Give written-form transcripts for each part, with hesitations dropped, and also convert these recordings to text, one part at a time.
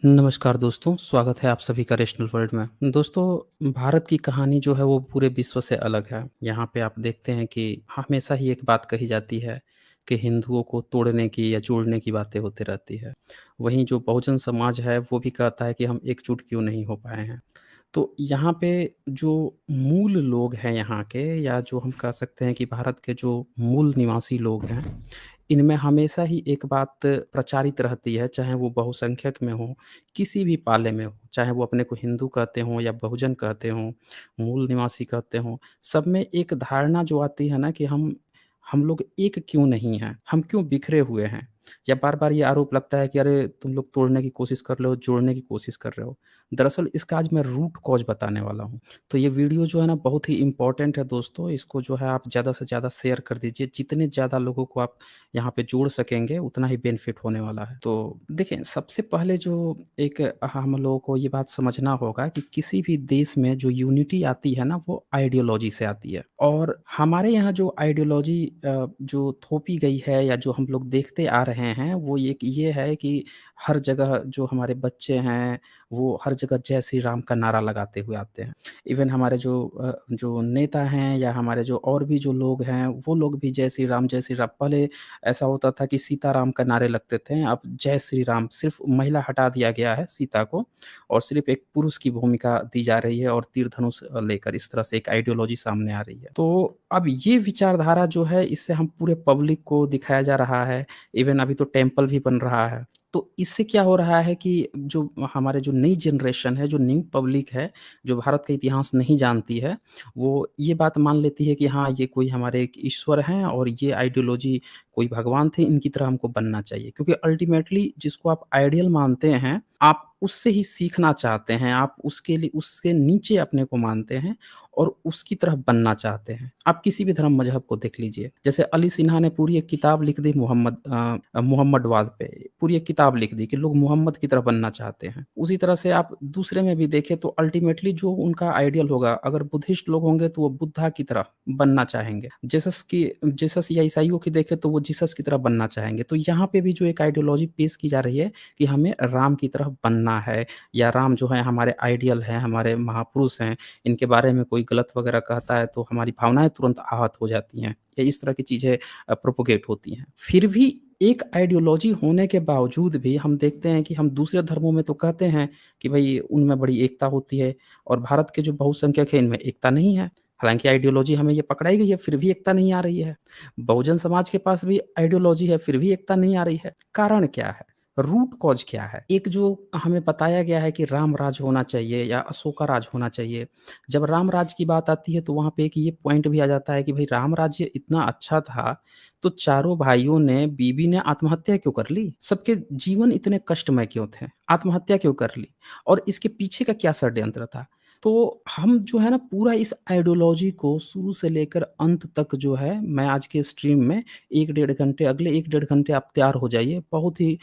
नमस्कार दोस्तों, स्वागत है आप सभी का रैशनल वर्ल्ड में। दोस्तों, भारत की कहानी जो है वो पूरे विश्व से अलग है। यहाँ पे आप देखते हैं कि हमेशा ही एक बात कही जाती है कि हिंदुओं को तोड़ने की या जोड़ने की बातें होती रहती है। वहीं जो बहुजन समाज है वो भी कहता है कि हम एकजुट क्यों नहीं हो पाए हैं। तो यहाँ पे जो मूल लोग हैं यहाँ के या जो हम कह सकते हैं कि भारत के जो मूल निवासी लोग हैं, इनमें हमेशा ही एक बात प्रचारित रहती है, चाहे वो बहुसंख्यक में हो, किसी भी पाले में हो, चाहे वो अपने को हिंदू कहते हों या बहुजन कहते हों, मूल निवासी कहते हों, सब में एक धारणा जो आती है ना कि हम लोग एक क्यों नहीं हैं? हम क्यों बिखरे हुए हैं? या बार-बार ये आरोप लगता है कि अरे तुम लोग तोड़ने की कोशिश कर रहे हो, जोड़ने की कोशिश कर रहे हो। दरअसल इसका आज मैं रूट कॉज़ बताने वाला हूँ। तो ये वीडियो जो है ना बहुत ही इम्पोर्टेंट है दोस्तों, इसको जो है आप ज़्यादा से ज़्यादा शेयर कर दीजिए। जितने ज़्यादा लोगों को आप यहाँ पे जोड़ सकेंगे, उतना ही बेनिफिट होने वाला है। तो देखिए, सबसे पहले जो एक हम लोगों को ये बात समझना होगा कि किसी भी देश में जो यूनिटी आती है ना, वो आइडियोलॉजी से आती है। और हमारे यहाँ जो आइडियोलॉजी जो थोपी गई है या जो हम लोग देखते आ रहे हैं, वो एक ये है कि हर जगह जो हमारे बच्चे हैं, वो हर जगह जय श्री राम का नारा लगाते हुए आते हैं। इवन हमारे जो नेता हैं या हमारे जो और भी जो लोग हैं, वो लोग भी जय श्री राम पहले ऐसा होता था कि सीताराम का नारे लगते थे, अब जय श्री राम सिर्फ़ महिला हटा दिया गया है सीता को और सिर्फ़ एक पुरुष की भूमिका दी जा रही है और तीर धनुष लेकर इस तरह से एक आइडियोलॉजी सामने आ रही है। तो अब ये विचारधारा जो है इससे हम पूरे पब्लिक को दिखाया जा रहा है, इवन अभी तो टेम्पल भी बन रहा है। तो इससे क्या हो रहा है कि जो हमारे जो नई जनरेशन है, जो न्यू पब्लिक है, जो भारत का इतिहास नहीं जानती है, वो ये बात मान लेती है कि हाँ, ये कोई हमारे एक ईश्वर हैं और ये आइडियोलॉजी कोई भगवान थे, इनकी तरह हमको बनना चाहिए। क्योंकि अल्टीमेटली जिसको आप आइडियल मानते हैं, आप उससे ही सीखना चाहते हैं, आप उसके लिए उसके नीचे अपने को मानते हैं और उसकी तरह बनना चाहते हैं। आप किसी भी धर्म मज़हब को देख लीजिए। जैसे अली सिन्हा ने पूरी एक किताब लिख दी मोहम्मदवाद पे, पूरी एक किताब लिख दी कि लोग मोहम्मद की तरह बनना चाहते हैं। उसी तरह से आप दूसरे में भी देखें तो अल्टीमेटली जो उनका आइडियल होगा, अगर बुद्धिस्ट लोग होंगे तो वो बुद्धा की तरह बनना चाहेंगे। जीसस या ईसाइयों की देखें तो वो जीसस की तरह बनना चाहेंगे। तो यहाँ पे भी जो एक आइडियोलॉजी पेश की जा रही है कि हमें राम की तरह बनना है या राम जो है हमारे आइडियल हैं, हमारे महापुरुष हैं, इनके बारे में कोई गलत वगैरह कहता है तो हमारी भावनाएँ तुरंत आहत हो जाती हैं। या इस तरह की चीज़ें प्रोपेगेट होती हैं। फिर भी एक आइडियोलॉजी होने के बावजूद भी हम देखते हैं कि हम दूसरे धर्मों में तो कहते हैं कि भई उनमें बड़ी एकता होती है और भारत के जो बहुसंख्यक हैं इनमें एकता नहीं है। हालाँकि आइडियोलॉजी हमें ये पकड़ाई गई है फिर भी एकता नहीं आ रही है। बहुजन समाज के पास भी आइडियोलॉजी है फिर भी एकता नहीं आ रही है। कारण क्या है? रूट कॉज़ क्या है? एक जो हमें बताया गया है कि राम राज होना चाहिए या अशोका राज होना चाहिए। जब राम राज्य की बात आती है तो वहाँ पे एक ये पॉइंट भी आ जाता है कि भई राम राज्य इतना अच्छा था, तो चारों भाइयों ने बीवी ने आत्महत्या क्यों कर ली? सबके जीवन इतने कष्टमय क्यों थे? आत्महत्या क्यों कर ली? और इसके पीछे का क्या षड्यंत्र था? तो हम जो है ना पूरा इस आइडियोलॉजी को शुरू से लेकर अंत तक जो है मैं आज के स्ट्रीम में 1 डेढ़ घंटे अगले 1 डेढ़ घंटे आप तैयार हो जाइए। बहुत ही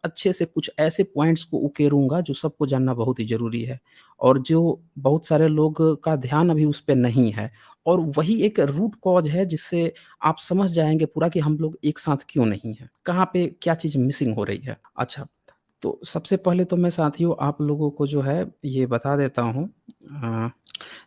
अच्छे से कुछ ऐसे पॉइंट्स को उकेरूँगा जो सबको जानना बहुत ही ज़रूरी है और जो बहुत सारे लोग का ध्यान अभी उस पे नहीं है और वही एक रूट कॉज़ है जिससे आप समझ जाएँगे पूरा कि हम लोग एक साथ क्यों नहीं हैं, कहाँ पे क्या चीज़ मिसिंग हो रही है। अच्छा, तो सबसे पहले तो मैं साथियों आप लोगों को जो है ये बता देता हूँ अ,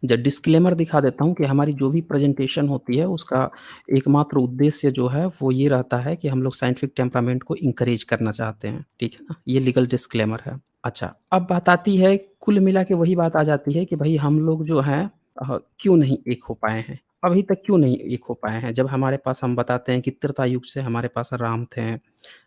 ज डिस्क्लेमर दिखा देता हूँ कि हमारी जो भी प्रेज़ेंटेशन होती है उसका एकमात्र उद्देश्य जो है वो ये रहता है कि हम लोग साइंटिफिक टेम्परामेंट को एनकरेज करना चाहते हैं, ठीक है ना? ये लीगल डिस्क्लेमर है। अच्छा, अब बात आती है कुल मिला के वही बात आ जाती है कि भई हम लोग जो हैं क्यों नहीं एक हो पाए हैं? अभी तक क्यों नहीं एक हो पाए हैं? जब हमारे पास हम बताते हैं कि त्रेता युग से हमारे पास राम थे,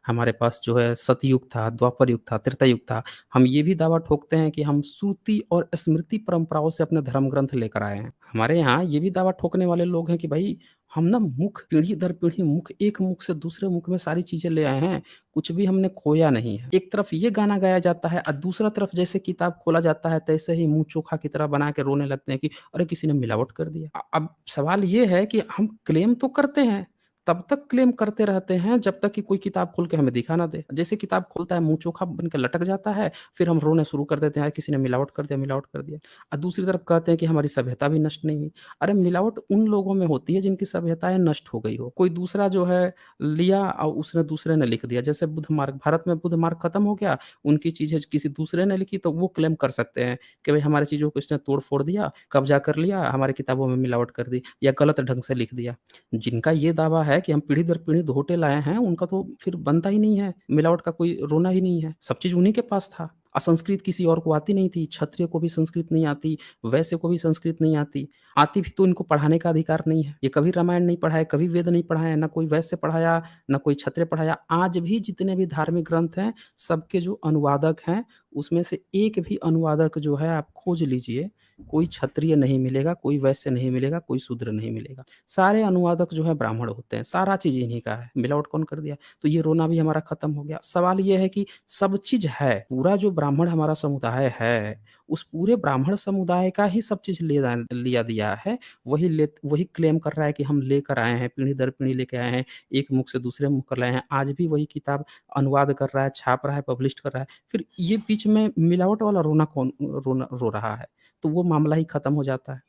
हमारे पास जो है सतयुग था, द्वापर युग था, त्रेता युग था। हम ये भी दावा ठोकते हैं कि हम श्रुति और स्मृति परंपराओं से अपने धर्म ग्रंथ लेकर आए हैं। हमारे यहाँ ये भी दावा ठोकने वाले लोग हैं कि भई हम ना मुख पीढ़ी दर पीढ़ी मुख एक मुख से दूसरे मुख में सारी चीज़ें ले आए हैं, कुछ भी हमने खोया नहीं है। एक तरफ ये गाना गाया जाता है और दूसरा तरफ जैसे किताब खोला जाता है तैसे ही मुँह चोखा की तरह बना के रोने लगते हैं कि अरे किसी ने मिलावट कर दिया। अब सवाल ये है कि हम क्लेम तो करते हैं, तब तक क्लेम करते रहते हैं जब तक कि कोई किताब खोल के हमें दिखा ना दे। जैसे किताब खोलता है मुँह चोखा बन के लटक जाता है, फिर हम रोना शुरू कर देते हैं, यार किसी ने मिलावट कर दिया, मिलावट कर दिया। दूसरी तरफ कहते हैं कि हमारी सभ्यता भी नष्ट नहीं हुई। अरे मिलावट उन लोगों में होती है जिनकी सभ्यताएँ नष्ट हो गई हो। कोई दूसरा जो है लिया और उसने दूसरे ने लिख दिया। जैसे बुद्ध मार्ग, भारत में बुद्ध मार्ग खत्म हो गया, उनकी चीज़ें किसी दूसरे ने लिखी तो वो क्लेम कर सकते हैं कि भई हमारी चीज़ों को इसने तोड़-फोड़ दिया, कब्ज़ा कर लिया, हमारी किताबों में मिलावट कर दी या गलत ढंग से लिख दिया। जिनका ये दावा है कि हम पीढ़ी दर पीढ़ी धोते लाए हैं, उनका तो फिर बनता ही नहीं है, मिलावट का कोई रोना ही नहीं है। सब चीज़ उन्हीं के पास था। संस्कृत किसी और को आती नहीं थी, क्षत्रिय को भी संस्कृत नहीं आती, वैश्य को भी संस्कृत नहीं आती। आती भी तो इनको पढ़ाने का अधिकार नहीं है। ये कभी रामायण नहीं पढ़ा है, कभी वेद नहीं पढ़ा है, ना कोई वैश्य पढ़ाया, ना कोई क्षत्रिय पढ़ाया। आज भी जितने भी धार्मिक ग्रंथ हैं, सबके जो अनुवादक हैं, उसमें से एक भी अनुवादक जो है आप खोज लीजिए, कोई क्षत्रिय नहीं मिलेगा, कोई वैश्य नहीं मिलेगा, कोई शूद्र नहीं मिलेगा। सारे अनुवादक जो है ब्राह्मण होते हैं, सारा चीज़ इन्हीं का है। मिलावट कौन कर दिया? तो ये रोना भी हमारा खत्म हो गया। सवाल ये है कि सब चीज़ है, पूरा जो ब्राह्मण हमारा समुदाय है, उस पूरे ब्राह्मण समुदाय का ही सब चीज़ लिया दिया है। वही क्लेम कर रहा है कि हम लेकर आए हैं, पीढ़ी दर पीढ़ी लेके आए हैं, एक मुख से दूसरे मुख कर लाए हैं। आज भी वही किताब अनुवाद कर रहा है, छाप रहा है, पब्लिश कर रहा है। फिर ये बीच में मिलावट वाला रोना कौन रो रहा है? तो वो मामला ही खत्म हो जाता है।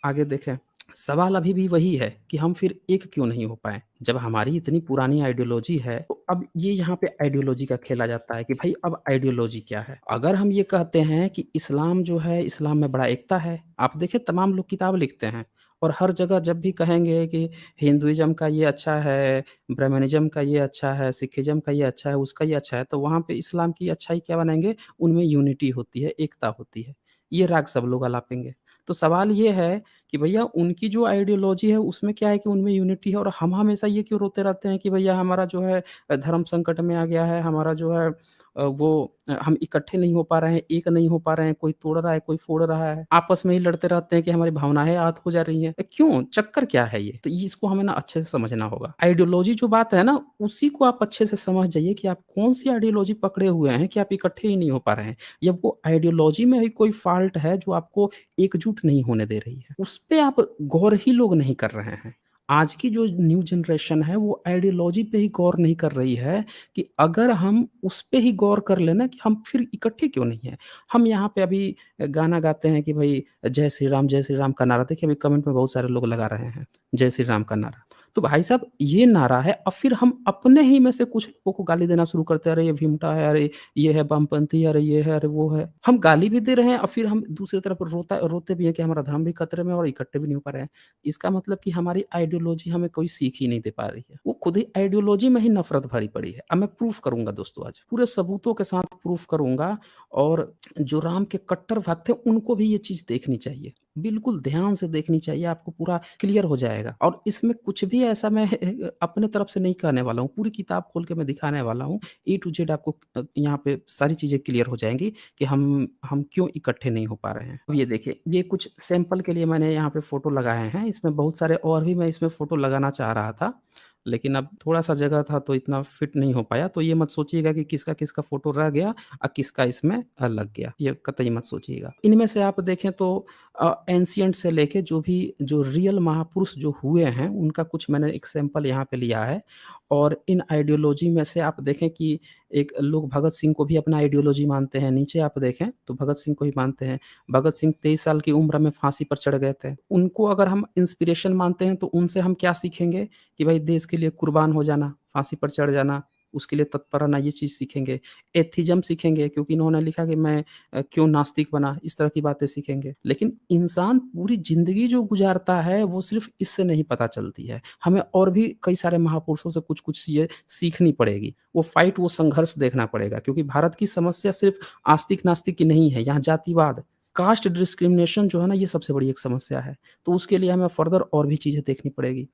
आगे देखें, सवाल अभी भी वही है कि हम फिर एक क्यों नहीं हो पाए? जब हमारी इतनी पुरानी आइडियोलॉजी है, तो अब ये यहाँ पे आइडियोलॉजी का खेला जाता है कि भई अब आइडियोलॉजी क्या है? अगर हम ये कहते हैं कि इस्लाम जो है, इस्लाम में बड़ा एकता है। आप देखिए तमाम लोग किताब लिखते हैं और हर जगह जब भी कहेंगे कि हिंदुइज़्म का ये अच्छा है, ब्राह्मणिज़्म का ये अच्छा है, सिखिज़्म का ये अच्छा है, उसका ये अच्छा है, तो वहाँ पे इस्लाम की अच्छाई क्या बनाएँगे? उनमें यूनिटी होती है, एकता होती है। ये राग सब लोग अलापेंगे। तो सवाल ये है कि भैया उनकी जो आइडियोलॉजी है उसमें क्या है कि उनमें यूनिटी है और हम हमेशा ये क्यों रोते रहते हैं कि भैया हमारा जो है धर्म संकट में आ गया है, हमारा जो है हम इकट्ठे नहीं हो पा रहे हैं, एक नहीं हो पा रहे हैं, कोई तोड़ रहा है, कोई फोड़ रहा है। आपस में ही लड़ते रहते हैं कि हमारी भावनाएँ आहत हो जा रही हैं। क्यों? चक्कर क्या है ये? तो ये इसको हमें ना अच्छे से समझना होगा। आइडियोलॉजी जो बात है ना, उसी को आप अच्छे से समझ जाइए कि आप कौन-सी आइडियोलॉजी पकड़े हुए हैं कि आप इकट्ठे ही नहीं हो पा रहे हैं। या वो आइडियोलॉजी में ही कोई फ़ॉल्ट है जो आपको एकजुट नहीं होने दे रही है। उस पे आप गौर ही लोग नहीं कर रहे हैं। आज की जो न्यू जनरेशन है वो आइडियोलॉजी पे ही गौर नहीं कर रही है कि अगर हम उस पे ही गौर कर लें ना कि हम फिर इकट्ठे क्यों नहीं हैं। हम यहाँ पे अभी गाना गाते हैं कि भई जय श्री राम का नारा देखिए अभी कमेंट में बहुत सारे लोग लगा रहे हैं, जय श्री राम का नारा। तो भाई साहब ये नारा है और फिर हम अपने ही में से कुछ लोगों को गाली देना शुरू करते हैं, अरे ये भीमटा है, अरे ये है वामपंथी, अरे ये है, अरे वो है। हम गाली भी दे रहे हैं और फिर हम दूसरी तरफ रोते भी हैं कि हमारा धर्म भी खतरे में है और इकट्ठे भी नहीं हो पा रहे हैं। इसका मतलब कि हमारी आइडियोलॉजी हमें कोई सीख ही नहीं दे पा रही है। वो खुद ही आइडियोलॉजी में ही नफ़रत भरी पड़ी है। अब मैं प्रूफ़ करूँगा दोस्तों आज। पूरे सबूतों के साथ प्रूफ़ करूँगा और जो राम के कट्टर भक्त हैं उनको भी ये चीज़ देखनी चाहिए। बिल्कुल ध्यान से देखनी चाहिए, आपको पूरा क्लियर हो जाएगा और इसमें कुछ भी ऐसा मैं अपने तरफ से नहीं कहने वाला हूँ। पूरी किताब खोल के मैं दिखाने वाला हूँ। ए टू ज़ेड आपको यहाँ पे सारी चीज़ें क्लियर हो जाएँगी कि हम क्यों इकट्ठे नहीं हो पा रहे हैं। अब ये देखिए, ये कुछ सैंपल के लिए मैंने यहाँ पे फ़ोटो लगाए हैं। इसमें बहुत सारे और भी मैं इसमें फ़ोटो लगाना चाह रहा था, लेकिन अब थोड़ा-सा जगह था तो इतना फिट नहीं हो पाया। तो ये मत सोचिएगा कि किसका-किसका फ़ोटो रह गया और किसका इसमें लग गया। ये कतई मत सोचिएगा। इनमें से आप देखें तो एंशिएंट से लेके जो रियल महापुरुष जो हुए हैं, उनका कुछ मैंने एक सैंपल यहाँ पे लिया है और इन आइडियोलॉजी में से आप देखें कि एक लोग भगत सिंह को भी अपना आइडियोलॉजी मानते हैं। नीचे आप देखें तो भगत सिंह को ही मानते हैं। भगत सिंह 23 साल की उम्र में फांसी पर चढ़ गए थे। उनको अगर हम इंस्पिरेशन मानते हैं तो उनसे हम क्या सीखेंगे कि भाई देश के लिए कुर्बान हो जाना, फांसी पर चढ़ जाना, उसके लिए तत्पर रहना, ये चीज़ सीखेंगे। एथिज़्म सीखेंगे क्योंकि इन्होंने लिखा कि मैं क्यों नास्तिक बना, इस तरह की बातें सीखेंगे। लेकिन इंसान पूरी ज़िंदगी जो गुज़ारता है वो सिर्फ़ इससे नहीं पता चलती है। हमें और भी कई सारे महापुरुषों से कुछ-कुछ चीज़ें सीखनी पड़ेगी। वो फ़ाइट, वो संघर्ष देखना पड़ेगा क्योंकि भारत की समस्या सिर्फ़ आस्तिक-नास्तिक की नहीं है, यहाँ जातिवाद, कास्ट डिस्क्रिमिनेशन जो है ना, ये सबसे बड़ी एक समस्या है। तो उसके लिए हमें फ़र्दर और भी चीज़ें देखनी पड़ेगी।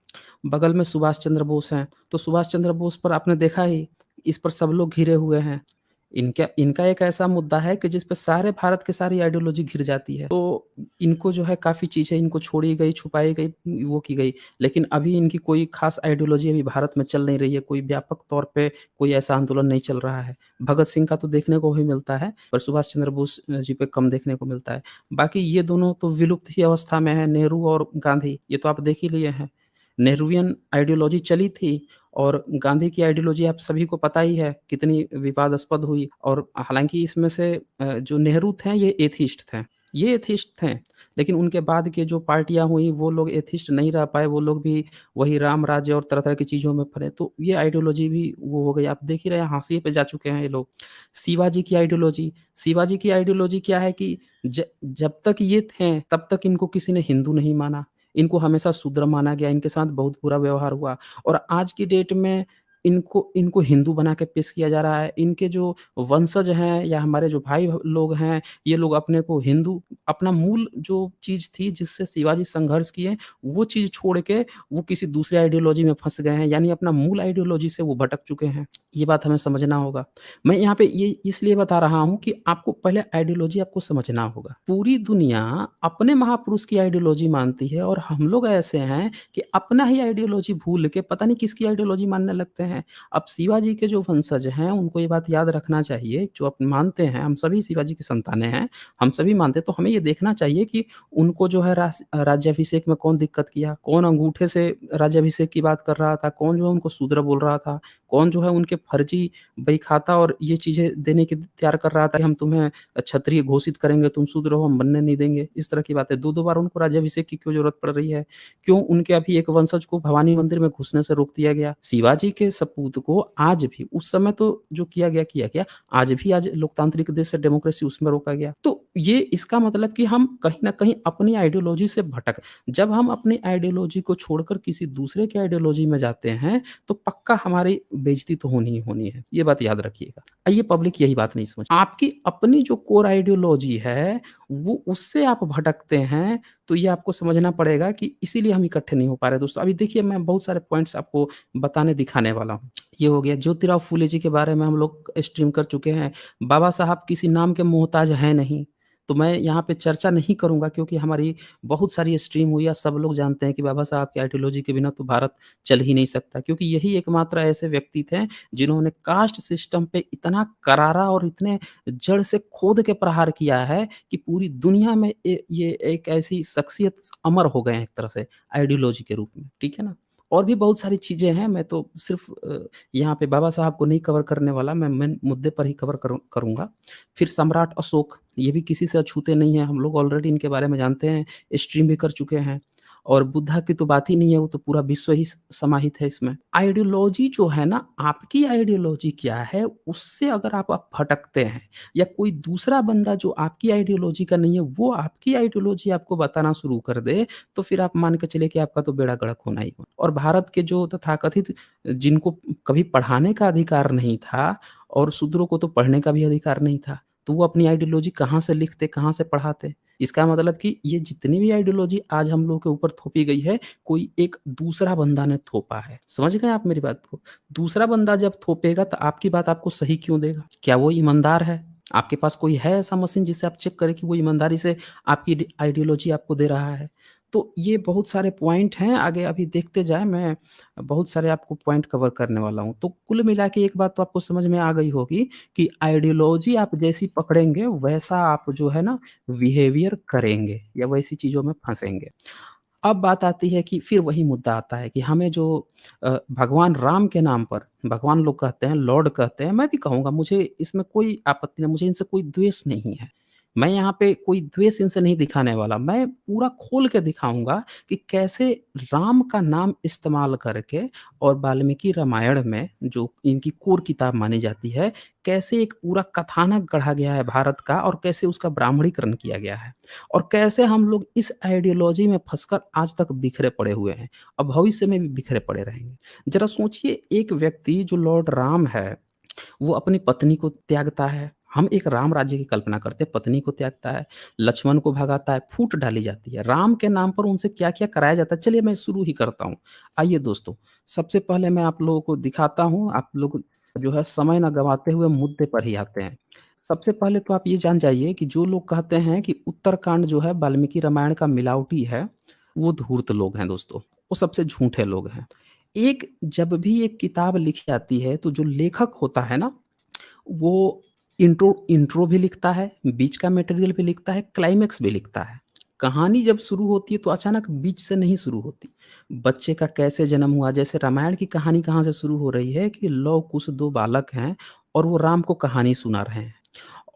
बगल में सुभाष चंद्र बोस हैं, तो सुभाष चंद्र बोस पर आपने देखा ही, इस पर सब लोग घिरे हुए हैं। इनका इनका एक ऐसा मुद्दा है कि जिस पे सारे भारत की सारी आइडियोलॉजी घिर जाती है। तो इनको जो है काफ़ी चीज़ें इनको छोड़ी गई, छुपाई गई, वो की गई। लेकिन अभी इनकी कोई ख़ास आइडियोलॉजी अभी भारत में चल नहीं रही है, कोई व्यापक तौर पे कोई ऐसा आंदोलन नहीं चल रहा है। भगत सिंह का तो देखने को भी मिलता है, पर सुभाष चंद्र बोस जी पे कम देखने को मिलता है। बाकी ये दोनों तो विलुप्त ही अवस्था में हैं, नेहरू और गांधी, ये तो आप देख ही लिए हैं। नेहरूवियन आइडियोलॉजी चली थी और गांधी की आइडियोलॉजी आप सभी को पता ही है, कितनी विवादास्पद हुई और हालाँकि इसमें से जो नेहरू थे ये एथिस्ट थे। ये एथिस्ट थे, लेकिन उनके बाद के जो पार्टियाँ हुई वो लोग एथिस्ट नहीं रह पाए, वो लोग भी वही राम-राज्य और तरह-तरह की चीज़ों में पड़े, तो ये आइडियोलॉजी भी वो हो गई। आप देख ही रहे हैं हाशिए पे जा चुके हैं ये लोग। शिवाजी की आइडियोलॉजी क्या है कि जब तक ये थे, तब तक इनको किसी ने हिंदू नहीं माना। इनको हमेशा शूद्र माना गया, इनके साथ बहुत बुरा व्यवहार हुआ और आज की डेट में इनको इनको हिंदू बना के पेश किया जा रहा है। इनके जो वंशज हैं या हमारे जो भाई लोग हैं, ये लोग अपने को हिंदू अपना मूल जो चीज़ थी जिससे शिवाजी संघर्ष किए, वो चीज़ छोड़ के वो किसी दूसरे आइडियोलॉजी में फँस गए हैं, यानी अपना मूल आइडियोलॉजी से वो भटक चुके हैं। ये बात हमें समझना होगा। मैं यहाँ पे ये इसलिए बता रहा हूँ कि आपको पहले आइडियोलॉजी आपको समझना होगा। पूरी दुनिया अपने महापुरुष की आइडियोलॉजी मानती है और हम लोग ऐसे हैं कि अपना ही आइडियोलॉजी भूल के पता नहीं किसकी आइडियोलॉजी मानने लगते हैं। अब शिवाजी के जो वंशज हैं, उनको ये बात याद रखना चाहिए, जो आप मानते हैं, हम सभी शिवाजी की संतानें हैं, हम सभी मानते हैं, तो हमें ये देखना चाहिए कि उनको जो है राज्याभिषेक में कौन दिक्कत किया, कौन अंगूठे से राज्याभिषेक की बात कर रहा था, कौन जो है उनको शूद्र बोल रहा था, कौन जो है उनके फर्जी बहीखाता और ये चीज़ें देने की तैयार कर रहा था कि हम तुम्हें क्षत्रिय घोषित करेंगे, तुम शूद्र हो, हम बनने नहीं देंगे, इस तरह की बातें। 2-2 बार उनको राज्याभिषेक की क्यों ज़रूरत पड़ रही है? क्यों उनके अभी एक वंशज को भवानी मंदिर में घुसने से रोक दिया गया? शिवाजी के सपूत को आज भी उस समय तो जो किया गया, आज लोकतांत्रिक देश है, डेमोक्रेसी उसमें रोका गया। तो ये इसका मतलब कि हम कहीं न कहीं अपनी आइडियोलॉजी से जब हम अपनी आइडियोलॉजी को छोड़कर किसी दूसरे की आइडियोलॉजी में जाते हैं, तो पक्का हमारी बेइज़्ज़ती तो होनी ही होनी है। ये बात याद रखिएगा। ये पब्लिक यही बात नहीं समझ आपकी अपनी जो कोर आइडियोलॉजी है, वो उससे आप भटकते हैं, तो ये आपको समझना पड़ेगा कि इसीलिए हम इकट्ठे नहीं हो पा रहे दोस्तों। अभी देखिए मैं बहुत सारे पॉइंट्स आपको बताने दिखाने वाला हूँ। ये हो गया ज्योतिराव फूले जी के बारे में हम लोग स्ट्रीम कर चुके हैं। बाबा साहब किसी नाम के मोहताज हैं नहीं। तो मैं यहाँ पे चर्चा नहीं करूँगा क्योंकि हमारी बहुत सारी स्ट्रीम हुई है, सब लोग जानते हैं कि बाबा साहब की आइडियोलॉजी के बिना तो भारत चल ही नहीं सकता क्योंकि यही एकमात्र ऐसे व्यक्ति थे, जिन्होंने कास्ट सिस्टम पे इतना करारा और इतने जड़ से खोद के प्रहार किया है कि पूरी दुनिया में ये एक ऐसी शख्सियत अमर हो गए हैं एक तरह से आइडियोलॉजी के रूप में, ठीक है ना? और भी बहुत सारी चीज़ें हैं, मैं तो सिर्फ़ यहाँ पे बाबा साहब को नहीं कवर करने वाला, मैं मेन मुद्दे पर ही कवर करूँगा। फिर सम्राट अशोक, ये भी किसी से अछूते नहीं हैं, हम लोग ऑलरेडी इनके बारे में जानते हैं, स्ट्रीम भी कर चुके हैं। और बुद्धा की तो बात ही नहीं है, वो तो पूरा विश्व ही समाहित है इसमें। आइडियोलॉजी जो है ना, आपकी आइडियोलॉजी क्या है, उससे अगर आप भटकते हैं या कोई दूसरा बंदा जो आपकी आइडियोलॉजी का नहीं है, वो आपकी आइडियोलॉजी आपको बताना शुरू कर दे, तो फिर आप मान के चलिए कि आपका तो बेड़ा गर्क होना ही होना। और भारत के जो तथाकथित जिनको कभी पढ़ाने का अधिकार नहीं था और शूद्रों को तो पढ़ने का भी अधिकार नहीं था, तो वो अपनी आइडियोलॉजी कहाँ से लिखते, कहाँ से पढ़ाते? इसका मतलब कि ये जितनी भी आइडियोलॉजी आज हम लोगों के ऊपर थोपी गई है, कोई एक दूसरा बंदा ने थोपा है। समझ गए आप मेरी बात को? दूसरा बंदा जब थोपेगा तो आपकी बात आपको सही क्यों देगा? क्या वो ईमानदार है? आपके पास कोई है ऐसा मशीन जिससे आप चेक करें कि वो ईमानदारी से आपकी आइडियोलॉजी आपको दे रहा है? तो ये बहुत सारे पॉइंट हैं, आगे अभी देखते जाएँ, मैं बहुत सारे आपको पॉइंट कवर करने वाला हूँ। तो कुल मिला के एक बात तो आपको समझ में आ गई होगी कि आइडियोलॉजी आप जैसी पकड़ेंगे, वैसा आप जो है ना बिहेवियर करेंगे या वैसी चीज़ों में फँसेंगे। अब बात आती है कि फिर वही मुद्दा आता है कि हमें जो भगवान राम के नाम पर भगवान लोग कहते हैं, लॉर्ड कहते हैं, मैं भी कहूँगा मुझे इसमें कोई आपत्ति नहीं, मुझे इनसे कोई द्वेष नहीं है। मैं यहाँ पे कोई द्वेष इनसे नहीं दिखाने वाला, मैं पूरा खोल के दिखाऊँगा कि कैसे राम का नाम इस्तेमाल करके और वाल्मीकि रामायण में जो इनकी कोर किताब मानी जाती है, कैसे एक पूरा कथानक गढ़ा गया है भारत का और कैसे उसका ब्राह्मणीकरण किया गया है। और कैसे हम लोग इस आइडियोलॉजी में फँसकर आज तक बिखरे पड़े हुए हैं, और भविष्य में भी बिखरे पड़े रहेंगे। ज़रा सोचिए एक व्यक्ति जो लॉर्ड राम है, वो अपनी पत्नी को त्यागता है। हम एक राम राज्य की कल्पना करते हैं, पत्नी को त्यागता है, लक्ष्मण को भगाता है, फूट डाली जाती है। राम के नाम पर उनसे क्या-क्या कराया जाता है, चलिए मैं शुरू ही करता हूँ। आइए दोस्तों, सबसे पहले मैं आप लोगों को दिखाता हूँ, आप लोग जो है समय ना गँवाते हुए मुद्दे पर ही आते हैं। सबसे पहले तो आप ये जान जाइए कि जो लोग कहते हैं कि उत्तरकांड जो है वाल्मीकि रामायण का मिलावटी है, वो धूर्त लोग हैं दोस्तों, वो सबसे झूठे लोग हैं। एक जब भी एक किताब लिखी जाती है, तो जो लेखक होता है ना, वो इंट्रो इंट्रो भी लिखता है, बीच का मटेरियल भी लिखता है, क्लाइमेक्स भी लिखता है। कहानी जब शुरू होती है तो अचानक बीच से नहीं शुरू होती। बच्चे का कैसे जन्म हुआ, जैसे रामायण की कहानी कहाँ से शुरू हो रही है कि लव कुश 2 बालक हैं और वो राम को कहानी सुना रहे हैं।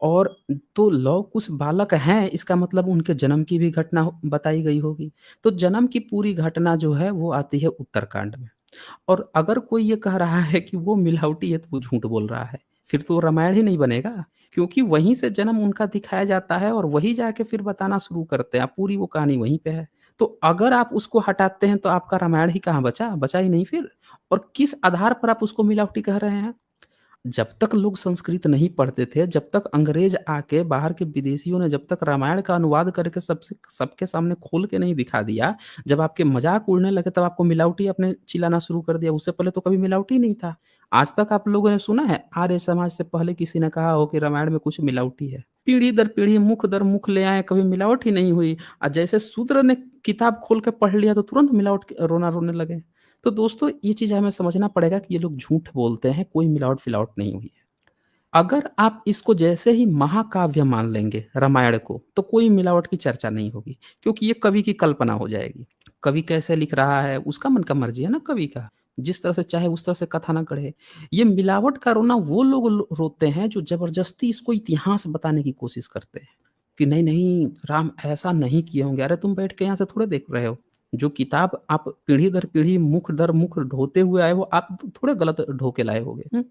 और तो लव कुश बालक हैं, इसका मतलब उनके जन्म की भी घटना बताई गई होगी। तो जन्म की पूरी घटना जो है वो आती है उत्तरकांड में। और अगर कोई ये कह रहा है कि वो मिलावटी है तो वो झूठ बोल रहा है। फिर तो रामायण ही नहीं बनेगा, क्योंकि वहीं से जन्म उनका दिखाया जाता है और वही जाके फिर बताना शुरू करते हैं। अब पूरी वो कहानी वहीं पे है। तो अगर आप उसको हटाते हैं तो आपका रामायण ही कहाँ बचा? बचा ही नहीं फिर। और किस आधार पर आप उसको मिलावटी कह रहे हैं? जब तक लोग संस्कृत नहीं पढ़ते थे, जब तक अंग्रेज आके बाहर के विदेशियों ने जब तक रामायण का अनुवाद करके सबसे सबके सामने खोल के नहीं दिखा दिया, जब आपके मज़ाक उड़ने लगे तब आपको मिलावटी आपने चिल्लाना शुरू कर दिया, उससे पहले तो कभी मिलावटी नहीं था। आज तक आप लोगों ने सुना है आर्य समाज से पहले किसी ने कहा हो कि रामायण में कुछ मिलावटी है? पीढ़ी दर पीढ़ी, मुख दर मुख ले आए, कभी मिलावट ही नहीं हुई। जैसे शूद्र ने किताब खोल के पढ़ लिया तो तुरंत मिलावट रोना रोने लगे। तो दोस्तों ये चीज़ हमें समझना पड़ेगा कि ये लोग झूठ बोलते हैं, कोई मिलावट-फिलावट नहीं हुई है। अगर आप इसको जैसे ही महाकाव्य मान लेंगे रामायण को, तो कोई मिलावट की चर्चा नहीं होगी, क्योंकि ये कवि की कल्पना हो जाएगी। कवि कैसे लिख रहा है, उसका मन का मर्ज़ी है ना कवि का, जिस तरह से चाहे उस तरह से कथा ना गढ़े। ये मिलावट का रोना वो लोग रोते हैं जो ज़बरदस्ती इसको इतिहास बताने की कोशिश करते हैं, कि नहीं, नहीं राम ऐसा नहीं किए होंगे। अरे तुम बैठ के यहाँ से थोड़े देख रहे हो। जो किताब आप पीढ़ी दर पीढ़ी, मुख दर मुख ढोते हुए आए हो, आप थोड़े गलत ढो के लाए होगे।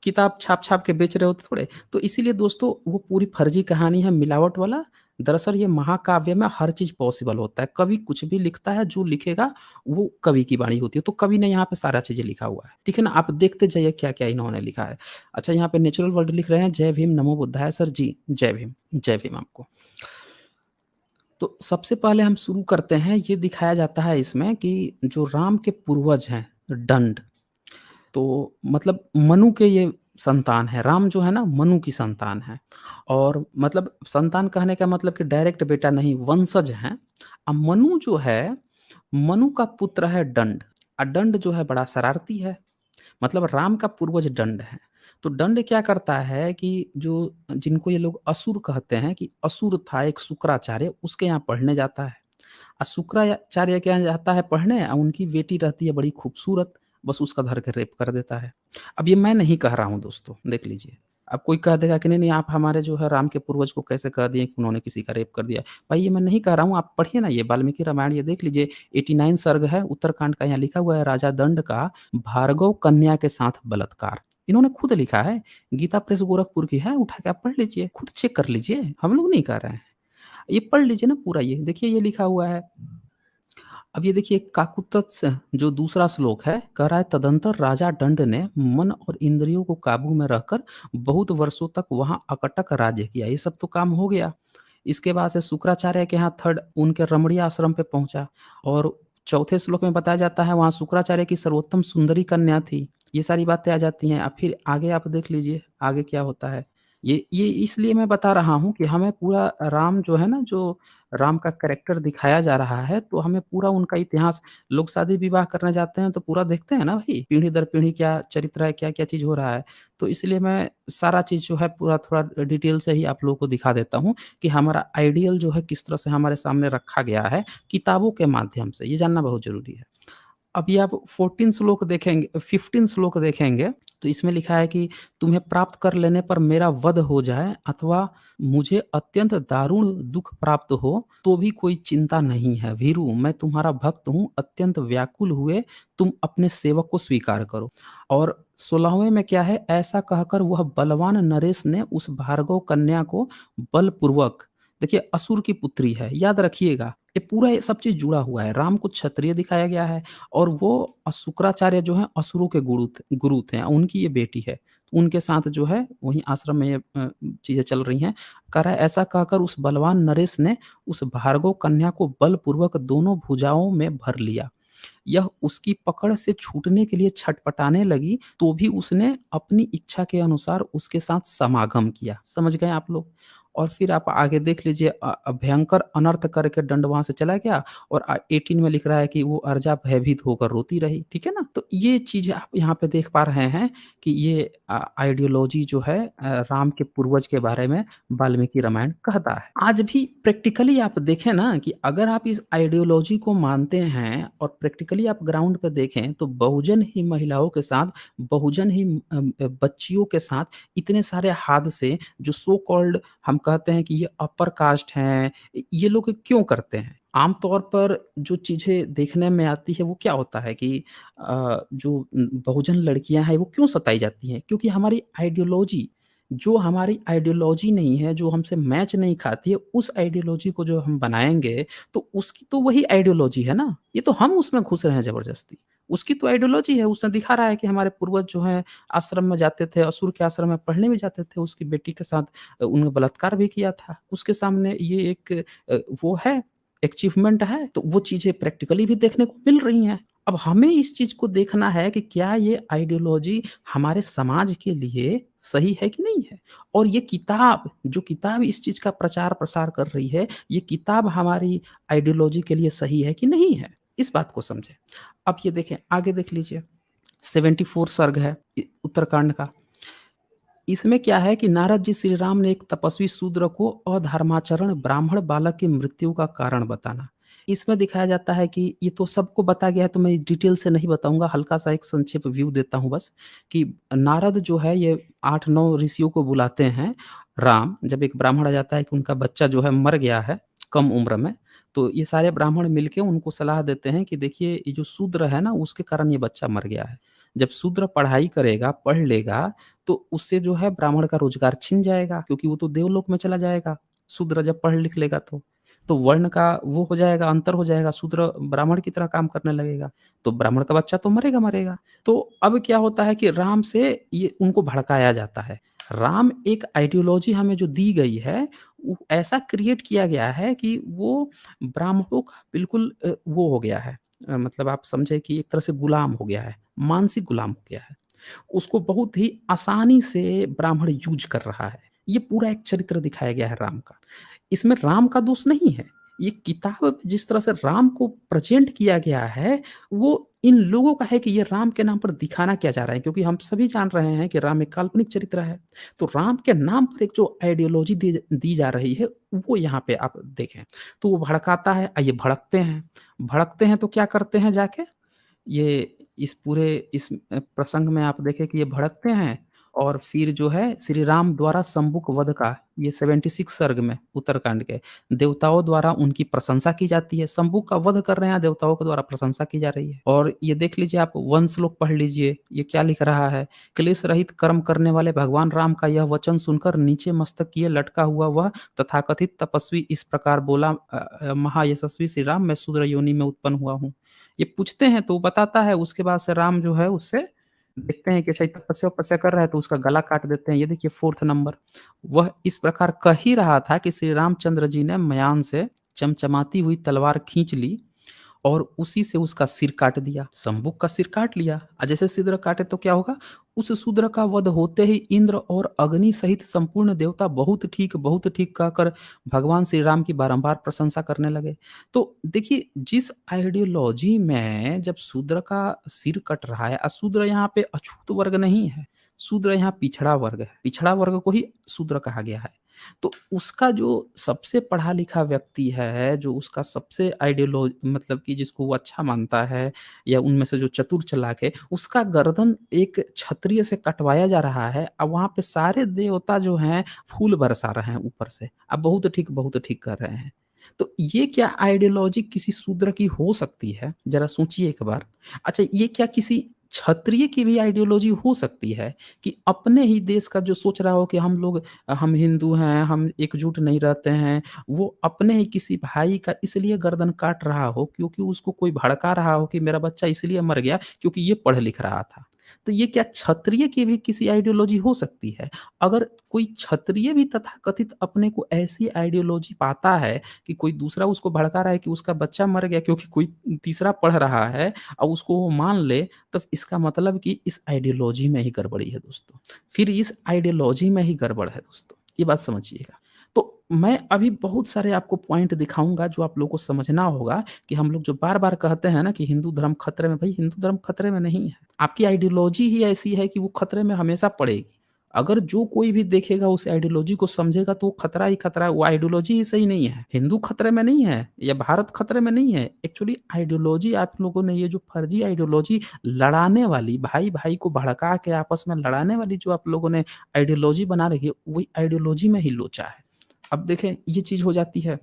किताब छाप-छाप के बेच रहे हो थोड़े। तो इसीलिए दोस्तों वो पूरी फर्जी कहानी है मिलावट वाला। दरअसल ये महाकाव्य में हर चीज़ पॉसिबल होता है। कवि कुछ भी लिखता है, जो लिखेगा वो कवि की वाणी होती है। तो कवि ने यहाँ पे सारा चीज़ें लिखा हुआ है। ठीक है ना? आप देखते जाइए क्या-क्या इन्होंने लिखा है। अच्छा यहाँ पे नेचुरल वर्ल्ड लिख रहे हैं, जय भीम, नमो बुद्धाय। सर जी, जय भीम आपको। तो सबसे पहले हम शुरू करते हैं, ये दिखाया जाता है इसमें कि जो राम के पूर्वज हैं, दंड, तो मतलब मनु के ये संतान है, राम जो है ना मनु की संतान है। और मतलब संतान कहने का मतलब कि डायरेक्ट बेटा नहीं, वंशज हैं। अब मनु जो है, मनु का पुत्र है दंड। दंड जो है बड़ा शरारती है। मतलब राम का पूर्वज दंड है। तो दंड क्या करता है कि जो जिनको ये लोग असुर कहते हैं, कि असुर था एक शुक्राचार्य, उसके यहाँ पढ़ने जाता है। शुक्राचार्य के यहाँ जाता है पढ़ने, उनकी बेटी रहती है बड़ी खूबसूरत, बस उसका धर के रेप कर देता है। अब ये मैं नहीं कह रहा हूँ दोस्तों, देख लीजिए। अब कोई कह देगा कि नहीं-नहीं आप हमारे जो है राम के पूर्वज को कैसे कह दिए कि उन्होंने किसी का रेप कर दिया। भाई ये मैं नहीं कह रहा हूँ, आप पढ़िए ना ये वाल्मीकि रामायण ये देख लीजिए, 89 सर्ग है, उत्तरकांड का यहाँ लिखा हुआ है, राजा दंड का भार्गव कन्या के साथ बलात्कार। इन्होंने खुद लिखा है, गीता प्रेस गोरखपुर की है, उठा के आप पढ़ लीजिए, खुद चेक कर लीजिए, हम लोग नहीं कह रहे हैं। ये पढ़ लीजिए ना पूरा ये, देखिए ये लिखा हुआ है। अब ये देखिए काकुत्स्थ्य जो दूसरा श्लोक है, कह रहा है तदंतर राजा दंड ने मन और इंद्रियों को काबू में रखकर बहुत वर्षों तक वहाँ अकटक राज्य किया। ये सब तो काम हो गया। इसके बाद से शुक्राचार्य के यहाँ थर्ड उनके रमणीय आश्रम पे पहुँचा और चौथे श्लोक में बताया जाता है वहाँ शुक्राचार्य की सर्वोत्तम सुंदरी कन्या थी। ये सारी बातें आ जाती हैं। अब फिर आगे आप देख लीजिए, आगे क्या होता है। ये इसलिए मैं बता रहा हूँ कि हमें पूरा राम जो है ना, जो राम का कैरेक्टर दिखाया जा रहा है, तो हमें पूरा उनका इतिहास, लोग शादी-विवाह करने जाते हैं तो पूरा देखते हैं ना भई, पीढ़ी दर पीढ़ी क्या चरित्र है, क्या-क्या चीज़ हो रहा है। तो इसलिए मैं सारा चीज़ जो है पूरा थोड़ा डिटेल से ही आप लोगों को दिखा देता हूँ कि हमारा आइडियल जो है किस तरह से हमारे सामने रखा गया है, किताबों के माध्यम से। ये जानना बहुत ज़रूरी है। अब ये आप 14 श्लोक देखेंगे, 15 श्लोक देखेंगे, तो इसमें लिखा है कि तुम्हें प्राप्त कर लेने पर मेरा वध हो जाए अथवा मुझे अत्यंत दारुण दुःख प्राप्त हो, तो भी कोई चिंता नहीं है। भीरु, मैं तुम्हारा भक्त हूँ, अत्यंत व्याकुल हुए तुम अपने सेवक को स्वीकार करो। और 16वें में क्या है, ऐसा कहकर वह बलवान नरेश ने उस भार्गव कन्या को बलपूर्वक, देखिए असुर की पुत्री है, याद रखिएगा, ये पूरा ये सब चीज़ जुड़ा हुआ है। राम को क्षत्रिय दिखाया गया है और वो शुक्राचार्य जो हैं असुरों के गुरु थे, उनकी ये बेटी है। उनके साथ जो है वहीं आश्रम में ये चीज़ें चल रही हैं। कह रहा है ऐसा कहकर उस बलवान नरेश ने उस भार्गव कन्या को बलपूर्वक दोनों भुजाओं में भर लिया। यह उसकी पकड़ से छूटने के लिए छटपटाने लगी, तो भी उसने अपनी इच्छा के अनुसार उसके साथ समागम किया। समझ गए आप लोग? और फिर आप आगे देख लीजिए भयंकर अनर्थ करके दंड वहाँ से चला गया और 18 में लिख रहा है कि वो अर्जा भयभीत होकर रोती रही, ठीक है ना? तो ये चीज़ आप यहाँ पे देख पा रहे हैं कि ये आइडियोलॉजी जो है राम के पूर्वज के बारे में वाल्मीकि रामायण कहता है। आज भी प्रैक्टिकली आप देखें ना कि अगर आप इस आइडियोलॉजी को मानते हैं और प्रैक्टिकली आप ग्राउंड पे देखें तो बहुजन ही महिलाओं के साथ, बहुजन ही बच्चियों के साथ इतने सारे हादसे जो सो कॉल्ड हम कहते हैं कि ये अपर कास्ट हैं, ये लोग क्यों करते हैं? आम तौर पर जो चीज़ें देखने में आती है वो क्या होता है कि जो बहुजन लड़कियाँ हैं वो क्यों सताई जाती हैं? क्योंकि हमारी आइडियोलॉजी जो हमारी आइडियोलॉजी नहीं है, जो हमसे मैच नहीं खाती है, उस आइडियोलॉजी को जो हम बनाएँगे, तो उसकी तो वही आइडियोलॉजी है ना। ये तो हम उसमें घुस रहे हैं ज़बरदस्ती। उसकी तो आइडियोलॉजी है, उसने दिखा रहा है कि हमारे पूर्वज जो हैं आश्रम में जाते थे, असुर के आश्रम में पढ़ने भी जाते थे, उसकी बेटी के साथ उन्होंने बलात्कार भी किया था। उसके सामने ये एक वो है, अचीवमेंट है, तो वो चीज़ें प्रैक्टिकली भी देखने को मिल रही हैं। अब हमें इस चीज़ को देखना है कि क्या ये आइडियोलॉजी हमारे समाज के लिए सही है कि नहीं है? और ये किताब, जो किताब इस चीज़ का प्रचार-प्रसार कर रही है, ये किताब हमारी आइडियोलॉजी के लिए सही है कि नहीं है? इस बात को समझें। अब ये देखें, आगे देख लीजिए, 74 सर्ग है उत्तरकांड का। इसमें क्या है कि नारद जी श्री राम ने एक तपस्वी शूद्र को अधर्माचरण ब्राह्मण बालक की मृत्यु का कारण बताना। इसमें दिखाया जाता है कि ये तो सबको बताया गया है तो मैं डिटेल से नहीं बताऊँगा, हल्का-सा एक संक्षिप्त व्यू देता हूँ बस, कि नारद जो है ये 8-9 ऋषियों को बुलाते हैं। राम जब एक ब्राह्मण आ जाता है कि उनका बच्चा जो है मर गया है कम उम्र में, तो ये सारे ब्राह्मण मिलके उनको सलाह देते हैं कि देखिए ये जो शूद्र है ना उसके कारण ये बच्चा मर गया है। जब शूद्र पढ़ाई करेगा, पढ़ लेगा तो उससे जो है ब्राह्मण का रोज़गार छिन जाएगा क्योंकि वो तो देवलोक में चला जाएगा, शूद्र जब पढ़ लिख लेगा तो। तो वर्ण का वो हो जाएगा, अंतर हो जाएगा, शूद्र ब्राह्मण की तरह काम करने लगेगा, तो ब्राह्मण का बच्चा तो मरेगा। तो अब क्या होता है कि राम से ये उनको भड़काया जाता है। राम एक आइडियोलॉजी हमें जो दी गई है, वो ऐसा क्रिएट किया गया है कि वो ब्राह्मणों का बिल्कुल वो हो गया है, मतलब आप समझे कि एक तरह से गुलाम हो गया है, मानसिक गुलाम हो गया है। उसको बहुत ही आसानी से ब्राह्मण यूज़ कर रहा है। ये पूरा एक चरित्र दिखाया गया है राम का। इसमें राम का दोष नहीं है। ये किताब में जिस तरह से राम को प्रेज़ेंट किया गया है, वो इन लोगों का है कि ये राम के नाम पर दिखाना क्या चाह रहा है क्योंकि हम सभी जान रहे हैं कि राम एक काल्पनिक चरित्र है। तो राम के नाम पर एक जो आइडियोलॉजी दी दी जा रही है, वो यहाँ पे आप देखें। तो वो भड़काता है, ये भड़कते हैं। भड़कते हैं तो क्या करते हैं जाके? ये इस पूरे इस प्रसंग में आप देखें कि ये भड़कते हैं और फिर जो है श्री राम द्वारा शंभुक वध का ये 76 सर्ग में उत्तरकांड के देवताओं द्वारा उनकी प्रशंसा की जाती है। शंभुक का वध कर रहे हैं, देवताओं के द्वारा प्रशंसा की जा रही है। और ये देख लीजिए आप वन श्लोक पढ़ लीजिए, ये क्या लिख रहा है? क्लेश रहित कर्म करने वाले भगवान राम का यह वचन सुनकर नीचे मस्तक किए लटका हुआ वह तथाकथित तपस्वी इस प्रकार बोला, महायशस्वी श्री राम, मैं शूद्र योनि में उत्पन्न हुआ हूँ। ये पूछते हैं तो वो बताता है, उसके बाद से राम जो है उससे देखते हैं कि अच्छा ये तपस्या-वपस्या कर रहा है तो उसका गला काट देते हैं। ये देखिए 4th नंबर। वह इस प्रकार कह ही रहा था कि श्री रामचंद्र जी ने म्यान से चमचमाती हुई तलवार खींच ली और उसी से उसका सिर काट दिया। शंभुक का सिर काट लिया। जैसे शूद्र काटे तो क्या होगा? उस शूद्र का वध होते ही इंद्र और अग्नि सहित संपूर्ण देवता बहुत ठीक कहकर भगवान श्री राम की बारंबार प्रशंसा करने लगे। तो देखिए जिस आइडियोलॉजी में जब शूद्र का सिर कट रहा है, शूद्र यहाँ पे अछूत वर्ग नहीं है। शूद्र यहाँ पिछड़ा वर्ग है। पिछड़ा वर्ग को ही शूद्र कहा गया है। तो उसका जो सबसे पढ़ा लिखा व्यक्ति है, जो उसका सबसे मतलब कि जिसको वो अच्छा मानता है या उनमें से जो चतुर चालाक है, उसका गर्दन एक क्षत्रिय से कटवाया जा रहा है। अब वहाँ पे सारे देवता जो हैं फूल बरसा रहे हैं ऊपर से। अब बहुत ठीक कर रहे हैं। तो ये क्या आइडियोलॉजी किसी शूद्र की हो सकती है? ज़रा सोचिए एक बार। अच्छा ये क्या किसी क्षत्रिय की भी आइडियोलॉजी हो सकती है कि अपने ही देश का जो सोच रहा हो कि हम हिंदू हैं, हम एकजुट नहीं रहते हैं, वो अपने ही किसी भाई का इसलिए गर्दन काट रहा हो क्योंकि उसको कोई भड़का रहा हो कि मेरा बच्चा इसलिए मर गया क्योंकि ये पढ़ लिख रहा था। तो ये क्या क्षत्रिय की भी किसी आइडियोलॉजी हो सकती है? अगर कोई क्षत्रिय भी तथाकथित अपने को ऐसी आइडियोलॉजी पाता है कि कोई दूसरा उसको भड़का रहा है कि उसका बच्चा मर गया क्योंकि कोई तीसरा पढ़ रहा है और उसको वो मान ले, तो इसका मतलब कि इस आइडियोलॉजी में ही गड़बड़ी है दोस्तों। फिर इस आइडियोलॉजी में ही गड़बड़ है दोस्तों, ये बात समझिएगा। तो मैं अभी बहुत सारे आपको पॉइंट दिखाऊँगा जो आप लोगों को समझना होगा कि हम लोग जो बार-बार कहते हैं ना कि हिंदू धर्म खतरे में, भई हिंदू धर्म खतरे में नहीं है। आपकी आइडियोलॉजी ही ऐसी है कि वो खतरे में हमेशा पड़ेगी। अगर जो कोई भी देखेगा उस आइडियोलॉजी को समझेगा तो वो खतरा ही खतरा है, वो आइडियोलॉजी ही सही नहीं है। हिंदू खतरे में नहीं है या भारत खतरे में नहीं है। एक्चुअली आइडियोलॉजी आप लोगों ने ये जो फर्जी आइडियोलॉजी लड़ाने वाली, भाई-भाई को भड़का के आपस में लड़ाने वाली जो आप लोगों ने आइडियोलॉजी बना रखी है, वही आइडियोलॉजी में ही लोचा है। अब देखें ये चीज़ हो जाती है।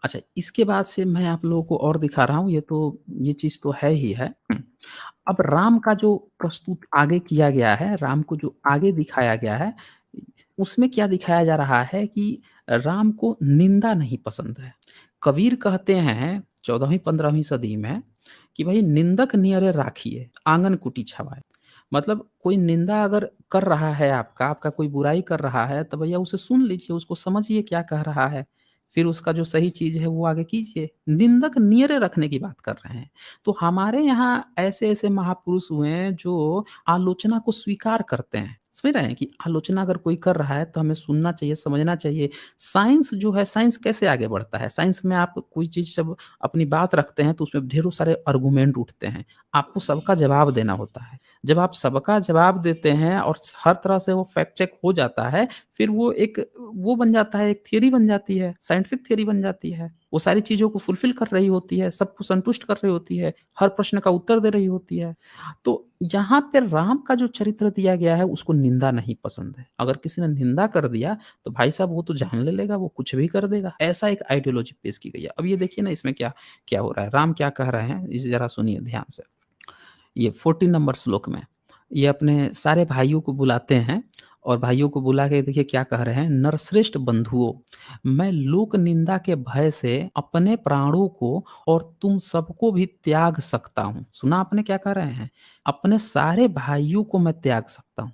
अच्छा इसके बाद से मैं आप लोगों को और दिखा रहा हूँ ये चीज़ तो है ही है। अब राम का जो प्रस्तुत आगे किया गया है, राम को जो आगे दिखाया गया है, उसमें क्या दिखाया जा रहा है कि राम को निंदा नहीं पसंद है। कबीर कहते हैं 14वीं-15वीं सदी में कि भई निंदक नियरे राखिए, आँगन कुटी छावाए। मतलब कोई निंदा अगर कर रहा है आपका कोई बुराई कर रहा है, तो भैया उसे सुन लीजिए, उसको समझिए क्या कह रहा है। फिर उसका जो सही चीज़ है वो आगे कीजिए। निंदक नियरे रखने की बात कर रहे हैं। तो हमारे यहाँ ऐसे-ऐसे महापुरुष हुए हैं जो आलोचना को स्वीकार करते हैं। समझ रहे हैं कि आलोचना अगर कोई कर रहा है तो हमें सुनना चाहिए, समझना चाहिए। साइंस जो है साइंस कैसे आगे बढ़ता है? साइंस में आप कोई चीज़ जब अपनी बात रखते हैं तो उसमें ढेरों सारे आर्गुमेंट उठते हैं। आपको सबका जवाब देना होता है। जब आप सबका जवाब देते हैं और हर तरह से वो फैक्ट चेक हो जाता है, फिर वो बन जाता है, एक थियरी बन जाती है, साइंटिफिक थियरी बन जाती है। वो सारी चीज़ों को फुलफ़िल कर रही होती है, सबको संतुष्ट कर रही होती है, हर प्रश्न का उत्तर दे रही होती है। तो यहाँ पे राम का जो चरित्र दिया गया है उसको निंदा नहीं पसंद है। अगर किसी ने निंदा कर दिया तो भाई साहब वो तो जान ले लेगा, वो कुछ भी कर देगा। ऐसा एक आइडियोलॉजी पेश की गई है। अब ये देखिए ना इसमें क्या क्या हो रहा है, राम क्या कह रहे हैं, इसे ज़रा सुनिए ध्यान से। ये 14 नंबर श्लोक में, ये अपने सारे भाइयों को बुलाते हैं और भाइयों को बुला के देखिए क्या कह रहे हैं, नरश्रेष्ठ बंधुओं, मैं लोक निंदा के भय से अपने प्राणों को और तुम सबको भी त्याग सकता हूँ। सुना आपने क्या कह रहे हैं? अपने सारे भाइयों को मैं त्याग सकता हूँ।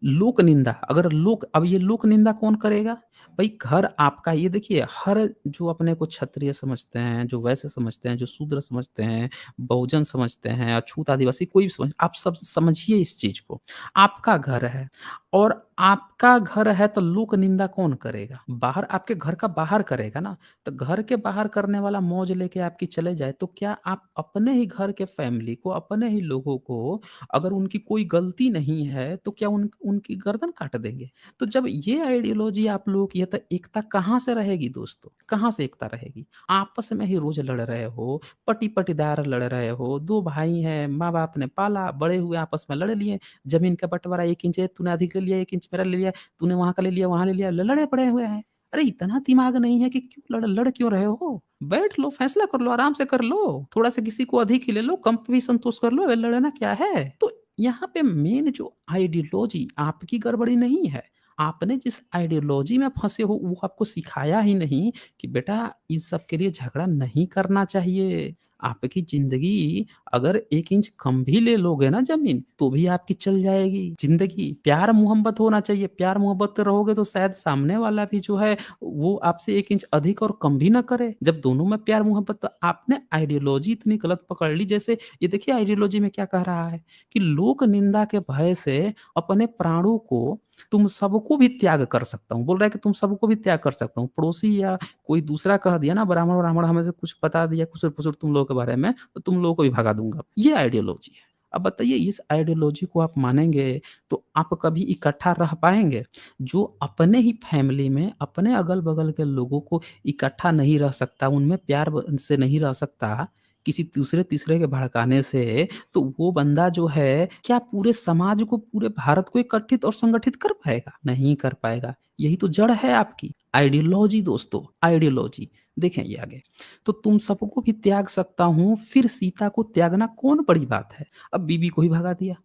लोक निंदा, अगर लोक अब ये लोक निंदा कौन करेगा? भई घर आपका ये देखिए हर जो अपने को क्षत्रिय समझते हैं, जो वैश्य समझते हैं, जो शूद्र समझते हैं, बहुजन समझते हैं, अछूत आदिवासी कोई भी समझ आप सब समझिए इस चीज़ को। आपका घर है और आपका घर है तो लोक निंदा कौन करेगा? बाहर आपके घर का बाहर करेगा ना, तो घर के बाहर करने वाला मौज लेके आपकी चले जाए, तो क्या आप अपने ही घर के फैमिली को, अपने ही लोगों को अगर उनकी कोई गलती नहीं है, तो क्या उनकी गर्दन काट देंगे? तो जब ये आइडियोलॉज़ी आप लोगों की है, तो एकता कहाँ से रहेगी दोस्तों? कहाँ से एकता रहेगी? आपस में ही रोज़ लड़ रहे हो, पटी-पटीदार लड़ रहे हो, 2 भाई हैं, माँ-बाप ने पाला, बड़े हुए आपस में लड़ लिए, ज़मीन का बँटवारा 1 इंच है, तूने अधिक ले लिया, 1 इंच मेरा ले लिया, तूने वहाँ का ले लिया, वहाँ ले लिया, लड़े पड़े हुए हैं। अरे इतना दिमाग नहीं है कि क्यों लड़ क्यों रहे हो? बैठ लो, फैसला कर लो, आराम से कर लो। थोड़ा-सा किसी को अधिक ही ले लो, कम पे भी संतोष कर लो, लड़ना क्या है? तो यहाँ पे मेन जो आइडियोलॉजी आपकी गड़बड़ी नहीं है। आपने जिस आइडियोलॉजी में फँसे हो वो आपको सिखाया ही नहीं कि बेटा इन सब के लिए झगड़ा नहीं करना चाहिए। आपकी ज़िंदगी अगर 1 इंच कम भी ले लोगे ना ज़मीन, तो भी आपकी चल जाएगी ज़िंदगी। प्यार-मोहब्बत होना चाहिए, प्यार-मोहब्बत रहोगे तो शायद सामने वाला भी जो है वो आपसे 1 इंच अधिक और कम भी ना करे। जब दोनों में प्यार-मोहब्बत तो आपने आइडियोलॉजी इतनी गलत पकड़ ली जैसे ये देखिए आइडियोलॉजी में क्या कह रहा है कि लोक निंदा के भय से अपने प्राणों को तुम सबको भी त्याग कर सकता हूँ। बोल रहा है कि तुम सबको भी त्याग कर सकता हूँ। पड़ोसी या कोई दूसरा कह दिया ना ब्राह्मण-व्राह्मण हमें से कुछ बता दिया खुसर-फुसर तुम लोगों के बारे में, तो तुम लोगों को भी भगा दूँगा। ये आइडियोलॉजी है। अब बताइए इस आइडियोलॉजी को आप मानेंगे तो आप कभी इकट्ठा रह पाएँगे? जो अपने ही फैमिली में अपने अगल-बगल के लोगों को इकट्ठा नहीं रह सकता, उनमें प्यार ब से नहीं रह सकता, किसी दूसरे-तीसरे के भड़काने से, तो वो बंदा जो है क्या पूरे समाज को, पूरे भारत को इकट्ठित और संगठित कर पाएगा? नहीं कर पाएगा। यही तो जड़ है आपकी। आइडियोलॉजी दोस्तों, आइडियोलॉजी। देखें ये आगे, तो तुम सबको भी त्याग सकता हूँ, फिर सीता को त्यागना कौन बड़ी बात है? अब बीबी को ही भगा दिया।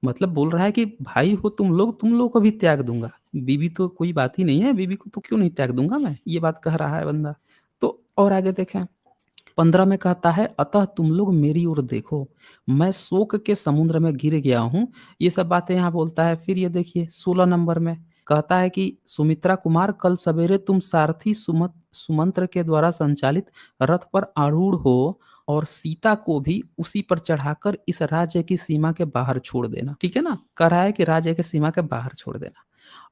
मतलब बोल रहा है कि भाई हो तुम लोग को भी त्याग दूँगा। बीवी तो कोई बात ही नहीं है, बीवी को तो क्यों नहीं त्याग दूँगा मैं, ये बात कह रहा है बंदा। तो और आगे देखें 15 में कहता है अतः तुम लोग मेरी ओर देखो, मैं शोक के समुद्र में गिर गया हूँ। ये सब बातें यहाँ बोलता है। फिर ये देखिए 16 नंबर में कहता है कि सुमित्रा कुमार कल सवेरे तुम सारथी सुमंत्र के द्वारा संचालित रथ पर आरूढ़ हो और सीता को भी उसी पर चढ़ाकर इस राज्य की सीमा के बाहर छोड़ देना। ठीक है ना? कह रहा है कि राज्य की सीमा के बाहर छोड़ देना।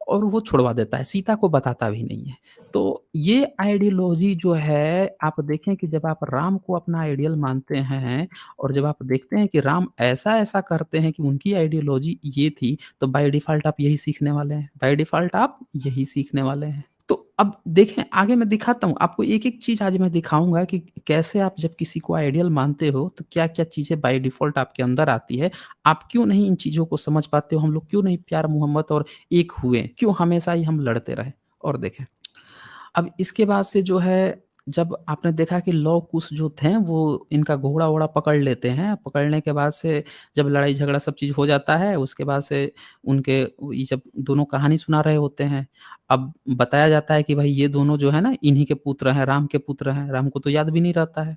और वो छुड़वा देता है, सीता को बताता भी नहीं है। तो ये आइडियोलॉजी जो है, आप देखें कि जब आप राम को अपना आइडियल मानते हैं और जब आप देखते हैं कि राम ऐसा-ऐसा करते हैं कि उनकी आइडियोलॉजी ये थी, तो बाय डिफ़ॉल्ट आप यही सीखने वाले हैं, बाय डिफ़ॉल्ट आप यही सीखने वाले हैं। तो अब देखें आगे मैं दिखाता हूँ, आपको एक-एक चीज़ आज मैं दिखाऊँगा कि कैसे आप जब किसी को आइडियल मानते हो, तो क्या-क्या चीज़ें बाय डिफ़ॉल्ट आपके अंदर आती है। आप क्यों नहीं इन चीज़ों को समझ पाते हो, हम लोग क्यों नहीं प्यार मोहब्बत और एक हुए, क्यों हमेशा ही हम लड़ते रहे? और देखें, अब इसके बाद से जो है, जब आपने देखा कि लव-कुश जो थे वो इनका घोड़ा-वोड़ा पकड़ लेते हैं, पकड़ने के बाद से जब लड़ाई-झगड़ा सब चीज़ हो जाता है, उसके बाद से उनके ये जब दोनों कहानी सुना रहे होते हैं, अब बताया जाता है कि भाई ये दोनों जो है ना इन्हीं के पुत्र हैं, राम के पुत्र हैं, राम को तो याद भी नहीं रहता है।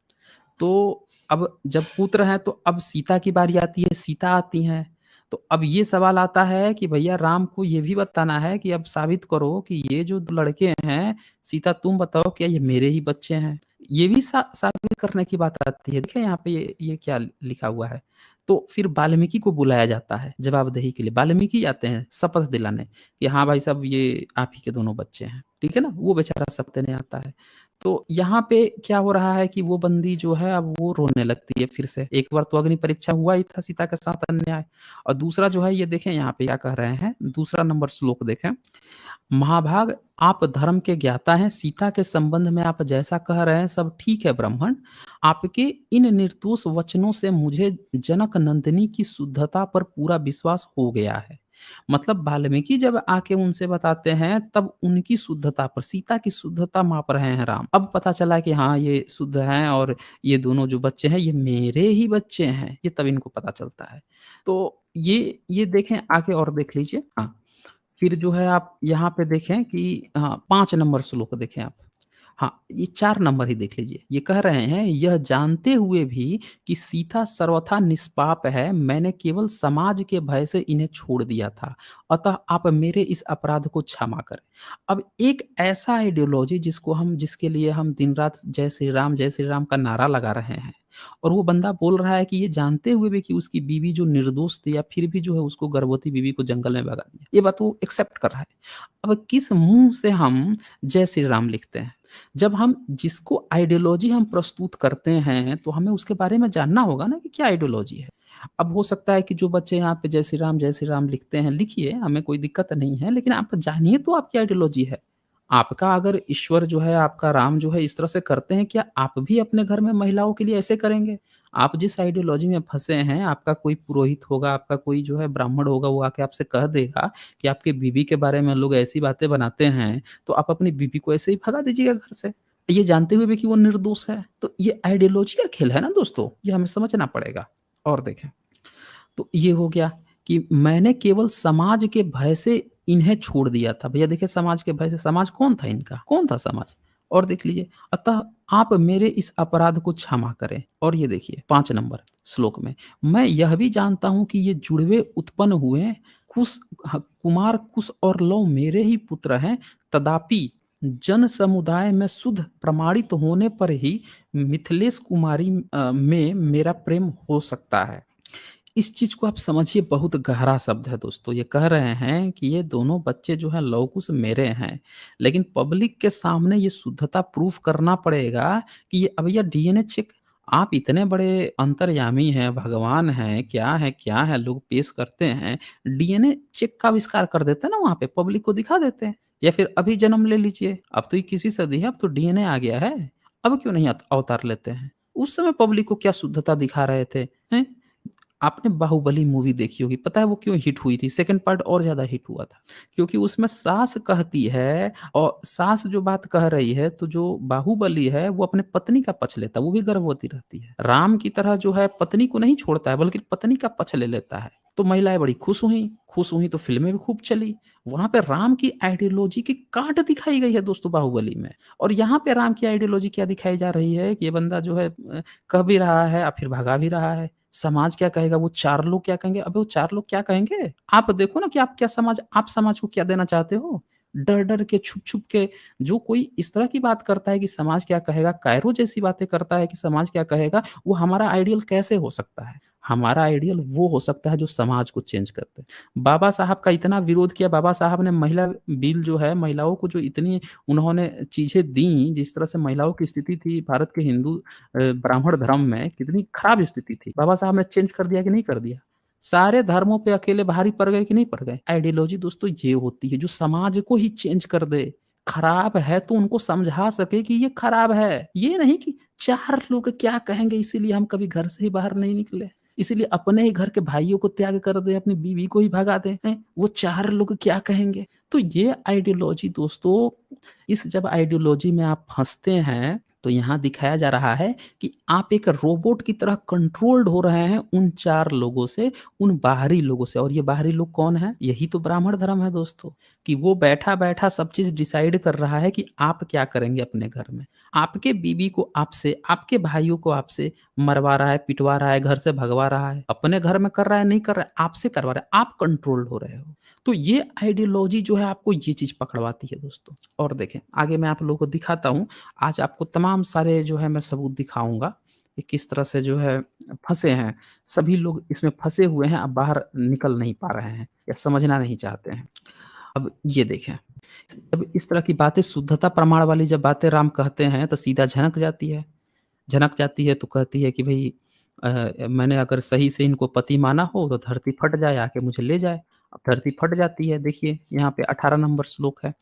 तो अब जब पुत्र हैं तो अब सीता की बारी आती है, सीता आती हैं। तो अब ये सवाल आता है कि भैया राम को ये भी बताना है कि अब साबित करो कि ये जो लड़के हैं, सीता तुम बताओ क्या ये मेरे ही बच्चे हैं? ये भी साबित करने की बात आती है। देखिए यहाँ पे ये क्या लिखा हुआ है। तो फिर वाल्मीकि को बुलाया जाता है जवाबदेही के लिए। वाल्मीकि आते हैं शपथ दिलाने कि हाँ भाई साहब ये आप ही के दोनों बच्चे हैं। ठीक है ना? वो बेचारा शपथ देने आता है। तो यहाँ पे क्या हो रहा है कि वो बंदी जो है अब वो रोने लगती है फिर से। एक बार तो अग्नि परीक्षा हुआ ही था सीता के साथ अन्याय और दूसरा जो है ये देखें यहाँ पे क्या कह रहे हैं, दूसरा नंबर श्लोक देखें। महाभाग आप धर्म के ज्ञाता हैं, सीता के संबंध में आप जैसा कह रहे हैं सब ठीक है ब्राह्मण। आपके इन निर्दोष वचनों से मुझे जनक नंदिनी की शुद्धता पर पूरा विश्वास हो गया है। मतलब वाल्मीकि जब आके उनसे बताते हैं तब उनकी शुद्धता पर, सीता की शुद्धता माप रहे हैं राम। अब पता चला कि हाँ, ये शुद्ध हैं और ये दोनों जो बच्चे हैं ये मेरे ही बच्चे हैं, ये तब इनको पता चलता है। तो ये देखें आगे और देख लीजिए। हाँ। फिर जो है आप यहाँ पे देखें कि हाँ, 5 नंबर श्लोक देखें आप। हाँ, ये 4 नंबर ही देख लीजिए। ये कह रहे हैं, "यह जानते हुए भी कि सीता सर्वथा निष्पाप है, मैंने केवल समाज के भय से इन्हें छोड़ दिया था। अतः आप मेरे इस अपराध को क्षमा करें।" अब एक ऐसा आइडियोलॉजी जिसके लिए हम दिन-रात जय श्री राम का नारा लगा रहे हैं और वो बंदा बोल रहा है कि ये जानते हुए भी कि उसकी बीवी जो निर्दोष थी या फिर भी जो है उसको गर्भवती बीवी को जंगल में भगा दिया। ये बात वो एक्सेप्ट कर रहा है। अब किस मुँह से हम जय श्री राम लिखते हैं? जब हम जिसको आइडियोलॉजी हम प्रस्तुत करते हैं, तो हमें उसके बारे में जानना होगा ना कि क्या आइडियोलॉजी है। अब हो सकता है कि जो बच्चे यहाँ पे जय श्री राम लिखते हैं, लिखिए, हमें कोई दिक्कत नहीं है, लेकिन आप जानिए तो आपकी आइडियोलॉजी है। आपका अगर ईश्वर जो है, आपका राम जो है इस तरह से करते हैं, क्या आप भी अपने घर में महिलाओं के लिए ऐसे करेंगे? आप जिस आइडियोलॉजी में फँसे हैं, आपका कोई पुरोहित होगा, आपका कोई जो है ब्राह्मण होगा, वो आके आपसे कह देगा कि आपकी बीवी के बारे में लोग ऐसी बातें बनाते हैं, तो आप अपनी बीवी को ऐसे ही भगा दीजिएगा घर से। ये जानते हुए भी कि वो निर्दोष है। तो ये आइडियोलॉजी का खेल है ना दोस्तों, ये हमें समझना पड़ेगा। और देखें, तो ये हो गया कि मैंने केवल समाज के भय से इन्हें छोड़ दिया था। भैया देखिए समाज के भय से, समाज कौन था इनका? कौन था समाज? और देख लीजिए, अतः आप मेरे इस अपराध को क्षमा करें। और ये देखिए 5 नंबर श्लोक में, मैं यह भी जानता हूँ कि ये जुड़वे उत्पन्न हुए कुश कुमार कुश और लव मेरे ही पुत्र हैं। तदापि जन समुदाय में शुद्ध प्रमाणित होने पर ही मिथिलेश कुमारी में मेरा प्रेम हो सकता है। इस चीज़ को आप समझिए, बहुत गहरा शब्द है दोस्तों। ये कह रहे हैं कि ये दोनों बच्चे जो हैं लव-कुश मेरे हैं, लेकिन पब्लिक के सामने ये शुद्धता प्रूफ करना पड़ेगा कि ये अब भैया डीएनए चेक, आप इतने बड़े अंतर्यामी हैं, भगवान हैं, क्या है, लोग पेश करते हैं। डीएनए चेक का आविष्कार कर देते हैं ना वहाँ पे, पब्लिक को दिखा देते हैं। या फिर अभी जन्म ले लीजिए, अब तो 21वीं सदी है, अब तो डीएनए आ गया है। अब क्यों नहीं अवतार लेते हैं? उस समय पब्लिक को क्या शुद्धता दिखा रहे थे, हैं? आपने बाहुबली मूवी देखी होगी, पता है वो क्यों हिट हुई थी? सेकंड पार्ट और ज़्यादा हिट हुआ था, क्योंकि उसमें सास कहती है और सास जो बात कह रही है, तो जो बाहुबली है वो अपने पत्नी का पक्ष लेता है, वो भी गर्भवती रहती है। राम की तरह जो है पत्नी को नहीं छोड़ता है, बल्कि पत्नी का पक्ष ले लेता है। तो महिलाएँ बड़ी खुश हुईं तो फ़िल्में भी खूब चली। वहाँ पे राम की आइडियोलॉजी की काट दिखाई गई है दोस्तों बाहुबली में। और यहाँ पे राम की आइडियोलॉजी क्या दिखाई जा रही है कि ये बंदा जो है कह भी रहा है और फिर भगा भी रहा है। समाज क्या कहेगा, वो 4 लोग क्या कहेंगे? अबे वो 4 लोग क्या कहेंगे? आप देखो ना कि आप समाज को क्या देना चाहते हो? डर-डर के, छुप-छुप के, जो कोई इस तरह की बात करता है कि समाज क्या कहेगा, कायरो जैसी बातें करता है कि समाज क्या कहेगा, वो हमारा आइडियल कैसे हो सकता है? हमारा आइडियल वो हो सकता है जो समाज को चेंज कर दे। बाबा साहब का इतना विरोध किया, बाबा साहब ने महिला बिल जो है, महिलाओं को जो इतनी उन्होंने चीज़ें दी, जिस तरह से महिलाओं की स्थिति थी भारत के हिंदू ब्राह्मण धर्म में कितनी खराब स्थिति थी। बाबा साहब ने चेंज कर दिया कि नहीं कर दिया? सारे धर्मों पे अकेले भारी पड़ गए कि नहीं पड़ गए? आइडियोलॉजी दोस्तों ये होती है जो समाज को ही चेंज कर दे। खराब है तो उनको समझा सके कि ये खराब है। ये नहीं कि 4 लोग क्या कहेंगे इसीलिए हम कभी घर से ही बाहर नहीं निकले। इसीलिए अपने ही घर के भाइयों को त्याग कर दें, अपनी बीवी को ही भगा दें, हैं? वो 4 लोग क्या कहेंगे? तो ये आइडियोलॉजी दोस्तों, इस जब आइडियोलॉजी में आप फँसते हैं, तो यहाँ दिखाया जा रहा है कि आप एक रोबोट की तरह कंट्रोल्ड हो रहे हैं उन 4 लोगों से, उन बाहरी लोगों से। और ये बाहरी लोग कौन हैं? यही तो ब्राह्मण धर्म है दोस्तों, कि वो बैठा-बैठा सब चीज़ डिसाइड कर रहा है कि आप क्या करेंगे अपने घर में। आपके बीवी को आपसे, आपके भाइयों को आपसे मरवा रहा है, पिटवा रहा है, घर से भगवा रहा है। अपने घर में कर रहा है, नहीं कर रहा है, आपसे करवा रहा है। आप कंट्रोल्ड हो रहे हो। तो ये आइडियोलॉजी जो है आपको ये चीज़ पकड़वाती है दोस्तों। और देखें, आगे मैं आप लोगों को दिखाता हूँ। आज आपको तमाम सारे जो है मैं सबूत दिखाऊँगा कि किस तरह से जो है फँसे हैं। सभी लोग इसमें फँसे हुए हैं, अब बाहर निकल नहीं पा रहे हैं या समझना नहीं चाहते हैं। अब ये देखें, जब इस तरह की बातें, शुद्धता प्रमाण वाली जब बातें राम कहते हैं तो सीधा झनक जाती है। झनक जाती है तो कहती है कि भई मैंने अगर सही से इनको पति माना हो तो धरती फट जाए, आके मुझे ले जाए। अब धरती फट जाती है, देखिए यहाँ पे 18 नंबर श्लोक है।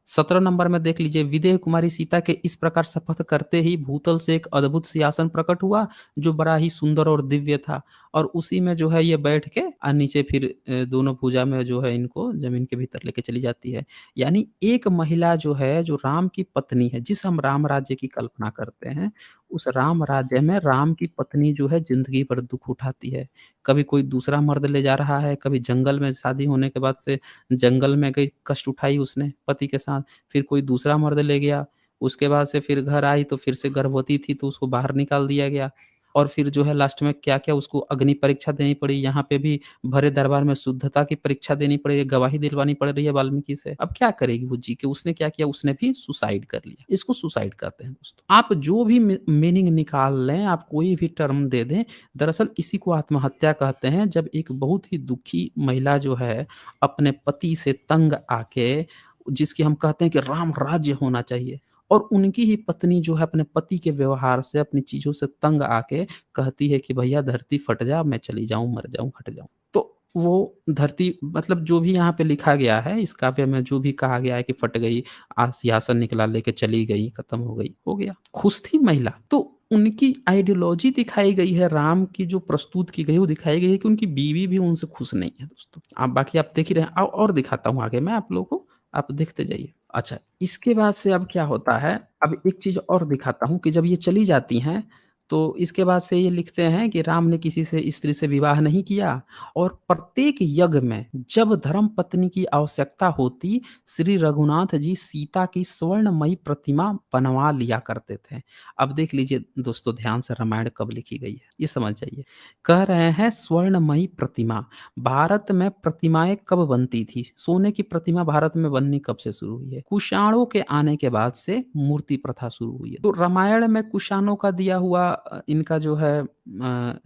17 नंबर में देख लीजिए, विदेह कुमारी सीता के इस प्रकार शपथ करते ही भूतल से एक अद्भुत सिंहासन प्रकट हुआ, जो बड़ा ही सुंदर और दिव्य था। और उसी में जो है ये बैठ के नीचे फिर दोनों भुजा में जो है इनको ज़मीन के भीतर लेके चली जाती है। यानी एक महिला जो है, जो राम की पत्नी है, जिस हम राम राज्य की कल्पना करते हैं, उस राम राज्य में राम की पत्नी जो है ज़िंदगी भर दुःख उठाती है। कभी कोई दूसरा मर्द ले जा रहा है, कभी जंगल में शादी होने के बाद से जंगल में गई, कष्ट उठाई उसने पति के साथ, फिर कोई दूसरा मर्द ले गया, उसके बाद से फिर घर आई तो फिर से गर्भवती थी तो उसको बाहर निकाल दिया गया। और फिर जो है लास्ट में क्या-क्या उसको अग्नि परीक्षा देनी पड़ी, यहाँ पे भी भरे दरबार में शुद्धता की परीक्षा देनी पड़ी, गवाही दिलवानी पड़ रही है वाल्मीकि से। अब क्या करेगी वो जी के? उसने क्या किया? उसने भी सुसाइड कर लिया। इसको सुसाइड कहते हैं दोस्तों। आप जो भी मीनिंग निकाल लें, आप कोई भी टर्म दे दें, दरअसल इसी को आत्महत्या कहते हैं। जब एक बहुत ही दुखी महिला जो है, अपने पति से तंग आके, जिसकी हम कहते हैं कि राम राज्य होना चाहिए, और उनकी ही पत्नी जो है अपने पति के व्यवहार से, अपनी चीज़ों से तंग आके कहती है कि भैया धरती फट जा, मैं चली जाऊँ, मर जाऊँ, हट जाऊँ। तो वो धरती, मतलब जो भी यहाँ पे लिखा गया है, इस काव्य में जो भी कहा गया है कि फट गई, सिंहासन निकला, लेके चली गई, खत्म हो गई, हो गया। खुश थी महिला। तो उनकी आइडियोलॉजी दिखाई गई है, राम की जो प्रस्तुत की गई वो दिखाई गई है कि उनकी बीवी भी उनसे खुश नहीं है दोस्तों। आप बाकी आप देख ही रहे हैं, और दिखाता हूँ आगे मैं आप लोगों को, आप देखते जाइए। अच्छा, इसके बाद से अब क्या होता है, अब एक चीज़ और दिखाता हूँ कि जब ये चली जाती हैं, तो इसके बाद से ये लिखते हैं कि राम ने किसी से स्त्री से विवाह नहीं किया, और प्रत्येक यज्ञ में जब धर्मपत्नी की आवश्यकता होती, श्री रघुनाथ जी सीता की स्वर्णमयी प्रतिमा बनवा लिया करते थे। अब देख लीजिए दोस्तों ध्यान से, रामायण कब लिखी गई है, ये समझ जाइए। कह रहे हैं स्वर्णमयी प्रतिमा, भारत में प्रतिमाएँ कब बनती थी? सोने की प्रतिमा भारत में बननी कब से शुरू हुई है? कुषाणों के आने के बाद से मूर्ति प्रथा शुरू हुई है। तो रामायण में कुषाणों का दिया हुआ इनका जो है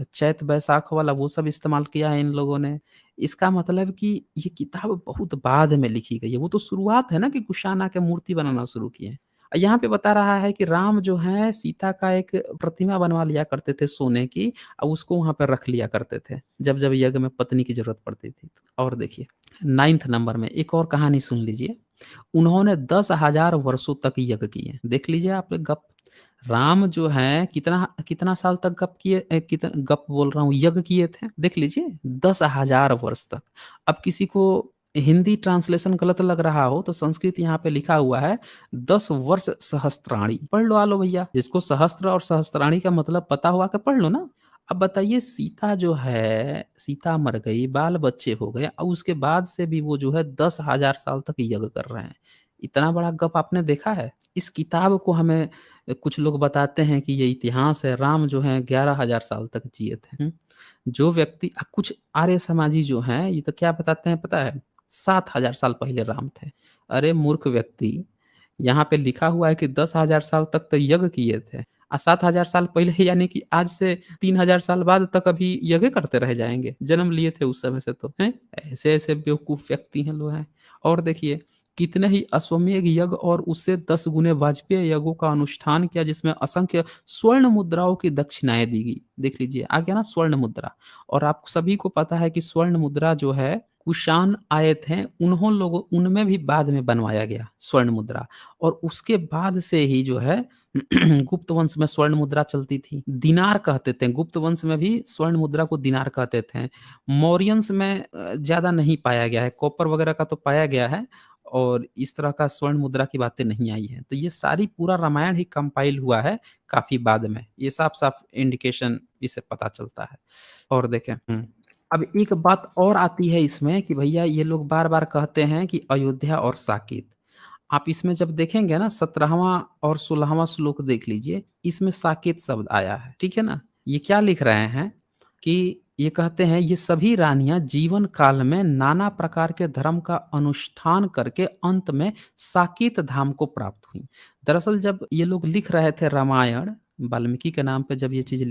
चैत बैसाख वाला वो सब इस्तेमाल किया है इन लोगों ने। इसका मतलब कि ये किताब बहुत बाद में लिखी गई है। वो तो शुरुआत है ना कि कुषाण आके मूर्ति बनाना शुरू किए। यहाँ पे बता रहा है कि राम जो हैं सीता का एक प्रतिमा बनवा लिया करते थे सोने की, और उसको वहाँ पे रख लिया करते थे, जब-जब यज्ञ में पत्नी की ज़रूरत पड़ती थी। और देखिए 9th नंबर में एक और कहानी सुन लीजिए। उन्होंने 10,000 वर्षों तक यज्ञ किए। देख लीजिए आप गप। राम जो हैं कितना कितना साल तक गप किए, गप बोल रहा हूँ, यज्ञ किए थे। देख लीजिए 10,000 वर्ष तक। अब किसी को हिंदी ट्रांसलेशन गलत लग रहा हो तो संस्कृत यहाँ पे लिखा हुआ है 10 वर्ष सहस्त्राणी। पढ़ लो आलो भैया, जिसको सहस्त्र और सहस्त्राणी का मतलब पता हुआ के पढ़ लो ना। अब बताइए सीता जो है, सीता मर गई, बाल-बच्चे हो गए और उसके बाद से भी वो जो है 10,000 साल तक यज्ञ कर रहे हैं। इतना बड़ा गप आपने देखा है? इस किताब को हमें कुछ लोग बताते हैं कि ये इतिहास है, राम जो हैं 11,000 साल तक जिए थे। जो व्यक्ति कुछ आर्य समाजी जो हैं, ये तो क्या बताते हैं पता है? 7,000 साल पहले राम थे। अरे मूर्ख व्यक्ति! यहाँ पे लिखा हुआ है कि 10,000 साल तक तो यज्ञ किए थे। और 7000 साल पहले यानी कि आज से 3000 साल बाद तक अभी यज्ञ करते रह जाएँगे, जन्म लिए थे उस समय से तो, हैं? ऐसे-ऐसे बेवकूफ़ व्यक्ति हैं लोग हैं। और देखिए कितने ही अश्वमेध यज्ञ और उससे 10 गुने वाजपेय यज्ञों का अनुष्ठान किया जिसमें असंख्य स्वर्ण मुद्राओं की दक्षिणाएँ दी गई। देख लीजिए आ गया ना स्वर्ण मुद्रा। और आप सभी को पता है कि स्वर्ण मुद्रा जो है कुषाण आए थे, उन्हों लोगों उनमें भी बाद में बनवाया गया स्वर्ण मुद्रा। और उसके बाद से ही जो है गुप्त वंश में स्वर्ण मुद्रा चलती थी। दिनार कहते थे, गुप्त वंश में भी स्वर्ण मुद्रा को दिनार कहते थे। मौर्यंस में ज़्यादा नहीं पाया गया है, कॉपर वगैरह का तो पाया गया है और इस तरह का स्वर्ण मुद्रा की बातें नहीं आई हैं। तो ये सारी पूरा रामायण ही कंपाइल हुआ है काफ़ी बाद में। ये साफ-साफ इंडिकेशन इससे पता चलता है। और देखें अब एक बात और आती है इसमें कि भैया ये लोग बार-बार कहते हैं कि अयोध्या और साकेत। आप इसमें जब देखेंगे ना 17वाँ और 16वाँ श्लोक देख लीजिए, इसमें साकेत शब्द आया है, ठीक है ना? ये क्या लिख रहे हैं कि ये कहते हैं ये सभी रानियाँ जीवन काल में नाना प्रकार के धर्म का अनुष्ठान करके अंत में साकेत धाम को प्राप्त हुईं। दरअसल जब ये लोग लिख रहे थे रामायण, वाल्मीकि के नाम पे जब ये चीज़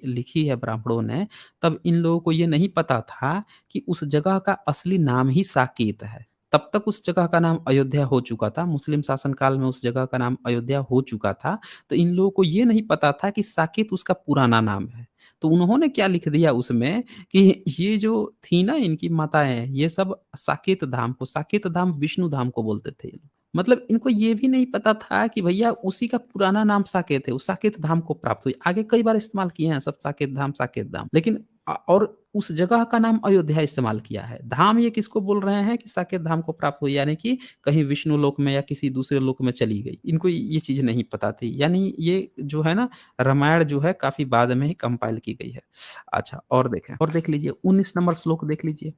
लिखी है ब्राह्मणों ने, तब इन लोगों को ये नहीं पता था कि उस जगह का असली नाम ही साकेत है। तब तक उस जगह का नाम अयोध्या हो चुका था, मुस्लिम शासन काल में उस जगह का नाम अयोध्या हो चुका था, तो इन लोगों को ये नहीं पता था कि साकेत उसका पुराना नाम है। तो उन्होंने क्या लिख दिया उसमें कि ये जो थी ना इनकी माताएँ, ये सब साकेत धाम विष्णु धाम को बोलते थे ये लोग। मतलब इनको ये भी नहीं पता था कि भैया उसी का पुराना नाम साकेत है, उस साकेत धाम को प्राप्त हुई। आगे कई बार इस्तेमाल किए हैं सब साकेत धाम। लेकिन और उस जगह का नाम अयोध्या इस्तेमाल किया है। धाम ये किसको बोल रहे हैं कि साकेत धाम को प्राप्त हुई यानी कि कहीं विष्णु लोक में या किसी दूसरे लोक में चली गई। इनको ये चीज़ नहीं पता थी। यानी ये जो है ना रामायण जो है काफ़ी बाद में ही कंपाइल की गई है। अच्छा और देखें और देख लीजिए 19 नंबर श्लोक देख लीजिए।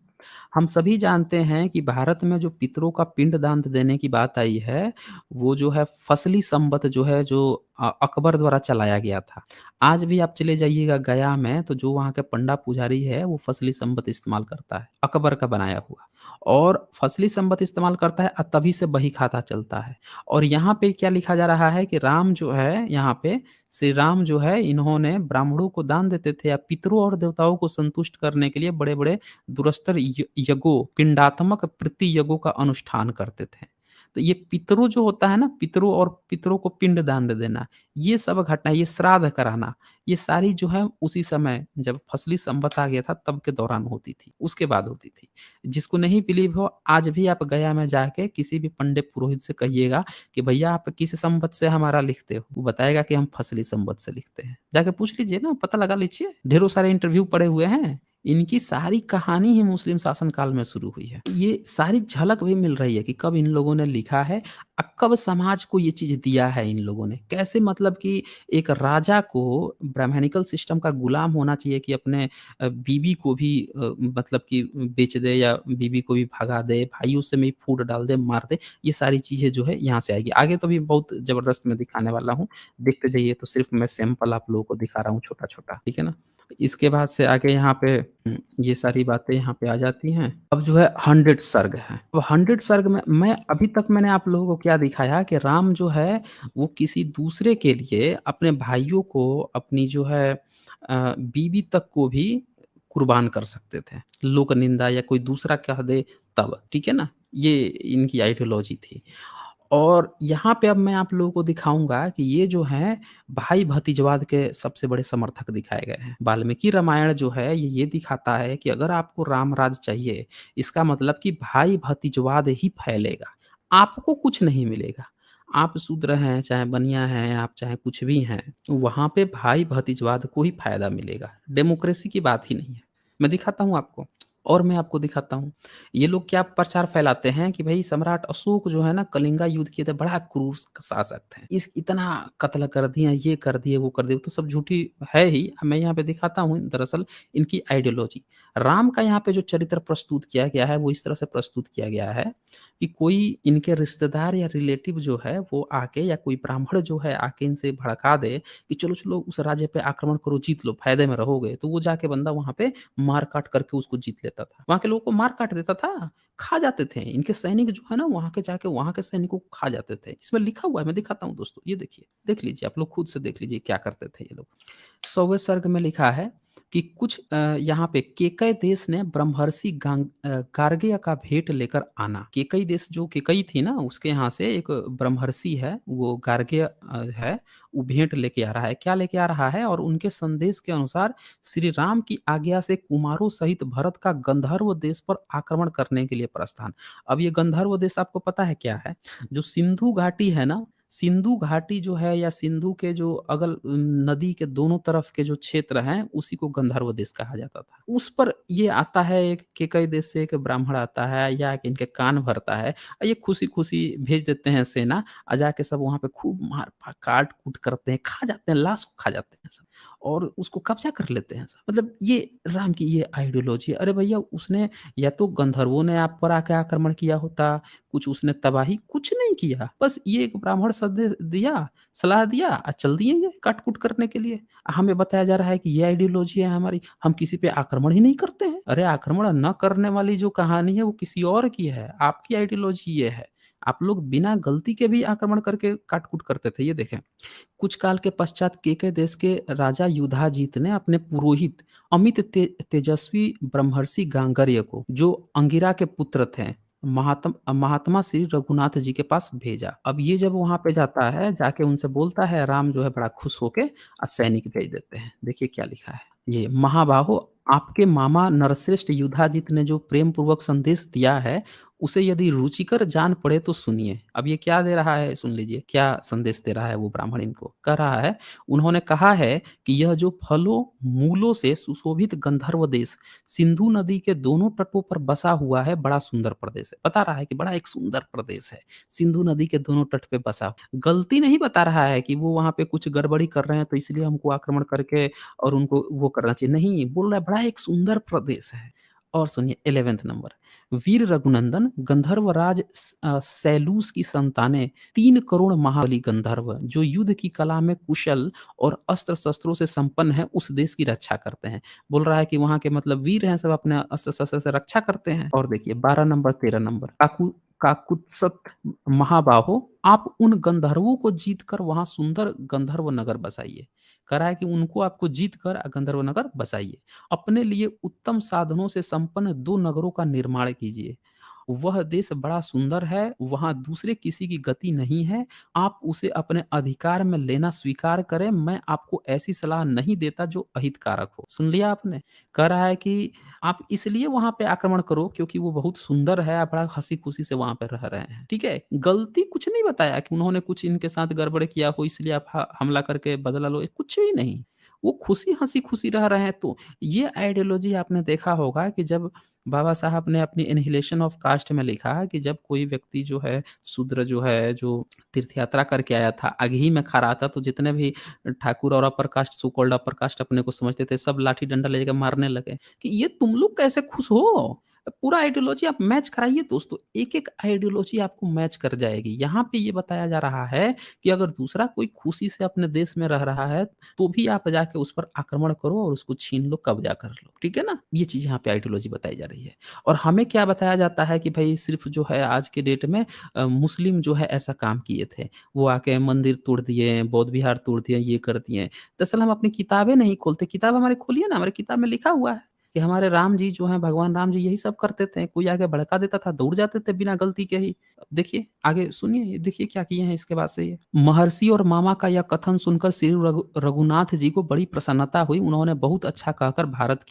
हम सभी जानते हैं कि भारत में जो पितरों का पिंडदान देने की बात आई है, वो जो है फसली संवत जो है जो अकबर द्वारा चलाया गया था। आज भी आप चले जाइएगा गया में तो जो वहाँ के पंडा पुजारी है वो फसली संवत इस्तेमाल करता है, अकबर का बनाया हुआ। और फसली संवत इस्तेमाल करता है तभी से बही खाता चलता है। और यहाँ पे क्या लिखा जा रहा है कि राम जो है यहाँ पे श्री राम जो है इन्होंने ब्राह्मणों को दान देते थे या पितरों और देवताओं को संतुष्ट करने के लिए बड़े-बड़े दुरस्तर यज्ञों, पिंडात्मक प्रति यज्ञों का अनुष्ठान करते थे। तो ये पितरों जो होता है ना, पितरों को पिंड दान दे देना, ये सब घटना, ये श्राद्ध कराना, ये सारी जो है उसी समय जब फसली संवत आ गया था तब के दौरान होती थी, उसके बाद होती थी। जिसको नहीं बिलीव हो आज भी आप गया में जाके किसी भी पंडित पुरोहित से कहिएगा कि भैया आप किस संवत से हमारा लिखते हो? वो बताएगा कि हम फसली संवत से लिखते हैं। जाके पूछ लीजिए ना, पता लगा लीजिए। ढेरों सारे इंटरव्यू पड़े हुए हैं। इनकी सारी कहानी ही मुस्लिम शासन काल में शुरू हुई है। ये सारी झलक भी मिल रही है कि कब इन लोगों ने लिखा है कब समाज को ये चीज़ दिया है इन लोगों ने। कैसे मतलब कि एक राजा को ब्राह्मणिकल सिस्टम का गुलाम होना चाहिए कि अपने बीवी को भी मतलब कि बेच दे या बीवी को भी भगा दे, भाइयों से में फूट डाल दे, मार दे। ये सारी चीज़ें जो है यहाँ से आएगी। आगे तो अभी बहुत ज़बरदस्त मैं दिखाने वाला हूँ। देखते जाइए तो सिर्फ़ मैं सैंपल आप लोगों को दिखा रहा हूँ छोटा-छोटा, ठीक है ना? इसके बाद से आगे यहाँ पे ये सारी बातें यहाँ पे आ जाती हैं। अब जो है 100 सर्ग हैं। अब 100 सर्ग में मैं अभी तक मैंने आप लोगों को क्या दिखाया कि राम जो है वो किसी दूसरे के लिए अपने भाइयों को, अपनी जो है बीवी तक को भी कुर्बान कर सकते थे। लोक निंदा या कोई दूसरा कह दे तब, ठीक है ना? ये इनकी आइडियोलॉजी थी। और यहाँ पे अब मैं आप लोगों को दिखाऊँगा कि ये जो हैं भाई-भतीजवाद के सबसे बड़े समर्थक दिखाए गए हैं। वाल्मीकि रामायण जो है ये दिखाता है कि अगर आपको राम-राज चाहिए, इसका मतलब कि भाई-भतीजवाद ही फैलेगा। आपको कुछ नहीं मिलेगा। आप शूद्र हैं, चाहे बनिया हैं, आप चाहे कुछ भी हैं, वहाँ पे भाई-भतीजवाद को ही फ़ायदा मिलेगा। डेमोक्रेसी की बात ही नहीं है। मैं दिखाता हूँ आपको। और मैं आपको दिखाता हूँ। ये लोग क्या प्रचार फैलाते हैं कि भई सम्राट अशोक जो है ना कलिंगा युद्ध किए थे, बड़ा क्रूर शासक थे। इस इतना कत्ल कर दिया, ये कर दिए, वो कर दिए, तो सब झूठी है ही। मैं यहाँ पे दिखाता हूँ दरअसल इनकी आइडियोलॉजी। राम का यहाँ पे जो चरित्र प्रस्तुत किया गया है, वो इस तरह से प्रस्तुत किया गया है कि कोई इनके रिश्तेदार या रिलेटिव जो है वो आके या कोई ब्राह्मण जो है आके इनसे भड़का दे कि चलो, चलो उस राज्य पे आक्रमण करो, जीत लो, फ़ायदे में रहोगे। तो वो जाके बंदा वहाँ पे मार काट करके उसको जीत लेता देता था। वहाँ के लोगों को मार काट देता था, खा जाते थे। इनके सैनिक जो है ना वहाँ के जाके वहाँ के सैनिकों को खा जाते थे। इसमें लिखा हुआ है, मैं दिखाता हूँ दोस्तों, ये देखिए, देख लीजिए आप लोग खुद से देख लीजिए क्या करते थे ये लोग। 100वें सर्ग में लिखा है कि कुछ यहाँ पे केकय देश ने ब्रह्मर्षि गार्ग्य का भेंट लेकर आना। केकई देश जो केकई थी ना उसके यहाँ से एक ब्रह्मर्षि है, वो गार्ग्य है, वो भेंट लेके आ रहा है। क्या लेके आ रहा है? और उनके संदेश के अनुसार श्री राम की आज्ञा से कुमारों सहित भरत का गंधर्व देश पर आक्रमण करने के लिए प्रस्थान। अब ये गंधर्व देश आपको पता है क्या है? जो सिंधु घाटी है ना, सिंधु घाटी जो है या सिंधु के जो नदी के दोनों तरफ के जो क्षेत्र हैं, उसी को गंधर्व देश कहा जाता था। उस पर ये आता है, एक केकई देश से एक ब्राह्मण आता है या इनके कान भरता है, ये खुशी-खुशी भेज देते हैं सेना, जाके सब वहाँ पे खूब मार काट-कूट करते हैं, खा जाते हैं, लाश को खा जाते हैं सब और उसको कब्ज़ा कर लेते हैं सब। मतलब ये राम की ये आइडियोलॉजी है। अरे भैया उसने या तो गंधर्वों ने आप पर आके आक्रमण किया होता, कुछ उसने तबाही कुछ नहीं किया। बस ये एक ब्राह्मण सन्देश दिया, सलाह दिया चल दिए ये काट-कूट करने के लिए। हमें बताया जा रहा है कि ये आइडियोलॉजी है हमारी, हम किसी पे आक्रमण ही नहीं करते हैं। अरे आक्रमण न करने वाली जो कहानी है वो किसी और की है, आपकी आइडियोलॉजी ये है। आप लोग बिना गलती के भी आक्रमण करके काट-कूट करते थे, ये देखें। कुछ काल के पश्चात केकय देश के राजा युधाजीत ने अपने पुरोहित अमित तेजस्वी ब्रह्मर्षि गांगर्य को, जो अंगिरा के पुत्र थे, महात्मा श्री रघुनाथ जी के पास भेजा। अब ये जब वहाँ पे जाता है, जाके उनसे बोलता है, राम जो है बड़ा खुश होके सैनिक भेज देते हैं। देखिए क्या लिखा है। ये महाबाहो, आपके मामा नरश्रेष्ठ युधाजित ने जो प्रेम पूर्वक संदेश दिया है, उसे यदि रुचिकर जान पड़े तो सुनिए। अब ये क्या दे रहा है, सुन लीजिए क्या संदेश दे रहा है वो ब्राह्मण इनको। कह रहा है, उन्होंने कहा है कि यह जो फलों मूलों से सुशोभित गंधर्व देश सिंधु नदी के दोनों तटों पर बसा हुआ है, बड़ा सुंदर प्रदेश है। बता रहा है कि बड़ा एक सुंदर प्रदेश है, सिंधु नदी के दोनों तट पे बसा। गलती नहीं बता रहा है कि वो वहाँ पे कुछ गड़बड़ी कर रहे हैं तो इसलिए हमको आक्रमण करके और उनको वो करना चाहिए। नहीं, बोल रहा है बड़ा एक सुंदर प्रदेश है। और सुनिए 11वें नंबर, वीर रघुनंदन गंधर्वराज सैलूस की संतानें 3 करोड़ महाबली गंधर्व, जो युद्ध की कला में कुशल और अस्त्र-शस्त्रों से संपन्न हैं, उस देश की रक्षा करते हैं। बोल रहा है कि वहाँ के मतलब वीर हैं, सब अपने अस्त्र-शस्त्र से रक्षा करते हैं। और देखिए 12 नंबर, 13 नंबर, काकुत्सथ महाबाहो, आप उन गंधर्वों को जीत कर वहाँ सुंदर गंधर्व नगर बसाइए। कह रहा है कि उनको आपको जीत कर गंधर्व नगर बसाइए। अपने लिए उत्तम साधनों से संपन्न 2 नगरों का निर्माण कीजिए। वह देश बड़ा सुंदर है, वहाँ दूसरे किसी की गति नहीं है। आप उसे अपने अधिकार में लेना स्वीकार करें। मैं आपको ऐसी सलाह नहीं देता जो अहितकारक हो। सुन लिया आपने? कह रहा है कि आप इसलिए वहाँ पे आक्रमण करो क्योंकि वो बहुत सुंदर है, आप बड़ा हँसी-खुशी से वहाँ पे रह रहे हैं। ठीक है? गलती कुछ नहीं बताया कि उन्होंने कुछ इनके साथ गड़बड़ किया हो इसलिए आप हमला करके बदला लो, कुछ भी नहीं। वो खुशी हँसी-खुशी रह रहे हैं तो ये आइडियोलॉजी आपने देखा होगा कि जब बाबा साहब ने अपनी एनिहिलेशन ऑफ कास्ट में लिखा है कि जब कोई व्यक्ति जो है शूद्र जो है, जो तीर्थ यात्रा करके आया था, अघी में खा रहा था, तो जितने भी ठाकुर और upper caste, so called upper caste अपने को समझते थे, सब लाठी डंडा लेके मारने लगे कि ये तुम लोग कैसे खुश हो? पूरा आइडियोलॉजी आप मैच कराइए दोस्तों, एक-एक आइडियोलॉजी आपको मैच कर जाएगी। यहाँ पे ये बताया जा रहा है कि अगर दूसरा कोई खुशी से अपने देश में रह रहा है, तो भी आप जाके उस पर आक्रमण करो और उसको छीन लो, कब्ज़ा कर लो। ठीक है ना? ये चीज़ यहाँ पे आइडियोलॉजी बताई जा रही है। और हमें क्या बताया जाता है कि भई सिर्फ़ जो है आज के डेट में मुस्लिम जो है ऐसा काम किए थे। वो आके मंदिर तोड़ दिए, बौद्ध विहार तोड़ दिए, ये कर दिए। दरअसल हम अपनी किताबें नहीं खोलते, किताब हमारी खोलिए ना, हमारी किताब में लिखा हुआ है कि हमारे राम जी जो हैं, भगवान राम जी यही सब करते थे। कोई आके भड़का देता था, दौड़ जाते थे बिना गलती के ही। देखिए, आगे सुनिए, ये देखिए क्या किए हैं इसके बाद से ये। महर्षि और मामा का यह कथन सुनकर श्री रघुनाथ जी को बड़ी प्रसन्नता हुई। उन्होंने बहुत अच्छा कहकर भरत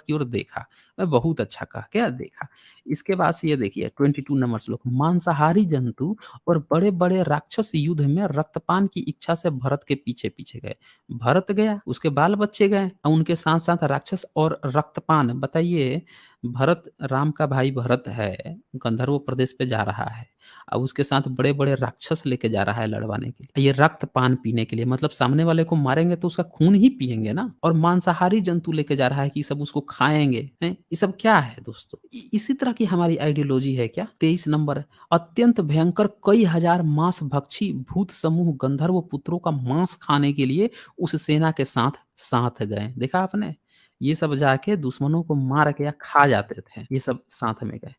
की ओर देखा। बहुत अच्छा कहा, क्या देखा? इसके बाद से ये देखिए 22 नंबर श्लोक, मांसाहारी जंतु और बड़े-बड़े राक्षस युद्ध में रक्तपान की इच्छा से भरत के पीछे-पीछे गए। भरत गया, उसके बाल-बच्चे गए और उनके साथ-साथ राक्षस और रक्तपान। बताइए, भरत, राम का भाई भरत है, गंधर्व प्रदेश पे जा रहा है और उसके साथ बड़े-बड़े राक्षस लेके जा रहा है लड़वाने के लिए। ये रक्तपान पीने के लिए, मतलब सामने वाले को मारेंगे तो उसका खून ही पिएँगे ना। और मांसाहारी जंतु लेके जा रहा है कि सब उसको खाएँगे, हैं? ये सब क्या है दोस्तों? इसी तरह की हमारी आइडियोलॉजी है क्या? 23 नंबर, अत्यंत भयंकर कई हजार मांस-भक्षी भूत समूह गंधर्व पुत्रों का मांस खाने के लिए उस सेना के साथ साथ गए। देखा आपने? ये सब जाके दुश्मनों को मार के या खा जाते थे, ये सब साथ में गए।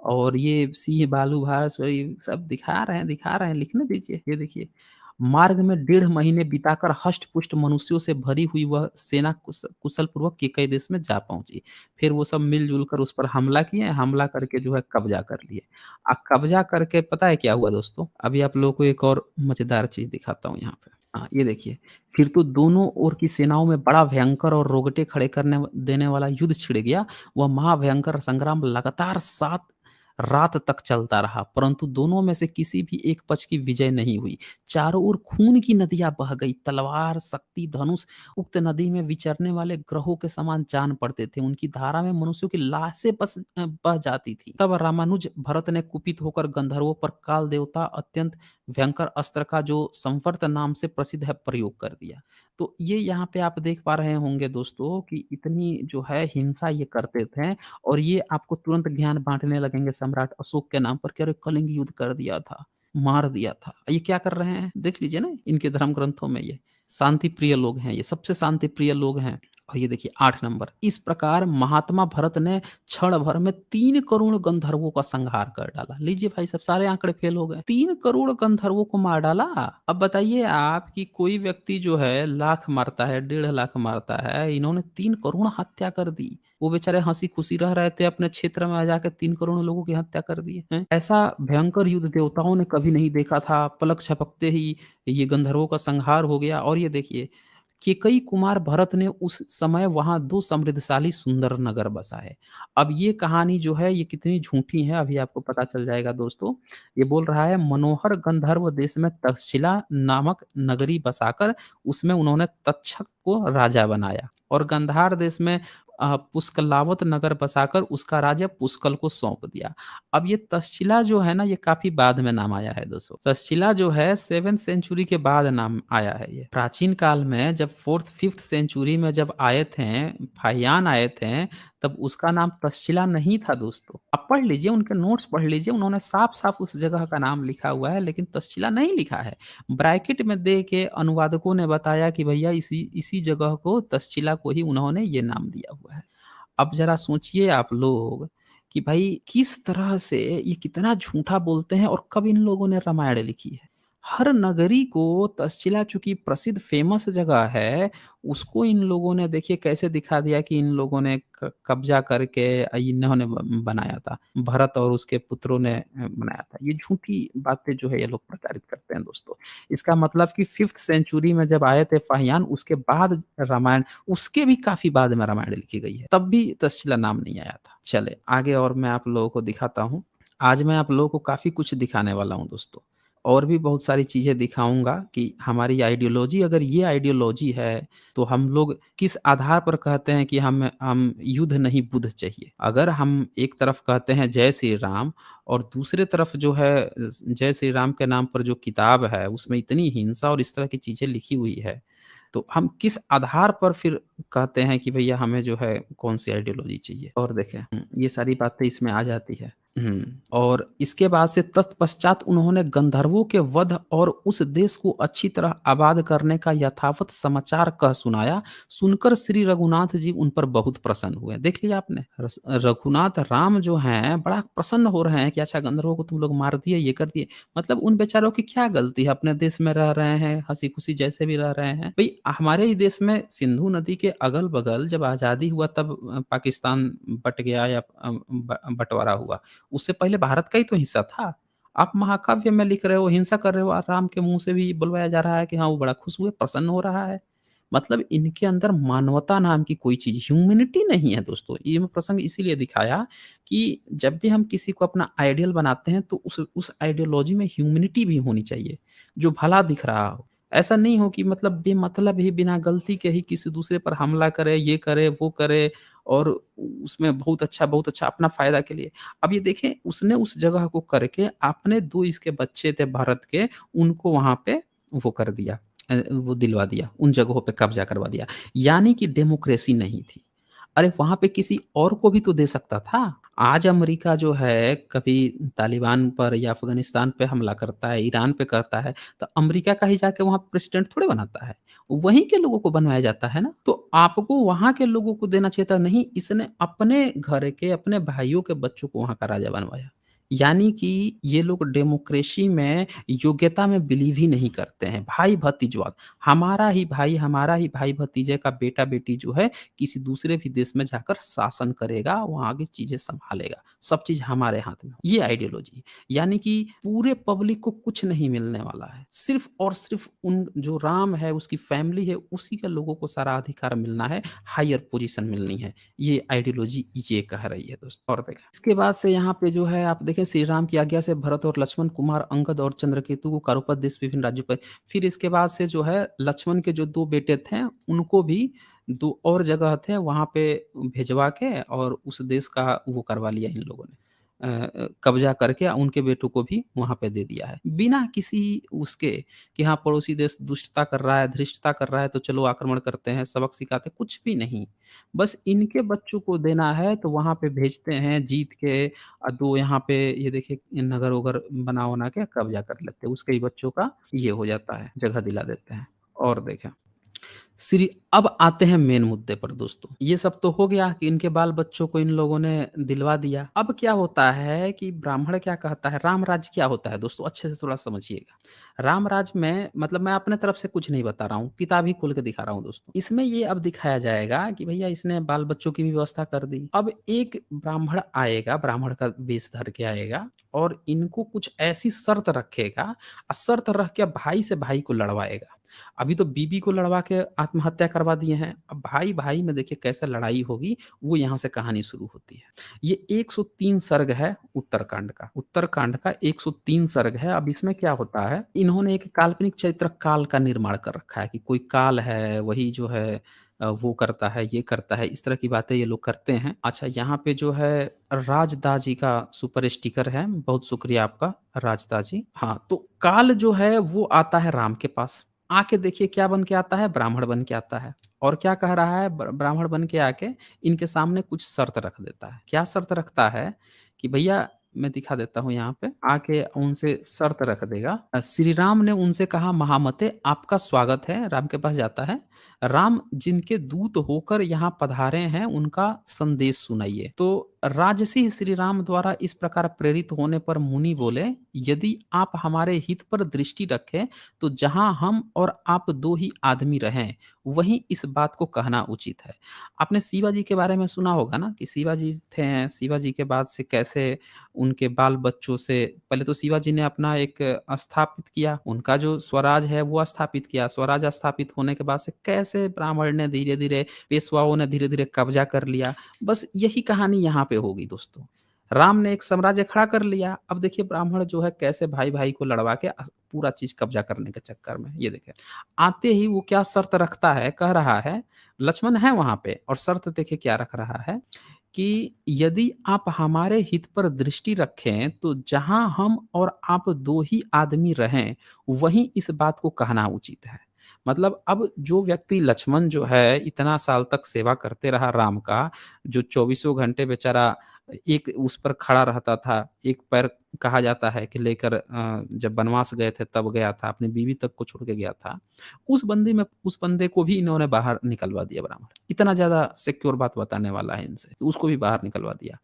और ये सिंह, भालू, भास वही सब दिखा रहे हैं, लिखने दीजिए। ये देखिए, मार्ग में 1.5 महीने बिताकर हष्ट-पुष्ट मनुष्यों से भरी हुई वह सेना कुशलपूर्वक केकई देश में जा पहुँची। फिर वो सब मिल-जुल कर उस पर हमला किए, हमला करके जो है कब्ज़ा कर लिए। कब्ज़ा करके पता है क्या हुआ दोस्तों? अभी आप लोगों को एक और मज़ेदार चीज़ दिखाता हूँ यहाँ पे। हाँ, ये देखिए, फिर तो दोनों ओर की सेनाओं में बड़ा भयंकर और रोगटे खड़े करने देने वाला युद्ध छिड़ गया। वह महाभयंकर संग्राम लगातार 7 रात तक चलता रहा, परंतु दोनों में से किसी भी एक पक्ष की विजय नहीं हुई। चारों ओर खून की नदियाँ बह गई, तलवार, शक्ति, धनुष उक्त नदी में विचरने वाले ग्रहों के समान जान पड़ते थे। उनकी धारा में मनुष्यों की लाशें बह जाती थी। तब रामानुज भरत ने कुपित होकर गंधर्वों पर काल देवता अत्यंत भयंकर अस्त्र का जो संवर्त नाम से प्रसिद्ध है प्रयोग कर दिया। तो ये यहाँ पे आप देख पा रहे होंगे दोस्तों कि इतनी जो है हिंसा ये करते थे और ये आपको तुरंत ज्ञान बाँटने लगेंगे सम्राट अशोक के नाम पर कि अरे कलिंग युद्ध कर दिया था, मार दिया था। ये क्या कर रहे हैं? देख लीजिए ना इनके धर्म ग्रंथों में ये। शांति प्रिय लोग हैं ये, सबसे शांति प्रिय लोग हैं। और ये देखिए 8 नंबर, इस प्रकार महात्मा भरत ने क्षण भर में 3 करोड़ गंधर्वों का संहार कर डाला। लीजिए भाई साहब सारे आंकड़े फेल हो गए। 3 करोड़ गंधर्वों को मार डाला। अब बताइए आप कि कोई व्यक्ति जो है लाख मारता है, 1.5 लाख मारता है, इन्होंने 3 करोड़ हत्या कर दी। वो बेचारे हँसी-खुशी रह रहे थे अपने क्षेत्र में जाके 3 करोड़ लोगों की हत्या कर दी, हैं? ऐसा भयंकर युद्ध देवताओं ने कभी नहीं देखा था। पलक झपकते ही ये गंधर्वों का संहार हो गया और ये देखिए केकई कुमार भरत ने उस समय वहाँ 2 समृद्धशाली सुंदर नगर बसाए। अब ये कहानी जो है ये कितनी झूठी है अभी आपको पता चल जाएगा दोस्तों। ये बोल रहा है मनोहर गंधर्व देश में तक्षशिला नामक नगरी बसाकर उसमें उन्होंने तक्षक को राजा बनाया और गंधार देश में पुष्कलावत नगर बसाकर उसका राज्य पुष्कल को सौंप दिया। अब ये तक्षशिला जो है ना ये काफ़ी बाद में नाम आया है दोस्तों। तक्षशिला जो है 7th सेंचुरी के बाद नाम आया है ये। प्राचीन काल में जब 4th 5th सेंचुरी में जब आए थे, फाहियान आए थे, तब उसका नाम तक्षशिला नहीं था दोस्तों। आप पढ़ लीजिए उनके नोट्स पढ़ लीजिए, उन्होंने साफ-साफ उस जगह का नाम लिखा हुआ है लेकिन तक्षशिला नहीं लिखा है। ब्रैकेट में दे के अनुवादकों ने बताया कि भैया इसी इसी जगह को तक्षशिला को ही उन्होंने ये नाम दिया हुआ है। अब ज़रा सोचिए आप लोग कि भाई किस तरह से ये कितना झूठा बोलते हैं और कब इन लोगों ने रामायण लिखी है। हर नगरी को तक्षशिला चूँकि प्रसिद्ध फ़ेमस जगह है, उसको इन लोगों ने देखिए कैसे दिखा दिया कि इन लोगों ने क कब्ज़ा करके इन्होंने ब बनाया था। भरत और उसके पुत्रों ने बनाया था। ये झूठी बातें जो है ये लोग प्रचारित करते हैं दोस्तों। इसका मतलब कि 5th सेंचुरी में जब आए थे फाहियान उसके बाद रामायण उसके भी काफ़ी बाद में रामायण लिखी गई है, तब भी तक्षशिला नाम नहीं आया था। चलें आगे और मैं आप लोगों को दिखाता हूँ। आज मैं आप लोगों को काफ़ी कुछ दिखाने वाला हूँ दोस्तों, और भी बहुत सारी चीज़ें दिखाऊँगा कि हमारी आइडियोलॉजी अगर ये आइडियोलॉजी है, तो हम लोग किस आधार पर कहते हैं कि हम युद्ध नहीं बुद्ध चाहिए। अगर हम एक तरफ कहते हैं जय श्री राम और दूसरे तरफ जो है जय श्री राम के नाम पर जो किताब है, उसमें इतनी हिंसा और इस तरह की चीज़ें लिखी हुई है, तो हम किस आधार पर फिर कहते हैं कि भैया हमें जो है कौन-सी आइडियोलॉजी चाहिए? और देखें ये सारी बातें इसमें आ जाती है। और इसके बाद से तत्पश्चात उन्होंने गंधर्वों के वध और उस देश को अच्छी तरह आबाद करने का यथावत समाचार कह सुनाया। सुनकर श्री रघुनाथ जी उन पर बहुत प्रसन्न हुए। देख लिया आपने? रघुनाथ राम जो हैं बड़ा प्रसन्न हो रहे हैं कि अच्छा गंधर्वों को तुम लोग मार दिए, ये कर दिए। मतलब उन बेचारों की क्या गलती है? अपने देश में रह रहे हैं, हँसी-खुशी जैसे भी रह रहे हैं। भई हमारे ही देश में सिंधु नदी के अगल-बगल जब आज़ादी हुआ तब पाकिस्तान बँट गया या बँटवारा हुआ। उससे पहले भारत का ही तो हिस्सा था। आप महाकाव्य में लिख रहे हो, हिंसा कर रहे हो, राम के मुँह से भी बुलवाया जा रहा है कि हाँ, वो बड़ा खुश हुए, प्रसन्न हो रहा है। मतलब इनके अंदर मानवता नाम की कोई चीज़ ह्यूमैनिटी नहीं है दोस्तों। ये मैं प्रसंग इसीलिए दिखाया कि जब भी हम किसी को अपना आइडियल बनाते हैं तो उस आइडियोलॉजी में ह्यूमैनिटी भी होनी चाहिए, जो भला दिख रहा हो। ऐसा नहीं हो कि मतलब बेमतलब ही बिना गलती के ही किसी दूसरे पर हमला करे, ये करे, वो करे और उसमें बहुत अच्छा अपना फ़ायदा के लिए। अब ये देखें उसने उस जगह को करके अपने 2 इसके बच्चे थे भारत के, उनको वहाँ पे वो कर दिया वो दिलवा दिया, उन जगहों पे कब्ज़ा करवा दिया। यानी कि डेमोक्रेसी नहीं थी। अरे वहाँ पे किसी और को भी तो दे सकता था। आज अमेरिका जो है कभी तालिबान पर या अफ़गानिस्तान पे हमला करता है, ईरान पे करता है, तो अमेरिका का ही जाके वहाँ प्रेसिडेंट थोड़ी बनाता है। वहीं के लोगों को बनवाया जाता है ना। तो आपको वहाँ के लोगों को देना चाहिए था, नहीं इसने अपने घर के, अपने भाइयों के बच्चों को वहाँ का राजा बनवाया। यानी कि ये लोग डेमोक्रेसी में योग्यता में बिलीव ही नहीं करते हैं, भाई-भतीजवाद। हमारा ही भाई-भतीजे का बेटा-बेटी जो है किसी दूसरे भी देश में जाकर शासन करेगा, वहाँ की चीज़ें सँभालेगा, सब चीज़ हमारे हाथ में। ये आइडियोलॉजी है। यानी कि पूरे पब्लिक को कुछ नहीं मिलने वाला है। सिर्फ़ और सिर्फ़ उन जो राम है, उसकी फैमिली है, उसी के लोगों को सारा अधिकार मिलना है, हायर पोज़ीशन मिलनी है। ये आइडियोलॉजी ये कह रही है दोस्तों। और देखें, इसके बाद से यहाँ पे जो है आप देखें श्री राम की आज्ञा से भरत और लक्ष्मण, कुमार अंगद और चंद्रकेतु को कारोपत देश विभिन्न राज्यों पर। फिर इसके बाद से जो है लक्ष्मण के जो 2 बेटे थे, उनको भी 2 और जगह थे वहाँ पे भिजवा के और उस देश का वो करवा लिया इन लोगों ने। कब्ज़ा करके उनके बेटों को भी वहाँ पे दे दिया है। बिना किसी उसके कि हाँ, पड़ोसी देश दुष्टता कर रहा है, धृष्टता कर रहा है तो चलो आक्रमण करते हैं, सबक सिखाते हैं, कुछ भी नहीं। बस इनके बच्चों को देना है तो वहाँ पे भेजते हैं जीत के 2 यहाँ पे ये देखिए नगर-वगर बना-वना के कब्ज़ा कर लेते हैं। उसके ही बच्चों का ये हो जाता है, जगह दिला देते हैं। और देखें श्री अब आते हैं मेन मुद्दे पर दोस्तों। ये सब तो हो गया कि इनके बाल-बच्चों को इन लोगों ने दिलवा दिया। अब क्या होता है कि ब्राह्मण क्या कहता है, राम राज्य क्या होता है दोस्तों अच्छे से थोड़ा समझिएगा। राम राज्य में मतलब मैं अपने तरफ से कुछ नहीं बता रहा हूँ, किताब ही खोल के दिखा रहा हूँ दोस्तों। इसमें ये अब दिखाया जाएगा कि भैया इसने बाल-बच्चों की भी व्यवस्था कर दी। अब एक ब्राह्मण आएगा, ब्राह्मण का वेश धर के आएगा और इनको कुछ ऐसी शर्त रखेगा शर्त रख के भाई से भाई को लड़वाएगा। अभी तो बीबी को लड़वा के आत्महत्या करवा दिए हैं। अब भाई-भाई में देखिए कैसे लड़ाई होगी, वो यहाँ से कहानी शुरू होती है। ये 103 सर्ग है उत्तरकांड का। उत्तरकांड का 103 सर्ग है। अब इसमें क्या होता है, इन्होंने एक काल्पनिक चरित्र काल का निर्माण कर रखा है कि कोई काल है, वही जो है वो करता है, ये करता है, इस तरह की बातें ये लोग करते हैं। अच्छा यहाँ पे जो है राजदा जी का सुपर स्टिकर है, बहुत शुक्रिया आपका राजदा जी। हाँ, तो काल जो है वो आता है राम के पास। आके देखिए क्या बन के आता है, ब्राह्मण बन के आता है और क्या कह रहा है ब्राह्मण बन के आके इनके सामने कुछ शर्त रख देता है। क्या शर्त रखता है कि भैया मैं दिखा देता हूँ यहाँ पे, आके उनसे शर्त रख देगा। श्री राम ने उनसे कहा महामते आपका स्वागत है, राम के पास जाता है। राम जिनके दूत होकर यहाँ पधारे हैं उनका संदेश सुनाइए। तो राजसी श्री राम द्वारा इस प्रकार प्रेरित होने पर मुनि बोले, यदि आप हमारे हित पर दृष्टि रखें तो जहाँ हम और आप 2 ही आदमी रहें, वहीं इस बात को कहना उचित है। आपने शिवाजी के बारे में सुना होगा ना कि शिवाजी थे, शिवाजी के बाद से कैसे उनके बाल-बच्चों से पहले तो शिवाजी ने अपना एक स्थापित किया, उनका जो स्वराज है वो स्थापित किया। स्वराज स्थापित होने के बाद से कैसे ब्राह्मण ने धीरे-धीरे, पेशवाओं ने धीरे-धीरे कब्ज़ा कर लिया। बस यही कहानी यहाँ पे होगी दोस्तों। राम ने एक साम्राज्य खड़ा कर लिया, अब देखिए ब्राह्मण जो है कैसे भाई-भाई को लड़वा के पूरा चीज़ कब्ज़ा करने के चक्कर में, ये देखिए। आते ही वो क्या शर्त रखता है, कह रहा है लक्ष्मण है वहाँ पे और शर्त देखिए क्या रख रहा है कि यदि आप हमारे हित पर दृष्टि रखें, तो जहाँ हम और आप 2 ही आदमी रहें, वहीं इस बात को कहना उचित है। मतलब अब जो व्यक्ति लक्ष्मण जो है, इतना साल तक सेवा करते रहा राम का, जो चौबीसों घंटे बेचारा एक उस पर खड़ा रहता था, एक पैर कहा जाता है कि लेकर जब वनवास गए थे तब गया था, अपनी बीवी तक को छोड़ के गया था। उस बंदे को भी इन्होंने बाहर निकलवा दिया ब्राह्मण। इतना ज़्यादा सिक्योर बात बताने वाला है इनसे, तो उसको भी बाहर निकलवा दिया।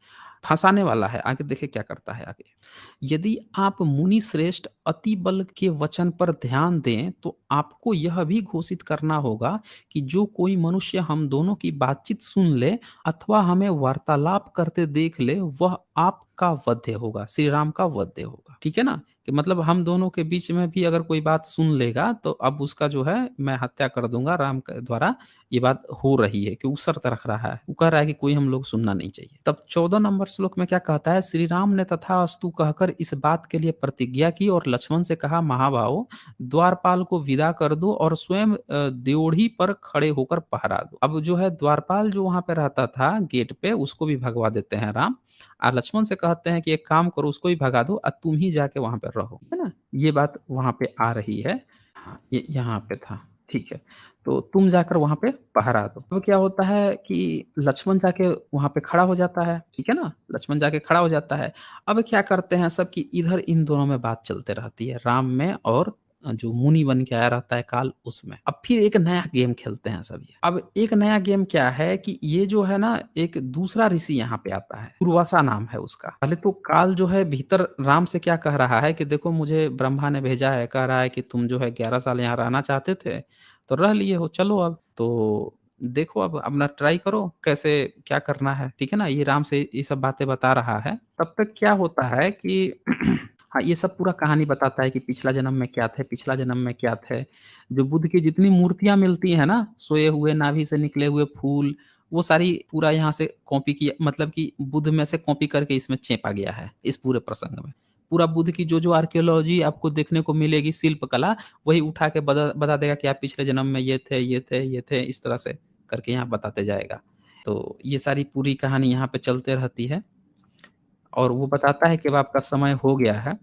फँसाने वाला है, आगे देखिए क्या करता है आगे। यदि आप मुनि श्रेष्ठ अति बल के वचन पर ध्यान दें, तो आपको यह भी घोषित करना होगा कि जो कोई मनुष्य हम दोनों की बातचीत सुन ले अथवा हमें वार्तालाप करते देख ले, वह आपका वध्य होगा, श्री राम का वध्य होगा। ठीक है ना? कि मतलब हम दोनों के बीच में भी अगर कोई बात सुन लेगा, तो अब उसका जो है मैं हत्या कर दूँगा राम के द्वारा, ये बात हो रही है कि वो शर्त रख रहा है। वो कह रहा है कि कोई हम लोग सुनना नहीं चाहिए। तब 14 नंबर श्लोक में क्या कहता है, श्री राम ने तथास्तु कहकर इस बात के लिए प्रतिज्ञा की और लक्ष्मण से कहा महाभाव द्वारपाल को विदा कर दो और स्वयं ड्योढ़ी पर खड़े होकर पहरा दो। अब जो है द्वारपाल जो वहाँ पे रहता था गेट पे, उसको भी भगवा देते हैं राम और लक्ष्मण से कहते हैं कि एक काम करो उसको भी भगा दो और तुम ही जाके वहाँ पे रहो। है ना? ये बात वहाँ पे आ रही है। हाँ, ये यहाँ पे था। ठीक है। तो तुम जाकर वहाँ पे पहरा दो। अब क्या होता है कि लक्ष्मण जाके वहाँ पे खड़ा हो जाता है, ठीक है ना? लक्ष्मण जाके खड़ा हो जाता है। अब क्या करते हैं सब कि इधर इन दोनों में बात चलते रहती है, राम में और जो मुनि बन के आया रहता है काल उसमें। अब फिर एक नया गेम खेलते हैं सब ये। अब एक नया गेम क्या है कि ये जो है ना एक दूसरा ऋषि यहाँ पे आता है, दुर्वासा नाम है उसका। पहले तो काल जो है भीतर राम से क्या कह रहा है कि देखो मुझे ब्रह्मा ने भेजा है, कह रहा है कि तुम जो है 11 साल यहाँ रहना चाहते थे, तो रह लिए हो, चलो अब। तो देखो अब अपना ट्राई करो, कैसे क्या करना है, ठीक है ना? ये राम से ये सब बातें बता रहा है। तब तक क्या होता है कि हाँ, ये सब पूरा कहानी बताता है कि पिछला जन्म में क्या थे, पिछला जन्म में क्या थे। जो बुद्ध की जितनी मूर्तियाँ मिलती हैं ना, सोए हुए, नाभि से निकले हुए फूल, वो सारी पूरा यहाँ से कॉपी की मतलब कि बुद्ध में से कॉपी करके इसमें चेपा गया है, इस पूरे प्रसंग में। पूरा बुद्ध की जो-जो आर्कियोलॉजी आपको देखने को मिलेगी, शिल्प कला, वही उठा के बता देगा कि आप पिछले जन्म में ये थे, ये थे, ये थे, इस तरह से करके यहाँ बताते जाएगा। तो ये सारी पूरी कहानी यहाँ पे चलते रहती है और वो बताता है कि अब आपका समय हो गया है।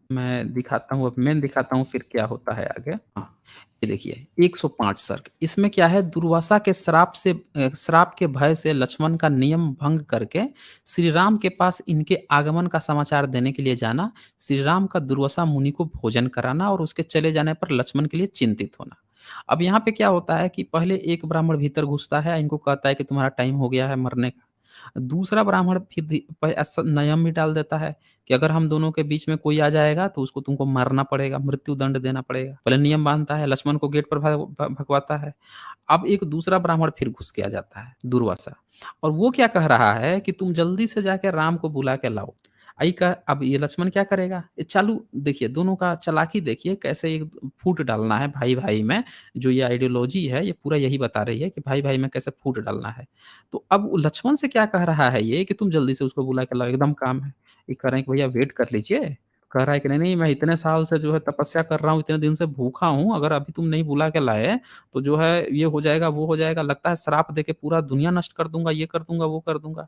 मैं दिखाता हूँ, अब मैं दिखाता हूँ फिर क्या होता है आगे। हाँ, ये देखिए 105 सर्ग। इसमें क्या है दुर्वासा के श्राप के भय से लक्ष्मण का नियम भंग करके श्री राम के पास इनके आगमन का समाचार देने के लिए जाना, श्री राम का दुर्वासा मुनि को भोजन कराना और उसके चले जाने पर लक्ष्मण के लिए चिंतित होना। अब यहाँ पे क्या होता है कि पहले एक ब्राह्मण भीतर घुसता है, इनको कहता है कि तुम्हारा टाइम हो गया है मरने का। दूसरा ब्राह्मण फिर ऐसा नियम भी डाल देता है कि अगर हम दोनों के बीच में कोई आ जाएगा तो उसको तुमको मारना पड़ेगा, मृत्यु दंड देना पड़ेगा। पहले नियम बाँधता है, लक्ष्मण को गेट पर भगवाता है। अब एक दूसरा ब्राह्मण फिर घुस के आ जाता है, दुर्वासा। और वो क्या कह रहा है कि तुम जल्दी से जाके राम को बुला के लाओ। अब ये लक्ष्मण क्या करेगा? ये चालू देखिए दोनों का चालाकी देखिए कैसे एक फूट डालना है भाई-भाई में। जो ये आइडियोलॉजी है ये पूरा यही बता रही है कि भाई-भाई में कैसे फूट डालना है। तो अब लक्ष्मण से क्या कह रहा है ये कि तुम जल्दी से उसको बुला के लाओ, एकदम काम है। ये कह रहे हैं कि भैया वेट कर लीजिए। कह रहा है कि नहीं-नहीं मैं इतने साल से जो है तपस्या कर रहा हूँ, इतने दिन से भूखा हूँ, अगर अभी तुम नहीं बुला के लाए तो जो है ये हो जाएगा, वो हो जाएगा, लगता है श्राप देके पूरा दुनिया नष्ट कर दूँगा, ये कर दूँगा, वो कर दूँगा।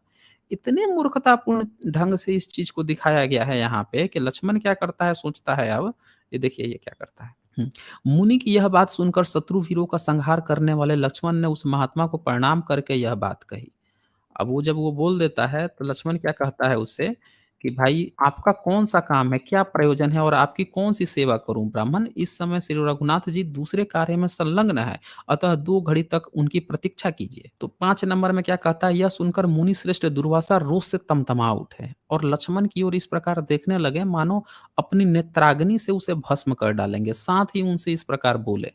इतने मूर्खतापूर्ण ढंग से इस चीज़ को दिखाया गया है यहाँ पे कि लक्ष्मण क्या करता है, सोचता है अब, ये देखिए ये क्या करता है। मुनि की यह बात सुनकर शत्रु वीरों का संहार करने वाले लक्ष्मण ने उस महात्मा को प्रणाम करके यह बात कही। अब वो जब वो बोल देता है तो लक्ष्मण क्या कहता है उससे कि भाई आपका कौन-सा काम है? क्या प्रयोजन है और आपकी कौन-सी सेवा करूँ? ब्राह्मण इस समय श्री रघुनाथ जी दूसरे कार्य में संलग्न है, अतः 2 घड़ी तक उनकी प्रतीक्षा कीजिए। तो 5 नंबर में क्या कहता है, यह सुनकर मुनि श्रेष्ठ दुर्वासा रोष से तमतमा उठे और लक्ष्मण की ओर इस प्रकार देखने लगे मानो अपनी नेत्राग्नि से उसे भस्म कर डालेंगे। साथ ही उनसे इस प्रकार बोले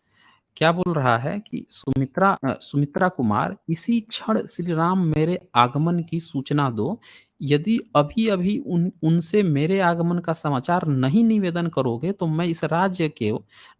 क्या बोल रहा है कि सुमित्रा कुमार इसी क्षण श्री राम मेरे आगमन की सूचना दो। यदि अभी-अभी उनसे मेरे आगमन का समाचार नहीं निवेदन करोगे तो मैं इस राज्य के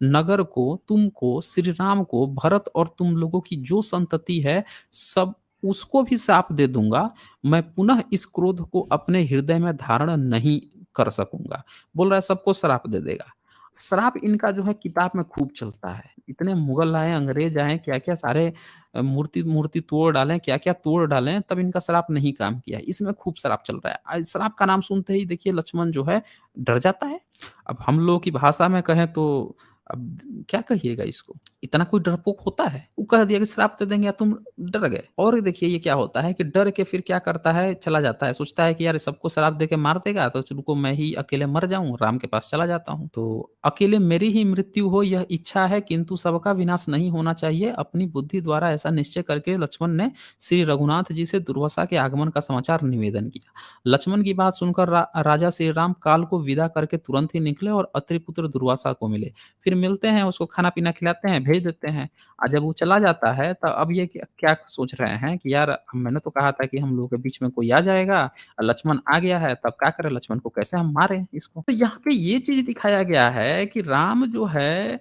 नगर को, तुमको, श्री राम को, भरत और तुम लोगों की जो संतति है सब उसको भी शाप दे दूँगा। मैं पुनः इस क्रोध को अपने हृदय में धारण नहीं कर सकूँगा। बोल रहा है सबको श्राप दे देगा। श्राप इनका जो है किताब में खूब चलता है। इतने मुगल आए, अंग्रेज आए, क्या-क्या सारे मूर्ति मूर्ति तोड़ डालें, क्या-क्या तोड़ डालें, तब इनका श्राप नहीं काम किया। इसमें खूब श्राप चल रहा है। श्राप का नाम सुनते ही देखिए लक्ष्मण जो है डर जाता है। अब हम लोगों की भाषा में कहें तो अब क्या कहिएगा इसको? इतना कोई डरपोक होता है? वो कह दिया कि श्राप दे देंगे या तुम डर गए। और देखिए ये क्या होता है कि डर के फिर क्या करता है, चला जाता है। सोचता है कि यार सबको श्राप दे के मार देगा तो रुको मैं ही अकेले मर जाऊँ, राम के पास चला जाता हूँ। तो अकेले मेरी ही मृत्यु हो यह इच्छा है किंतु सबका विनाश नहीं होना चाहिए। अपनी बुद्धि द्वारा ऐसा निश्चय करके लक्ष्मण ने श्री रघुनाथ जी से दुर्वासा के आगमन का समाचार निवेदन किया। लक्ष्मण की बात सुनकर राजा श्री राम काल को विदा करके तुरंत ही निकले और अत्रिपुत्र दुर्वासा को मिले। फिर मिलते हैं, उसको खाना-पीना खिलाते हैं, भेज देते हैं। जब वो चला जाता है तो अब ये क्या क्या सोच रहे हैं कि यार मैंने तो कहा था कि हम लोगों के बीच में कोई आ जाएगा, लक्ष्मण आ गया है, तब क्या करें लक्ष्मण को कैसे हम मारें इसको? तो यहाँ पे ये चीज़ दिखाया गया है कि राम जो है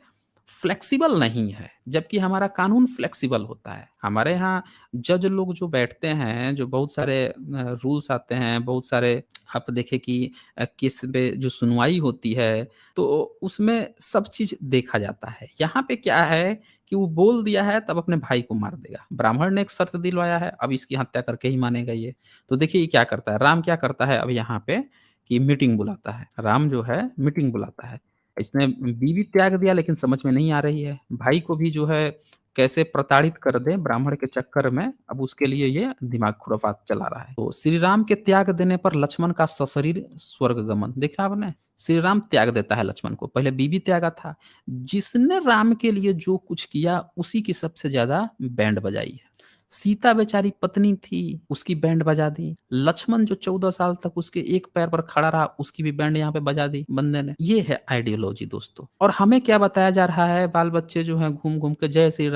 फ्लेक्सिबल नहीं है, जबकि हमारा कानून फ्लेक्सिबल होता है। हमारे यहाँ जज लोग जो बैठते हैं, जो बहुत सारे रूल्स आते हैं, बहुत सारे आप देखें कि केस पे जो सुनवाई होती है, तो उसमें सब चीज़ देखा जाता है। यहाँ पे क्या है कि वो बोल दिया है तब अपने भाई को मार देगा। ब्राह्मण ने एक शर्त दिलवाया है, अब इसकी हत्या करके ही मानेगा ये। तो देखिए ये क्या करता है, राम क्या करता है अब यहाँ पे कि मीटिंग बुलाता है। राम जो है मीटिंग बुलाता है। इसने बीवी त्याग दिया लेकिन समझ में नहीं आ रही है। भाई को भी जो है कैसे प्रताड़ित कर दें ब्राह्मण के चक्कर में, अब उसके लिए ये दिमाग खुराफात चला रहा है। तो श्री राम के त्याग देने पर लक्ष्मण का सशरीर स्वर्ग गमन, देखा आपने? श्री राम त्याग देता है लक्ष्मण को, पहले बीवी त्यागा था। जिसने राम के लिए जो कुछ किया उसी की सबसे ज़्यादा बैंड बजाई है। सीता बेचारी पत्नी थी, उसकी बैंड बजा दी। लक्ष्मण जो 14 साल तक उसके एक पैर पर खड़ा रहा, उसकी भी बैंड यहाँ पे बजा दी बंदे ने। ये है आइडियोलॉजी दोस्तों। और हमें क्या बताया जा रहा है, बाल-बच्चे जो हैं घूम-घूम के जय श्री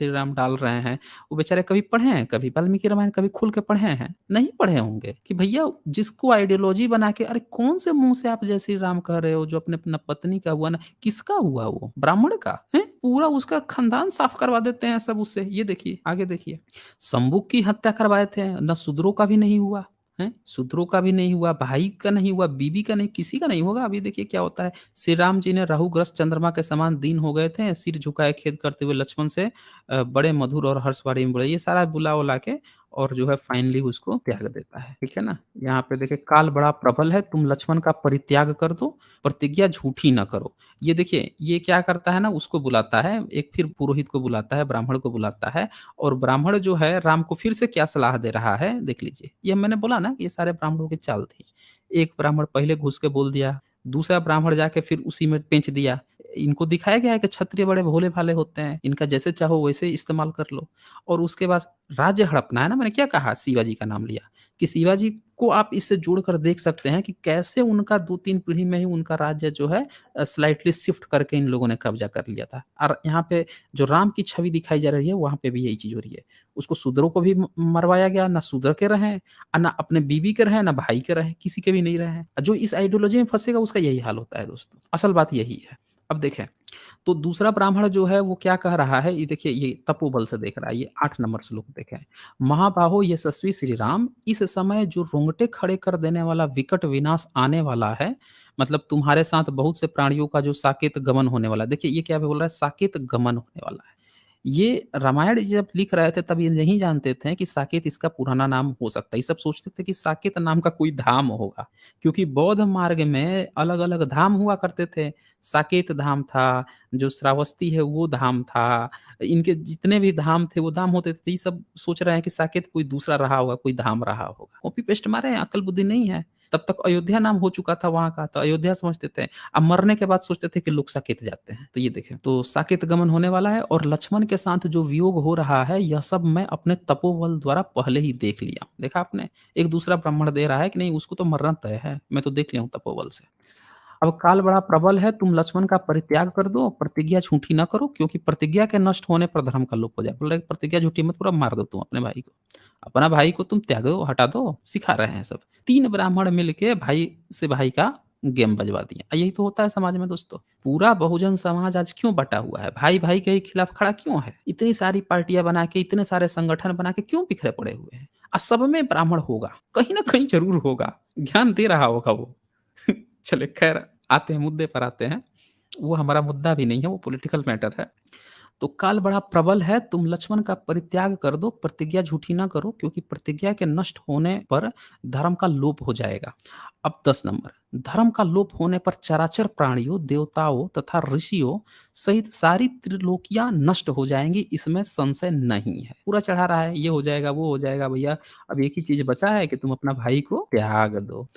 राम डाल रहे हैं। वो बेचारे कभी पढ़े हैं, कभी वाल्मीकि रामायण कभी खुल के पढ़े हैं? नहीं पढ़े होंगे कि भैया जिसको आइडियोलॉजी बना के अरे कौन से मुँह से आप जय श्री राम कह रहे हो, जो अपने अपना पत्नी का हुआ ना, किसका हुआ वो? ब्राह्मण का? हैं? पूरा उसका खानदान साफ करवा देते हैं सब उससे। ये देखिए, आगे देखिए। शंबुक की हत्या करवाए थे, ना शूद्रों का भी नहीं हुआ, हैं? शूद्रों का भी नहीं हुआ, भाई का नहीं हुआ, बीबी का नहीं, किसी का नहीं होगा। अभी देखिए क्या होता है। श्री राम जी ने राहुग्रस्त चंद्रमा के समान दीन हो गए थे, सिर झुकाए खेद करते हुए लक्ष्मण से बड़े मधुर और हर्ष वाणी में बोले, ये सारा बुला-वुला के और जो है फाइनली उसको त्याग देता है, ठीक है ना? यहाँ पे देखिए काल बड़ा प्रबल है, तुम लक्ष्मण का परित्याग कर दो, प्रतिज्ञा झूठी ना करो। ये देखिए, ये क्या करता है ना, उसको बुलाता है, एक फिर पुरोहित को बुलाता है, ब्राह्मण को बुलाता है और ब्राह्मण जो है राम को फिर से क्या सलाह दे रहा है, देख लीजिए। ये मैंने बोला ना कि ये सारे ब्राह्मणों की चाल थी। एक ब्राह्मण पहले घुस के बोल दिया, दूसरा ब्राह्मण जाके फिर उसी में पेंच दिया। इनको दिखाया गया है कि क्षत्रिय बड़े भोले-भाले होते हैं, इनका जैसे चाहो वैसे इस्तेमाल कर लो। और उसके बाद राज्य हड़पना है ना, मैंने क्या कहा शिवाजी का नाम लिया, कि शिवाजी को आप इससे जोड़कर देख सकते हैं कि कैसे उनका 2-3 पीढ़ी में ही उनका राज्य जो है स्लाइटली शिफ्ट करके इन लोगों ने कब्ज़ा कर लिया था। और यहाँ पे जो राम की छवि दिखाई जा रही है, वहाँ पे भी यही चीज़ हो रही है। उसको शूद्रों को भी मरवाया गया, ना शूद्र के रहें ना अपने बीवी के रहें, ना भाई के रहें, किसी के भी नहीं रहें। जो इस आइडियोलॉजी में फँसेगा उसका यही हाल होता है दोस्तों। असल बात यही है। अब देखें, तो दूसरा ब्राह्मण जो है वो क्या कह रहा है, ये देखिए ये तपोबल से देख रहा है, ये 8 नंबर श्लोक देखें। महाबाहो यशस्वी श्री राम, इस समय जो रोंगटे खड़े कर देने वाला विकट विनाश आने वाला है, मतलब तुम्हारे साथ बहुत से प्राणियों का जो साकेत गमन होने वाला है। देखिए ये क्या बोल रहा है, साकेत गमन होने वाला है। ये रामायण जब लिख रहे थे तब ये नहीं जानते थे कि साकेत इसका पुराना नाम हो सकता है। ये सब सोचते थे कि साकेत नाम का कोई धाम होगा, क्योंकि बौद्ध मार्ग में अलग-अलग धाम हुआ करते थे। साकेत धाम था, जो श्रावस्ती है वो धाम था, इनके जितने भी धाम थे वो धाम होते थे। ये सब सोच रहे हैं कि साकेत कोई दूसरा रहा होगा, कोई धाम रहा होगा। कॉपी पेस्ट मारे हैं, अक्ल बुद्धि नहीं है। तब तक अयोध्या नाम हो चुका था वहाँ का, तो अयोध्या समझते थे। अब मरने के बाद सोचते थे कि लोग साकेत जाते हैं। तो ये देखें, तो साकेत गमन होने वाला है और लक्ष्मण के साथ जो वियोग हो रहा है, यह सब मैं अपने तपोबल द्वारा पहले ही देख लिया। देखा आपने? एक दूसरा ब्राह्मण दे रहा है कि नहीं उसको तो मरना तय है, मैं तो देख लिया हूँ तपोबल से। अब काल बड़ा प्रबल है, तुम लक्ष्मण का परित्याग कर दो, प्रतिज्ञा झूठी ना करो, क्योंकि प्रतिज्ञा के नष्ट होने पर धर्म का लोप हो जाए। बोल रहे प्रतिज्ञा झूठी मत करो, अब मार दो तुम अपने भाई को। अपना भाई को तुम त्याग दो, हटा दो, सिखा रहे हैं सब। 3 ब्राह्मण मिलके भाई से भाई का गेम बजवा दिए। यही तो होता है समाज में दोस्तों। पूरा बहुजन समाज आज क्यों बँटा हुआ है? भाई-भाई के ही खिलाफ खड़ा क्यों है? इतनी सारी पार्टियाँ बना के, इतने सारे संगठन बना के क्यों बिखरे पड़े हुए हैं? सब में ब्राह्मण होगा, कहीं न कहीं ज़रूर होगा, ज्ञान दे रहा होगा वो। चलिए खैर आते हैं मुद्दे पर आते हैं। वो हमारा मुद्दा भी नहीं है, वो पॉलिटिकल मैटर है। तो काल बड़ा प्रबल है, तुम लक्ष्मण का परित्याग कर दो, प्रतिज्ञा झूठी ना करो, क्योंकि प्रतिज्ञा के नष्ट होने पर धर्म का लोप हो जाएगा। अब 10 नंबर, धर्म का लोप होने पर चराचर प्राणियों, देवताओं तथा ऋषियों सहित सारी त्रिलोकियाँ नष्ट हो जाएँगी, इसमें संशय नहीं है। पूरा चढ़ा रहा है, ये हो जाएगा, वो हो जाएगा भैया, अब एक ही चीज़ बचा है कि तुम अपना भाई को त्याग दो।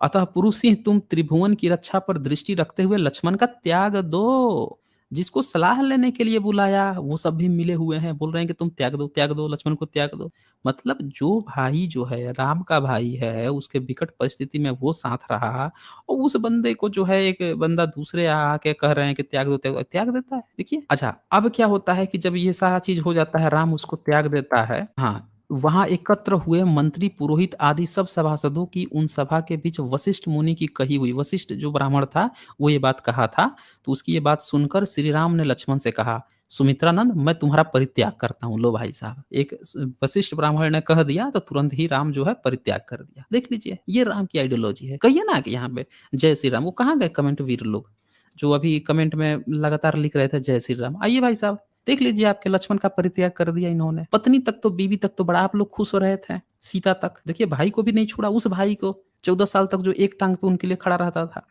अतः पुरुष सिंह तुम त्रिभुवन की रक्षा पर दृष्टि रखते हुए लक्ष्मण का त्याग दो। जिसको सलाह लेने के लिए बुलाया, वो सब भी मिले हुए हैं, बोल रहे हैं कि तुम त्याग दो, लक्ष्मण को त्याग दो। मतलब जो भाई जो है, राम का भाई है, उसके विकट परिस्थिति में वो साथ रहा और उस बंदे को जो है एक बंदा दूसरे आके कह रहे हैं कि त्याग दो, त्याग देता है, देखिए। अच्छा, अब क्या होता है कि जब ये सारा चीज़ हो जाता है, राम उसको त्याग देता है, हाँ, वहाँ एकत्र हुए मंत्री, पुरोहित आदि सब सभासदों की उन सभा के बीच वशिष्ठ मुनि की कही हुई, वशिष्ठ जो ब्राह्मण था, वो ये बात कहा था, तो उसकी ये बात सुनकर श्री राम ने लक्ष्मण से कहा, सुमित्रानंद मैं तुम्हारा परित्याग करता हूँ, लो भाई साहब। एक वशिष्ठ ब्राह्मण ने कह दिया तो तुरंत ही राम जो है परित्याग कर दिया। देख लीजिए, ये राम की आइडियोलॉजी है। कहिए ना कि यहाँ पे जय श्री राम, वो कहाँ गए कमेंट वीर लोग, जो अभी कमेंट में लगातार लिख रहे थे जय श्री राम। आइए भाई साहब, देख लीजिए आपके लक्ष्मण का परित्याग कर दिया इन्होंने। पत्नी तक तो, बीवी तक तो बड़ा आप लोग खुश हो रहे थे, सीता तक। देखिए भाई को भी नहीं छोड़ा, उस भाई को 14 साल तक जो एक टाँग पे उनके लिए खड़ा रहता था,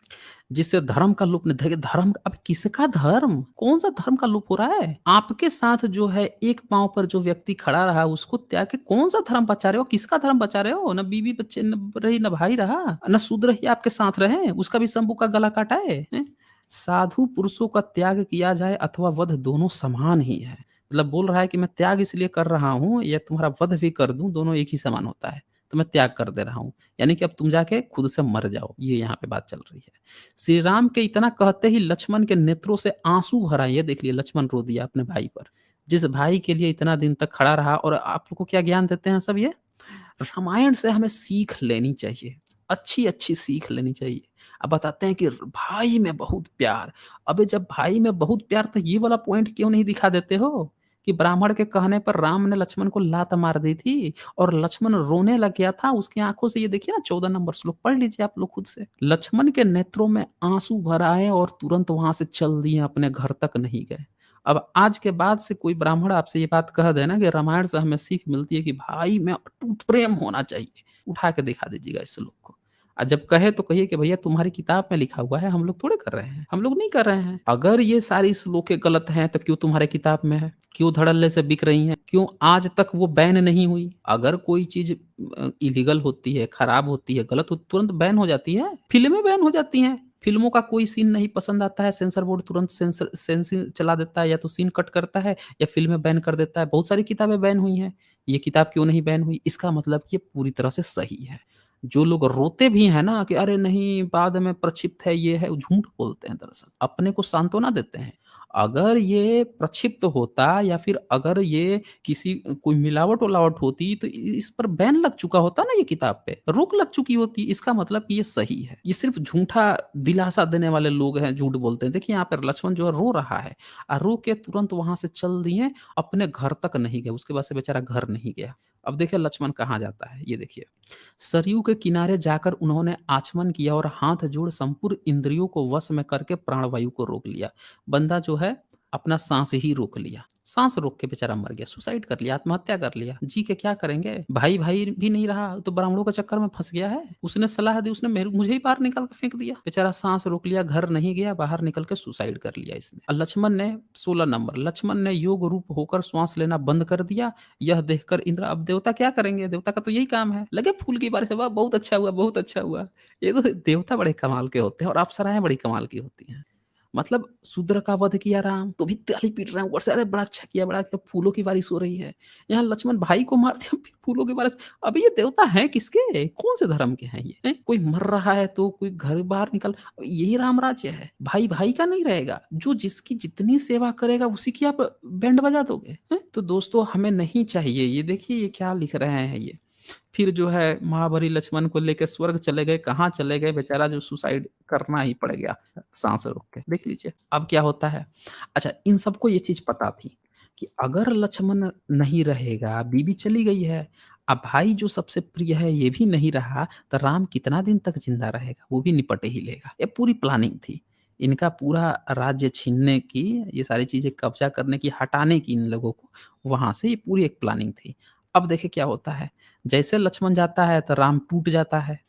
जिससे धर्म का लोप नहीं देखिए धर्म अब किसका धर्म? कौन-सा धर्म का लोप हो रहा है? आपके साथ जो है एक पाँव पर जो व्यक्ति खड़ा रहा उसको त्याग के कौन-सा धर्म बचा रहे हो? किसका धर्म बचा रहे हो? ना बीवी बच्चे न रही, ना भाई रहा, ना शूद्र ही आपके साथ रहे, उसका भी शंभू का गला काटा है, हैं? साधु पुरुषों का त्याग किया जाए अथवा वध दोनों समान ही है। मतलब बोल रहा है कि मैं त्याग इसलिए कर रहा हूँ या तुम्हारा वध भी कर दूँ, दोनों एक ही समान होता है। तो मैं त्याग कर दे रहा हूँ। यानी कि अब तुम जाके खुद से मर जाओ, ये यहाँ पे बात चल रही है। श्री राम के इतना कहते ही लक्ष्मण के नेत्रों से आँसू भर आए, ये देख लिए लक्ष्मण रो दिया अपने भाई पर। जिस भाई के लिए इतना दिन तक खड़ा रहा और आप लोग को क्या ज्ञान देते हैं सब ये? रामायण से हमें सीख लेनी चाहिए, अच्छी-अच्छी सीख लेनी चाहिए। अब बताते हैं कि भाई में बहुत प्यार, अबे जब भाई में बहुत प्यार तो ये वाला पॉइंट क्यों नहीं दिखा देते हो? कि ब्राह्मण के कहने पर राम ने लक्ष्मण को लात मार दी थी और लक्ष्मण रोने लग गया था, उसकी आँखों से ये देखिए ना 14 नंबर श्लोक पढ़ लीजिए आप लोग खुद से। लक्ष्मण के नेत्रों में आँसू भर आए और तुरंत वहाँ से चल दिए, अपने घर तक नहीं गए। अब आज के बाद से कोई ब्राह्मण आपसे ये बात कह दे ना कि रामायण से हमें सीख मिलती है कि भाई में अटूट प्रेम होना चाहिए, उठा के दिखा दीजिएगा इस श्लोक को। जब कहे तो कहिए कि भैया तुम्हारी किताब में लिखा हुआ है, हम लोग थोड़े कर रहे हैं, हम लोग नहीं कर रहे हैं। अगर ये सारी श्लोकें गलत हैं तो क्यों तुम्हारे किताब में है? क्यों धड़ल्ले से बिक रही हैं? क्यों आज तक वो बैन नहीं हुई? अगर कोई चीज़ इल्लीगल होती है, खराब होती है, गलत होती तुरंत बैन हो जाती है। फ़िल्में बैन हो जाती हैं। फ़िल्मों का कोई सीन नहीं पसंद आता है, सेंसर बोर्ड तुरंत सेंसिंग चला देता है, या तो सीन कट करता है या फ़िल्में बैन कर देता है। बहुत सारी किताबें बैन हुई हैं। ये किताब क्यों नहीं बैन हुई? इसका मतलब ये पूरी तरह से सही है। जो लोग रोते भी हैं ना कि अरे नहीं बाद में प्रक्षिप्त है, ये है, वो झूठ बोलते हैं दरअसल। अपने को सांत्वना देते हैं। अगर ये प्रक्षिप्त होता या फिर अगर ये किसी कोई मिलावट-विलावट होती तो इस पर बैन लग चुका होता ना ये किताब पे, रोक लग चुकी होती। इसका मतलब कि ये सही है। ये सिर्फ़ झूठा दिलासा देने वाले लोग हैं, झूठ बोलते हैं। देखिए यहाँ पर लक्ष्मण जो है रो रहा है, रो के तुरंत वहाँ से चल दिए, अपने घर तक नहीं गए। उसके बाद से बेचारा घर नहीं गया। अब देखिए लक्ष्मण कहाँ जाता है, ये देखिए। सरयू के किनारे जाकर उन्होंने आचमन किया और हाथ जोड़ संपूर्ण इंद्रियों को वश में करके प्राणवायु को रोक लिया। बंदा जो है अपना सांस ही रोक लिया। सांस रोक के बेचारा मर गया, सुसाइड कर लिया, आत्महत्या कर लिया। जी के क्या करेंगे? भाई भाई भी नहीं रहा, तो ब्राह्मणों के चक्कर में फंस गया है। उसने सलाह दी, उसने मुझे ही बाहर निकाल के फेंक दिया। बेचारा सांस रोक लिया, घर नहीं गया, बाहर निकल के सुसाइड कर लिया इसने। और लक्ष्मण ने 16 नंबर, लक्ष्मण ने योग रूप होकर श्वास लेना बंद कर दिया। यह देखकर इंद्र, अब देवता क्या करेंगे? देवता का तो यही काम है। लगे फूल की बारिश, वाह बहुत अच्छा हुआ, बहुत अच्छा हुआ। ये तो देवता बड़े कमाल के होते हैं और अप्सराएँ बड़ी कमाल की होती हैं। मतलब शूद्र का वध किया राम, तो भी ताली पीट रहे हैं ऊपर से, अरे बड़ा अच्छा किया, बड़ा अच्छा, फूलों की बारिश हो रही है। यहाँ लक्ष्मण भाई को मार दिया, फिर फूलों की बारिश। अबे ये देवता हैं किसके? कौन से धर्म के हैं ये? हैं? कोई मर रहा है तो कोई घर बाहर निकल, यही राम राज्य है। भाई भाई का नहीं रहेगा, जो जिसकी जितनी सेवा करेगा उसी की आप बैंड बजा दोगे। हैं? तो दोस्तों हमें नहीं चाहिए ये, देखिए ये क्या लिख रहे हैं ये। फिर जो है महाबली लक्ष्मण को लेके स्वर्ग चले गए, कहाँ चले गए बेचारा, जो सुसाइड करना ही पड़ गया साँस रोक के। देख लीजिए, अब क्या होता है। अच्छा इन सबको ये चीज़ पता थी कि अगर लक्ष्मण नहीं रहेगा, बीवी चली गई है, अब भाई जो सबसे प्रिय है ये भी नहीं रहा, तो राम कितना दिन तक ज़िंदा रहेगा? वो भी निपट ही लेगा। ये पूरी प्लानिंग थी। इनका पूरा राज्य छीनने की, ये सारी चीज़ें कब्ज़ा करने की, हटाने की इन लोगों को, वहाँ से ये पूरी एक प्लानिंग थी। अब देखिए क्या होता है, जैसे लक्ष्मण जाता है तो राम टूट जाता है।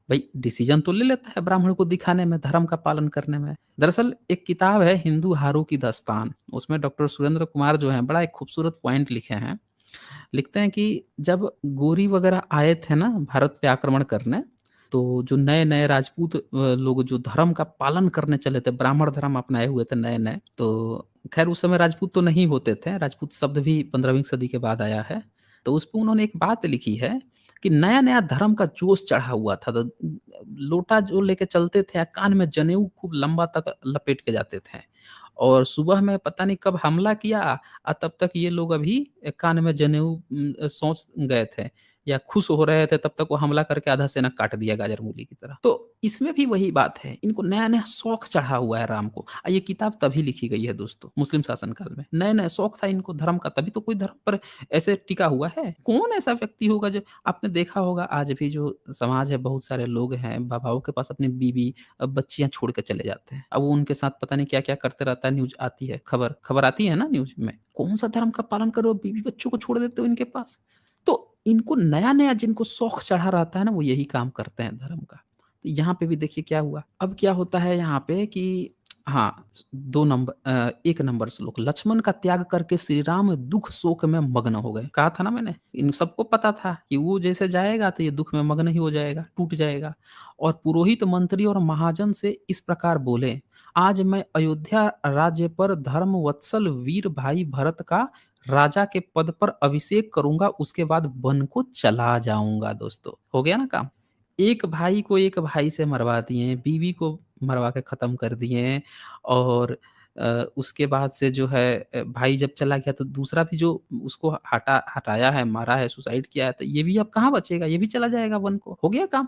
भई डिसीज़न तो ले लेता है ब्राह्मण को दिखाने में, धर्म का पालन करने में। दरअसल एक किताब है हिंदू हारों की दास्तान, उसमें डॉक्टर सुरेंद्र कुमार जो हैं बड़ा एक खूबसूरत पॉइंट लिखे हैं। लिखते हैं कि जब गोरी वगैरह आए थे ना भारत पे आक्रमण करने, तो जो नए-नए राजपूत लोग जो धर्म का पालन करने चले थे, ब्राह्मण धर्म अपनाए हुए थे नए-नए, तो ख़ैर उस समय राजपूत तो नहीं होते थे, राजपूत शब्द भी 15वीं सदी के बाद आया है। तो उसपे उन्होंने एक बात लिखी है कि नया-नया धर्म का जोश चढ़ा हुआ था, तो लोटा जो लेके चलते थे, कान में जनेऊ खूब लंबा तक लपेट के जाते थे। और सुबह में पता नहीं कब हमला किया, तब तक ये लोग अभी कान में जनेऊ सोच गए थे या खुश हो रहे थे, तब तक वो हमला करके आधा सेना काट दिया गाजर मूली की तरह। तो इसमें भी वही बात है, इनको नया-नया शौक चढ़ा हुआ है राम को। ये किताब तभी लिखी गई है दोस्तों, मुस्लिम शासन काल में। नया-नया शौक था इनको धर्म का, तभी तो कोई धर्म पर ऐसे टिका हुआ है। कौन ऐसा व्यक्ति होगा जो, आपने देखा होगा आज भी जो समाज है, बहुत सारे लोग हैं, बाबाओं के पास अपनी बीवी बच्चियाँ छोड़ के चले जाते हैं। अब वो उनके साथ पता नहीं क्या-क्या करते रहता है, न्यूज़ आती है, खबर खबर आती है ना न्यूज़ में। कौन-सा धर्म का पालन कर रहे हो, बीवी-बच्चों को छोड़ देते हो इनके पास? तो इनको नया-नया जिनको शौक चढ़ा रहता है ना, वो यही काम करते हैं धर्म का। तो यहाँ पे भी देखिए क्या हुआ। अब क्या होता है यहाँ पे कि हाँ, 1 नंबर श्लोक, लक्ष्मण का त्याग करके श्री राम दुःख शोक में मग्न हो गए। कहा था ना मैंने, इन सबको पता था कि वो जैसे जाएगा तो ये दुःख में मग्न ही हो जाएगा, टूट जाएगा। और पुरोहित, मंत्री और महाजन से इस प्रकार बोले, आज मैं अयोध्या राज्य पर धर्म वत्सल वीर भाई भरत का राजा के पद पर अभिषेक करूँगा, उसके बाद वन को चला जाऊँगा दोस्तों। हो गया ना काम? एक भाई को एक भाई से मरवा दिए, बीवी को मरवा के खत्म कर दिए और उसके बाद से जो है भाई जब चला गया तो दूसरा भी जो उसको हटाया है, मारा है, सुसाइड किया है, तो ये भी अब कहाँ बचेगा? ये भी चला जाएगा वन को। हो गया काम?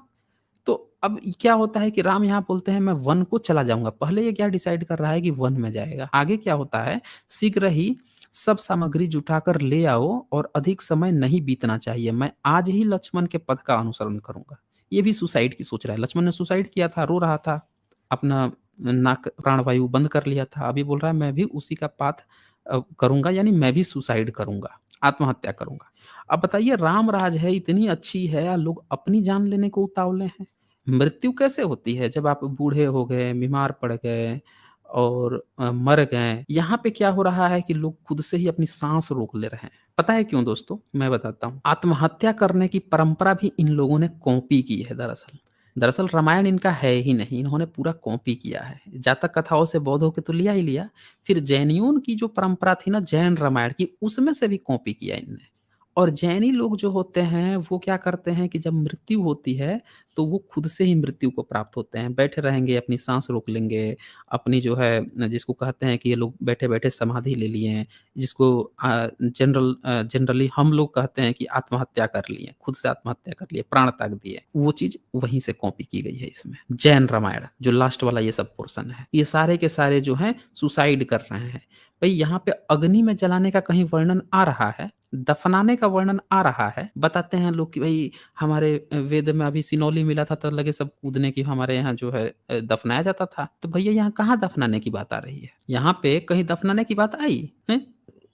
तो अब क्या होता है कि राम यहाँ बोलते हैं मैं वन को चला जाऊँगा। पहले ये क्या डिसाइड कर रहा है कि वन में जाएगा। आगे क्या होता है, शीघ्र ही सब सामग्री जुटाकर ले आओ और अधिक समय नहीं बीतना चाहिए। मैं आज ही लक्ष्मण के पथ का अनुसरण करूँगा। ये भी सुसाइड की सोच रहा है। लक्ष्मण ने सुसाइड किया था, रो रहा था, अपना नाक प्राणवायु बंद कर लिया था। अभी बोल रहा है मैं भी उसी का पाथ करूँगा, यानी मैं भी सुसाइड करूँगा, आत्महत्या करूँगा। अब बताइए राम राज है, इतनी अच्छी है, लोग अपनी जान लेने को उतावले हैं। मृत्यु कैसे होती है? जब आप बूढ़े हो गए, बीमार पड़ गए और मर गए। यहाँ पे क्या हो रहा है कि लोग खुद से ही अपनी साँस रोक ले रहे हैं। पता है क्यों दोस्तों? मैं बताता हूँ। आत्महत्या करने की परंपरा भी इन लोगों ने कॉपी की है दरअसल। दरअसल रामायण इनका है ही नहीं, इन्होंने पूरा कॉपी किया है। जातक कथाओं से बौद्ध होके तो लिया ही लिया, फिर जैनियों की जो परंपरा थी ना जैन रामायण की, उसमें से भी कॉपी किया इनने। और जैनी लोग जो होते हैं, वो क्या करते हैं कि जब मृत्यु होती है, तो वो खुद से ही मृत्यु को प्राप्त होते हैं। बैठे रहेंगे, अपनी साँस रोक लेंगे, अपनी जो है जिसको कहते हैं कि ये लोग बैठे-बैठे समाधि ले लिए हैं, जिसको जनरली हम लोग कहते हैं कि आत्महत्या कर लिए, खुद से आत्महत्या कर लिए, प्राण त्याग दिए। वो चीज़ वहीं से कॉपी की गई है इसमें। जैन रामायण, जो लास्ट वाला ये सब पोर्शन है, ये सारे के सारे जो हैं सुसाइड कर रहे हैं। भई यहाँ पे अग्नि में जलाने का कहीं वर्णन आ रहा है, दफनाने का वर्णन आ रहा है। बताते हैं लोग कि भई हमारे वेद में अभी सिनौली मिला था तो लगे सब कूदने की, हमारे यहाँ जो है दफनाया जाता था। तो भैया यहाँ कहाँ दफनाने की बात आ रही है? यहाँ पे कहीं दफनाने की बात आई? हैं?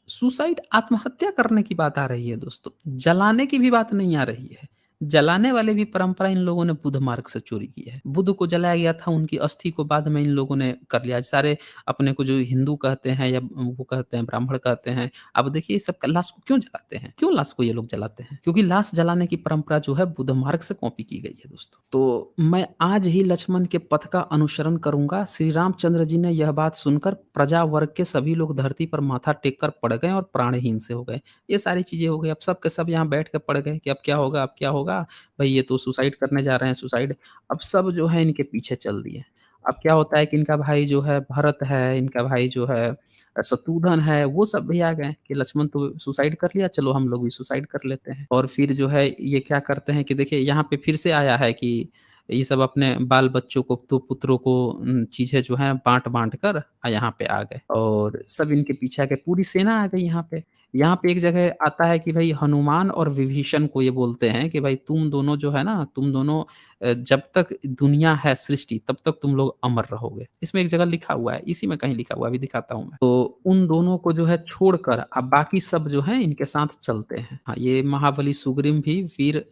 सुसाइड, आत्महत्या करने की बात आ रही है दोस्तों। जलाने की भी बात नहीं आ रही है। जलाने वाली भी परंपरा इन लोगों ने बुद्ध मार्ग से चोरी की है। बुद्ध को जलाया गया था, उनकी अस्थि को बाद में इन लोगों ने कर लिया। सारे अपने को जो हिंदू कहते हैं या वो कहते हैं ब्राह्मण कहते हैं, अब देखिए इस सब का लाश को क्यों जलाते हैं? क्यों लाश को ये लोग जलाते हैं? क्योंकि लाश जलाने की परंपरा जो है बुद्ध मार्ग से कॉपी की गई है दोस्तों। तो मैं आज ही लक्ष्मण के पथ का अनुसरण करूँगा। श्री रामचंद्र जी ने यह बात सुनकर प्रजा वर्ग के सभी लोग धरती पर माथा टेक कर पड़ गए और प्राणहीन से हो गए। ये सारी चीज़ें हो गई। अब सब के सब यहाँ बैठ के पड़ गए कि अब क्या होगा, अब क्या होगा? भई ये तो सुसाइड करने जा रहे हैं, सुसाइड। अब सब जो है इनके पीछे चल दिए। अब क्या होता है कि इनका भाई जो है भरत है, इनका भाई जो है शत्रुघ्न है, वो सब भी आ गए कि लक्ष्मण तो सुसाइड कर लिया, चलो हम लोग भी सुसाइड कर लेते हैं। और फिर जो है ये क्या करते हैं कि देखिए यहाँ पे फिर से आया है कि ये सब अपने बाल-बच्चों को, तो पुत्रों को चीज़ें जो हैं बाँट-बाँट कर यहाँ पे आ गए और सब इनके पीछे आ गए, पूरी सेना आ गई यहाँ पे। यहाँ पे एक जगह आता है कि भई हनुमान और विभीषण को ये बोलते हैं कि भाई तुम दोनों जो है ना, तुम दोनों जब तक दुनिया है सृष्टि तब तक तुम लोग अमर रहोगे। इसमें एक जगह लिखा हुआ है, इसी में कहीं लिखा हुआ है, अभी दिखाता हूँ मैं। तो उन दोनों को जो है छोड़कर अब बाकी सब जो हैं इनके साथ चलते हैं। हाँ, ये महाबली सुग्रीव भी वीर,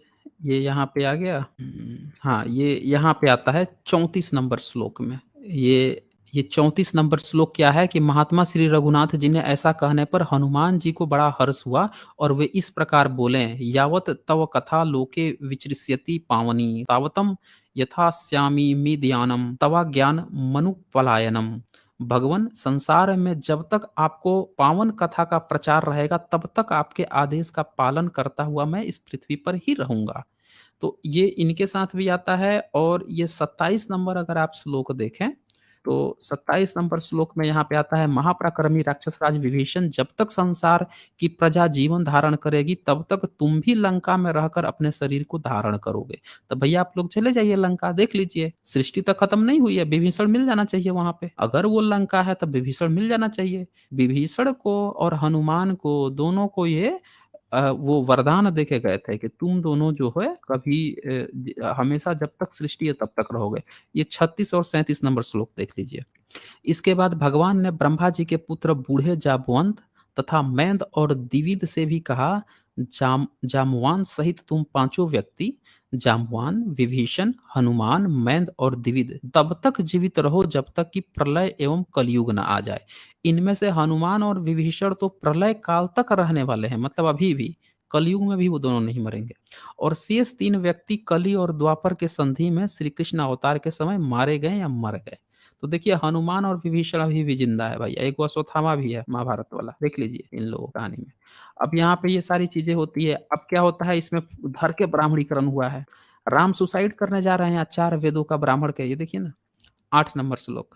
ये यहाँ पे आ गया। हाँ, ये यहाँ पे आता है 34 नंबर श्लोक में। ये 34 नंबर श्लोक क्या है कि महात्मा श्री रघुनाथ जी ने ऐसा कहने पर हनुमान जी को बड़ा हर्ष हुआ और वे इस प्रकार बोले, यावत तव कथा लोके विचरिष्यति पावनी तावतम यथास्यामि ध्यानम तवा ज्ञान मनु पलायनम। भगवन, संसार में जब तक आपको पावन कथा का प्रचार रहेगा तब तक आपके आदेश का पालन करता हुआ मैं इस पृथ्वी पर ही रहूंगा। तो ये इनके साथ भी आता है। और ये 27 नंबर अगर आप श्लोक देखें, तो 27 नंबर श्लोक में यहाँ पे आता है, महापराक्रमी राक्षस राज विभीषण, जब तक संसार की प्रजा जीवन धारण करेगी तब तक तुम भी लंका में रहकर अपने शरीर को धारण करोगे। तो भैया आप लोग चले जाइए लंका, देख लीजिए, सृष्टि तक खत्म नहीं हुई है, विभीषण मिल जाना चाहिए वहां पे। अगर वो लंका है तो विभीषण मिल जाना चाहिए। विभीषण को और हनुमान को दोनों को ये वो वरदान देके गए थे कि तुम दोनों जो है कभी हमेशा जब तक सृष्टि है तब तक रहोगे। ये 36 और 37 नंबर श्लोक देख लीजिए। इसके बाद भगवान ने ब्रह्मा जी के पुत्र बूढ़े जाबवंत तथा मैंद और द्विविद से भी कहा, जामवान सहित तुम पाँचों व्यक्ति, जामवान, विभीषण, हनुमान, मैंद और द्विविद, तब तक जीवित रहो जब तक कि प्रलय एवं कलयुग न आ जाए। इनमें से हनुमान और विभीषण तो प्रलय काल तक रहने वाले हैं, मतलब अभी भी, कलयुग में भी वो दोनों नहीं मरेंगे। और शेष 3 व्यक्ति कली और द्वापर के संधि में श्री कृष्ण अवतार के समय मारे गए या मर गए। तो देखिए हनुमान और विभीषण अभी भी ज़िंदा है भाई, एक वो अश्वत्थामा भी है महाभारत वाला, देख लीजिए इन लोगों की कहानी में। अब यहाँ पे ये सारी चीज़ें होती है, अब क्या होता है इसमें धर के ब्राह्मणीकरण हुआ है। राम सुसाइड करने जा रहे हैं 4 वेदों का ब्राह्मण के, ये देखिए ना 8 नंबर श्लोक।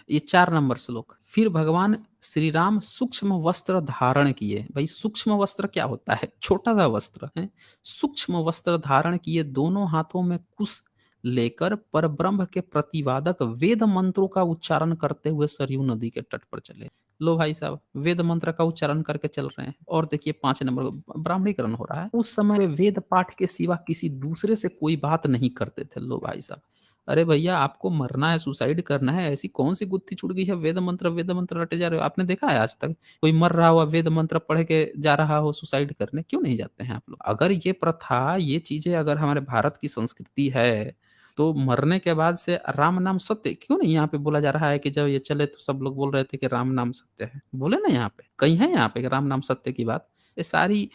ये 4 नंबर श्लोक। फिर भगवान श्री राम सूक्ष्म वस्त्र धारण किए। भाई सूक्ष्म वस्त्र क्या होता है? छोटा-सा वस्त्र है। सूक्ष्म वस्त्र धारण किए, दोनों हाथों में कुश लेकर परब्रह्म के प्रतिवादक वेद मंत्रों का उच्चारण करते हुए सरयू नदी के तट पर चले। लो भाई साहब, वेद मंत्र का उच्चारण करके चल रहे हैं। और देखिए 5 नंबर ब्राह्मणीकरण हो रहा है। उस समय वे वेद पाठ के सिवा किसी दूसरे से कोई बात नहीं करते थे। लो भाई साहब। अरे भैया आपको मरना है, सुसाइड करना है, ऐसी कौन-सी गुत्थी छूट गई है, वेद मंत्र रटे जा रहे हो? आपने देखा है आज तक कोई मर रहा हो, वेद मंत्र पढ़ के जा रहा हो सुसाइड करने? क्यों नहीं जाते हैं आप लोग? अगर ये प्रथा, ये चीज़ें अगर हमारे भारत की संस्कृति है, तो मरने के बाद से राम नाम सत्य क्यों नहीं यहाँ पे बोला जा रहा है कि जब ये चले तो सब लोग बोल रहे थे कि राम नाम सत्य है। बोले ना यहाँ पे, कहीं है यहाँ पे कि राम नाम सत्य की बात? ये सारी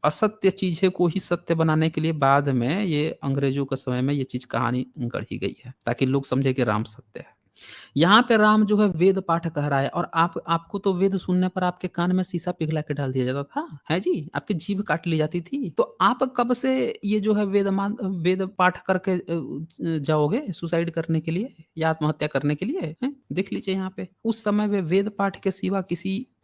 असत्य चीज़ें को ही सत्य बनाने के लिए बाद में ये अंग्रेज़ों के समय में ये चीज़ कहानी गढ़ी गई है, ताकि लोग समझे कि राम सत्य है। यहाँ पे राम जो है वेद पाठ कह रहा है और आपको तो वेद सुनने पर आपके कान में शीशा पिघला के डाल दिया जाता था, है जी? आपकी जीभ काट ली जाती थी। तो आप कब से ये जो है वेद पाठ करके जाओगे सुसाइड करने के लिए या आत्महत्या करने के लिए? हैं? देख लीजिए यहाँ पे। उस समय वे वेद पाठ के सिवा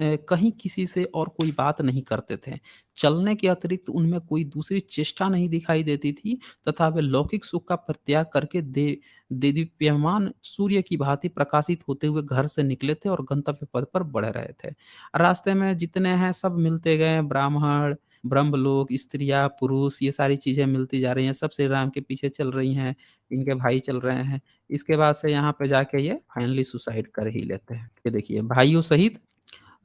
कहीं किसी से और कोई बात नहीं करते थे। चलने के अतिरिक्त उनमें कोई दूसरी चेष्टा नहीं दिखाई देती थी तथा वे लौकिक सुख का परित्याग करके देदीप्यमान सूर्य की भांति प्रकाशित होते हुए घर से निकले थे और गंतव्य पद पर बढ़ रहे थे। रास्ते में जितने हैं सब मिलते गए, ब्राह्मण, ब्रह्मलोक, स्त्रियाँ, पुरुष, ये सारी चीज़ें मिलती जा रही हैं, सब श्री राम के पीछे चल रही हैं, इनके भाई चल रहे हैं। इसके बाद से यहाँ पे जाके ये फाइनली सुसाइड कर ही लेते हैं। ये देखिए भाइयों सहित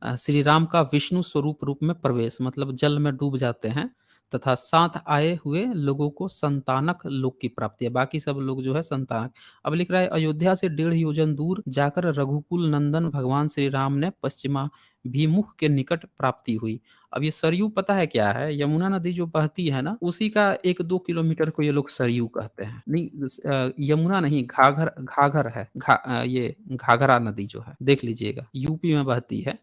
श्री राम का विष्णु स्वरूप रूप में प्रवेश, मतलब जल में डूब जाते हैं तथा साथ आए हुए लोगों को संतानक लोक की प्राप्ति है। बाकी सब लोग जो है संतानक। अब लिख रहा है अयोध्या से 1.5 योजन दूर जाकर रघुकुल नंदन भगवान श्री राम ने पश्चिमाभिमुख के निकट प्राप्ति हुई। अब ये सरयू पता है क्या है? यमुना नदी जो बहती है ना, उसी का 1-2 किलोमीटर को ये लोग सरयू कहते हैं। नहीं यमुना नहीं, घाघर है। ये घाघरा नदी जो है, देख लीजिएगा, यूपी में बहती है।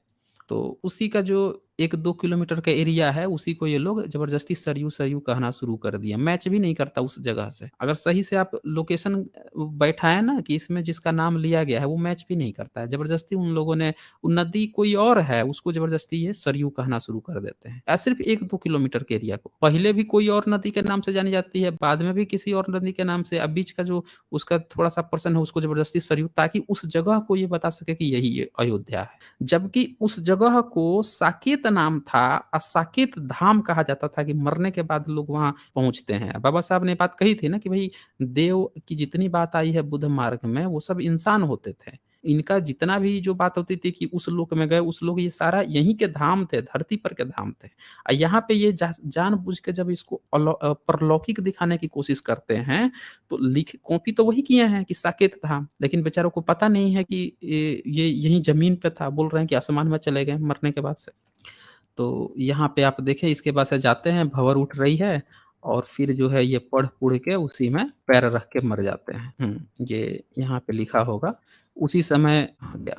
तो उसी का जो 1-2 किलोमीटर का एरिया है, उसी को ये लोग ज़बरदस्ती सरयू, सरयू कहना शुरू कर दिया। मैच भी नहीं करता उस जगह से। अगर सही से आप लोकेशन बैठाएँ ना कि इसमें जिसका नाम लिया गया है, वो मैच भी नहीं करता है। ज़बरदस्ती उन लोगों ने वो नदी कोई और है, उसको ज़बरदस्ती ये सरयू कहना शुरू कर देते हैं। सिर्फ़ 1-2 किलोमीटर के एरिया को। पहले भी कोई और नदी के नाम से जानी जाती है, बाद में भी किसी और नदी के नाम से, अब बीच का जो उसका थोड़ा-सा पर्सन है, उसको ज़बरदस्ती सरयू, ताकि उस जगह को ये बता सके कि यही ये अयोध्या है। जबकि उस जगह को साकेत नाम था और साकेत धाम कहा जाता था कि मरने के बाद लोग वहाँ पहुँचते हैं। बाबा साहब ने बात कही थी ना कि भई देव की जितनी बात आई है बुद्ध मार्ग में, वो सब इंसान होते थे। इनका जितना भी जो बात होती थी कि उस लोक में गए, उस लोक, ये सारा यहीं के धाम थे, धरती पर के धाम थे। यहाँ पे ये जानबूझ के जब इसको परलौकिक दिखाने की कोशिश करते हैं, तो लिख कॉपी तो वही किए हैं कि साकेत धाम, लेकिन बेचारों को पता नहीं है कि ये यहीं ज़मीन पे था, बोल रहे हैं कि आसमान में चले गए मरने के बाद से। तो यहाँ पे आप देखें इसके बाद से जाते हैं, भँवर उठ रही है और फिर जो है ये पढ़-पुढ़ के उसी में पैर रख के मर जाते हैं। ये यहाँ पे लिखा होगा। उसी समय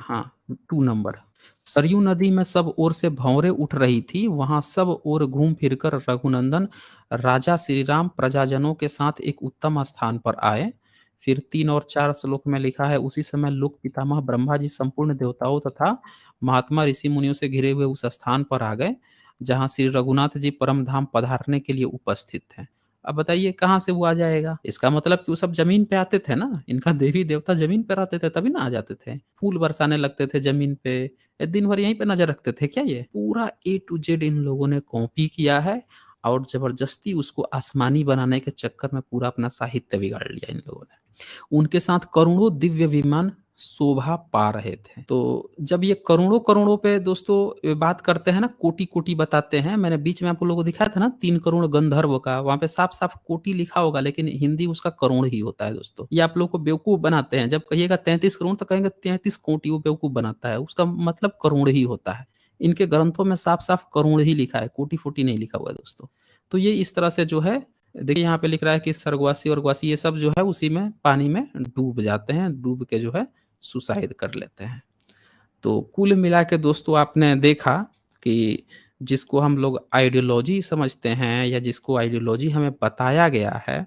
हाँ, 2 नंबर। सरयू नदी में सब ओर से भँवरें उठ रही थी, वहाँ सब ओर घूम फिर कर रघुनंदन राजा श्री राम प्रजाजनों के साथ एक उत्तम स्थान पर आए। फिर 3 और 4 श्लोक में लिखा है, उसी समय लोक पितामह ब्रह्मा जी संपूर्ण देवताओं तथा महात्मा ऋषि मुनियों से घिरे हुए उस स्थान पर आ गए, जहाँ श्री रघुनाथ जी परम धाम पधारने के लिए उपस्थित थे। अब बताइए कहाँ से वो आ जाएगा? इसका मतलब कि वो सब ज़मीन पे आते थे ना, इनका देवी-देवता ज़मीन पे रहते थे तभी ना आ जाते थे। फूल बरसाने लगते थे ज़मीन पे, दिन भर यहीं पे नज़र रखते थे क्या ये? पूरा ए टू ज़ेड इन लोगों ने कॉपी किया है और ज़बरदस्ती उसको आसमानी बनाने के चक्कर में पूरा अपना साहित्य बिगाड़ लिया इन लोगों ने। उनके साथ करोड़ों दिव्य विमान शोभा पा रहे थे। तो जब ये करोड़ों-करोड़ों पे दोस्तों बात करते हैं ना, कोटि-कोटि बताते हैं, मैंने बीच में आप लोगों को दिखाया था ना 3 करोड़ गंधर्व का, वहाँ पे साफ-साफ कोटि लिखा होगा लेकिन हिंदी उसका करोड़ ही होता है दोस्तों। ये आप लोग को बेवकूफ़ बनाते हैं, जब कहिएगा 33 करोड़ तो कहेंगे 33 कोटि, वो बेवकूफ़ बनाता है, उसका मतलब करोड़ ही होता है। इनके ग्रंथों में साफ-साफ करोड़ ही लिखा है, कोटि-फोटि नहीं लिखा हुआ है दोस्तों। तो ये इस तरह से जो है देखिए यहाँ पे लिख रहा है कि स्वर्गवासी-वर्गवासी ये सब जो है उसी में पानी में डूब जाते हैं, डूब के जो है सुसाइड कर लेते हैं। तो कुल मिला के दोस्तों आपने देखा कि जिसको हम लोग आइडियोलॉजी समझते हैं या जिसको आइडियोलॉजी हमें बताया गया है,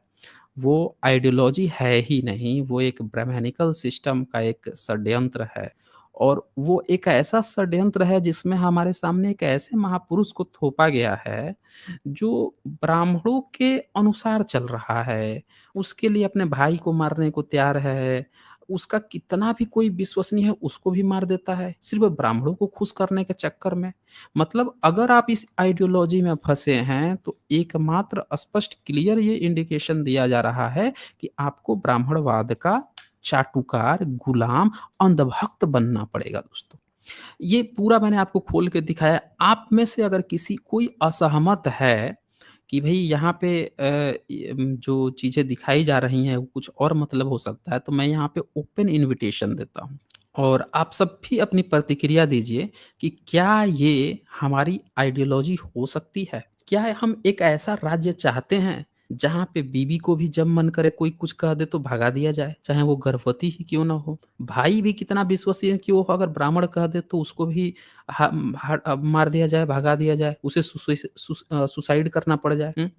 वो आइडियोलॉजी है ही नहीं, वो एक ब्रह्मानिकल सिस्टम का एक षड्यंत्र है। और वो एक ऐसा षड्यंत्र है जिसमें हमारे सामने एक ऐसे महापुरुष को थोपा गया है, जो ब्राह्मणों के अनुसार चल रहा है। उसके लिए अपने भाई को मारने को तैयार है, उसका कितना भी कोई विश्वसनीय है उसको भी मार देता है, सिर्फ़ ब्राह्मणों को खुश करने के चक्कर में। मतलब अगर आप इस आइडियोलॉजी में फँसे हैं, तो एकमात्र स्पष्ट क्लियर ये इंडिकेशन दिया जा रहा है कि आपको ब्राह्मणवाद का चाटुकार, गुलाम, अंधभक्त बनना पड़ेगा दोस्तों। ये पूरा मैंने आपको खोल के दिखाया। आप में से अगर किसी कोई असहमत है कि भई यहाँ पे जो चीज़ें दिखाई जा रही हैं, वो कुछ और मतलब हो सकता है, तो मैं यहाँ पे ओपन इन्विटेशन देता हूँ। और आप सब भी अपनी प्रतिक्रिया दीजिए कि क्या ये हमारी आइडियोलॉजी हो सकती है? क्या हम एक ऐसा राज्य चाहते हैं, जहाँ पे बीवी को भी जब मन करे कोई कुछ कह दे तो भगा दिया जाए, चाहे वो गर्भवती ही क्यों ना हो? भाई भी कितना विश्वसनीय क्यों हो, अगर ब्राह्मण कह दे तो उसको भी मार दिया जाए, भगा दिया जाए, उसे सुसाइड करना पड़ जाए, हुँ?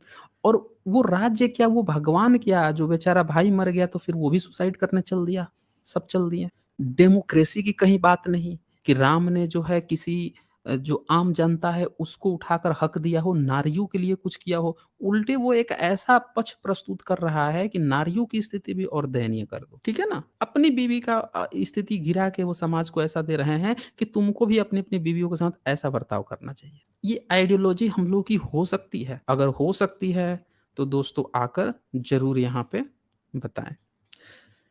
और वो राज्य क्या, वो भगवान क्या, जो बेचारा भाई मर गया तो फिर वो भी सुसाइड करने चल दिया, सब चल दिए। डेमोक्रेसी की कहीं बात नहीं कि राम ने जो है किसी जो आम जनता है उसको उठाकर हक दिया हो, नारियों के लिए कुछ किया हो। उल्टे वो एक ऐसा पक्ष प्रस्तुत कर रहा है कि नारियों की स्थिति भी और दयनीय कर दो, ठीक है ना? अपनी बीवी का स्थिति गिरा के वो समाज को ऐसा दे रहे हैं कि तुमको भी अपनी-अपनी बीवियों के साथ ऐसा बर्ताव करना चाहिए। ये आइडियोलॉजी हम लोग की हो सकती है? अगर हो सकती है, तो दोस्तों आकर ज़रूर यहाँ पे बताएँ।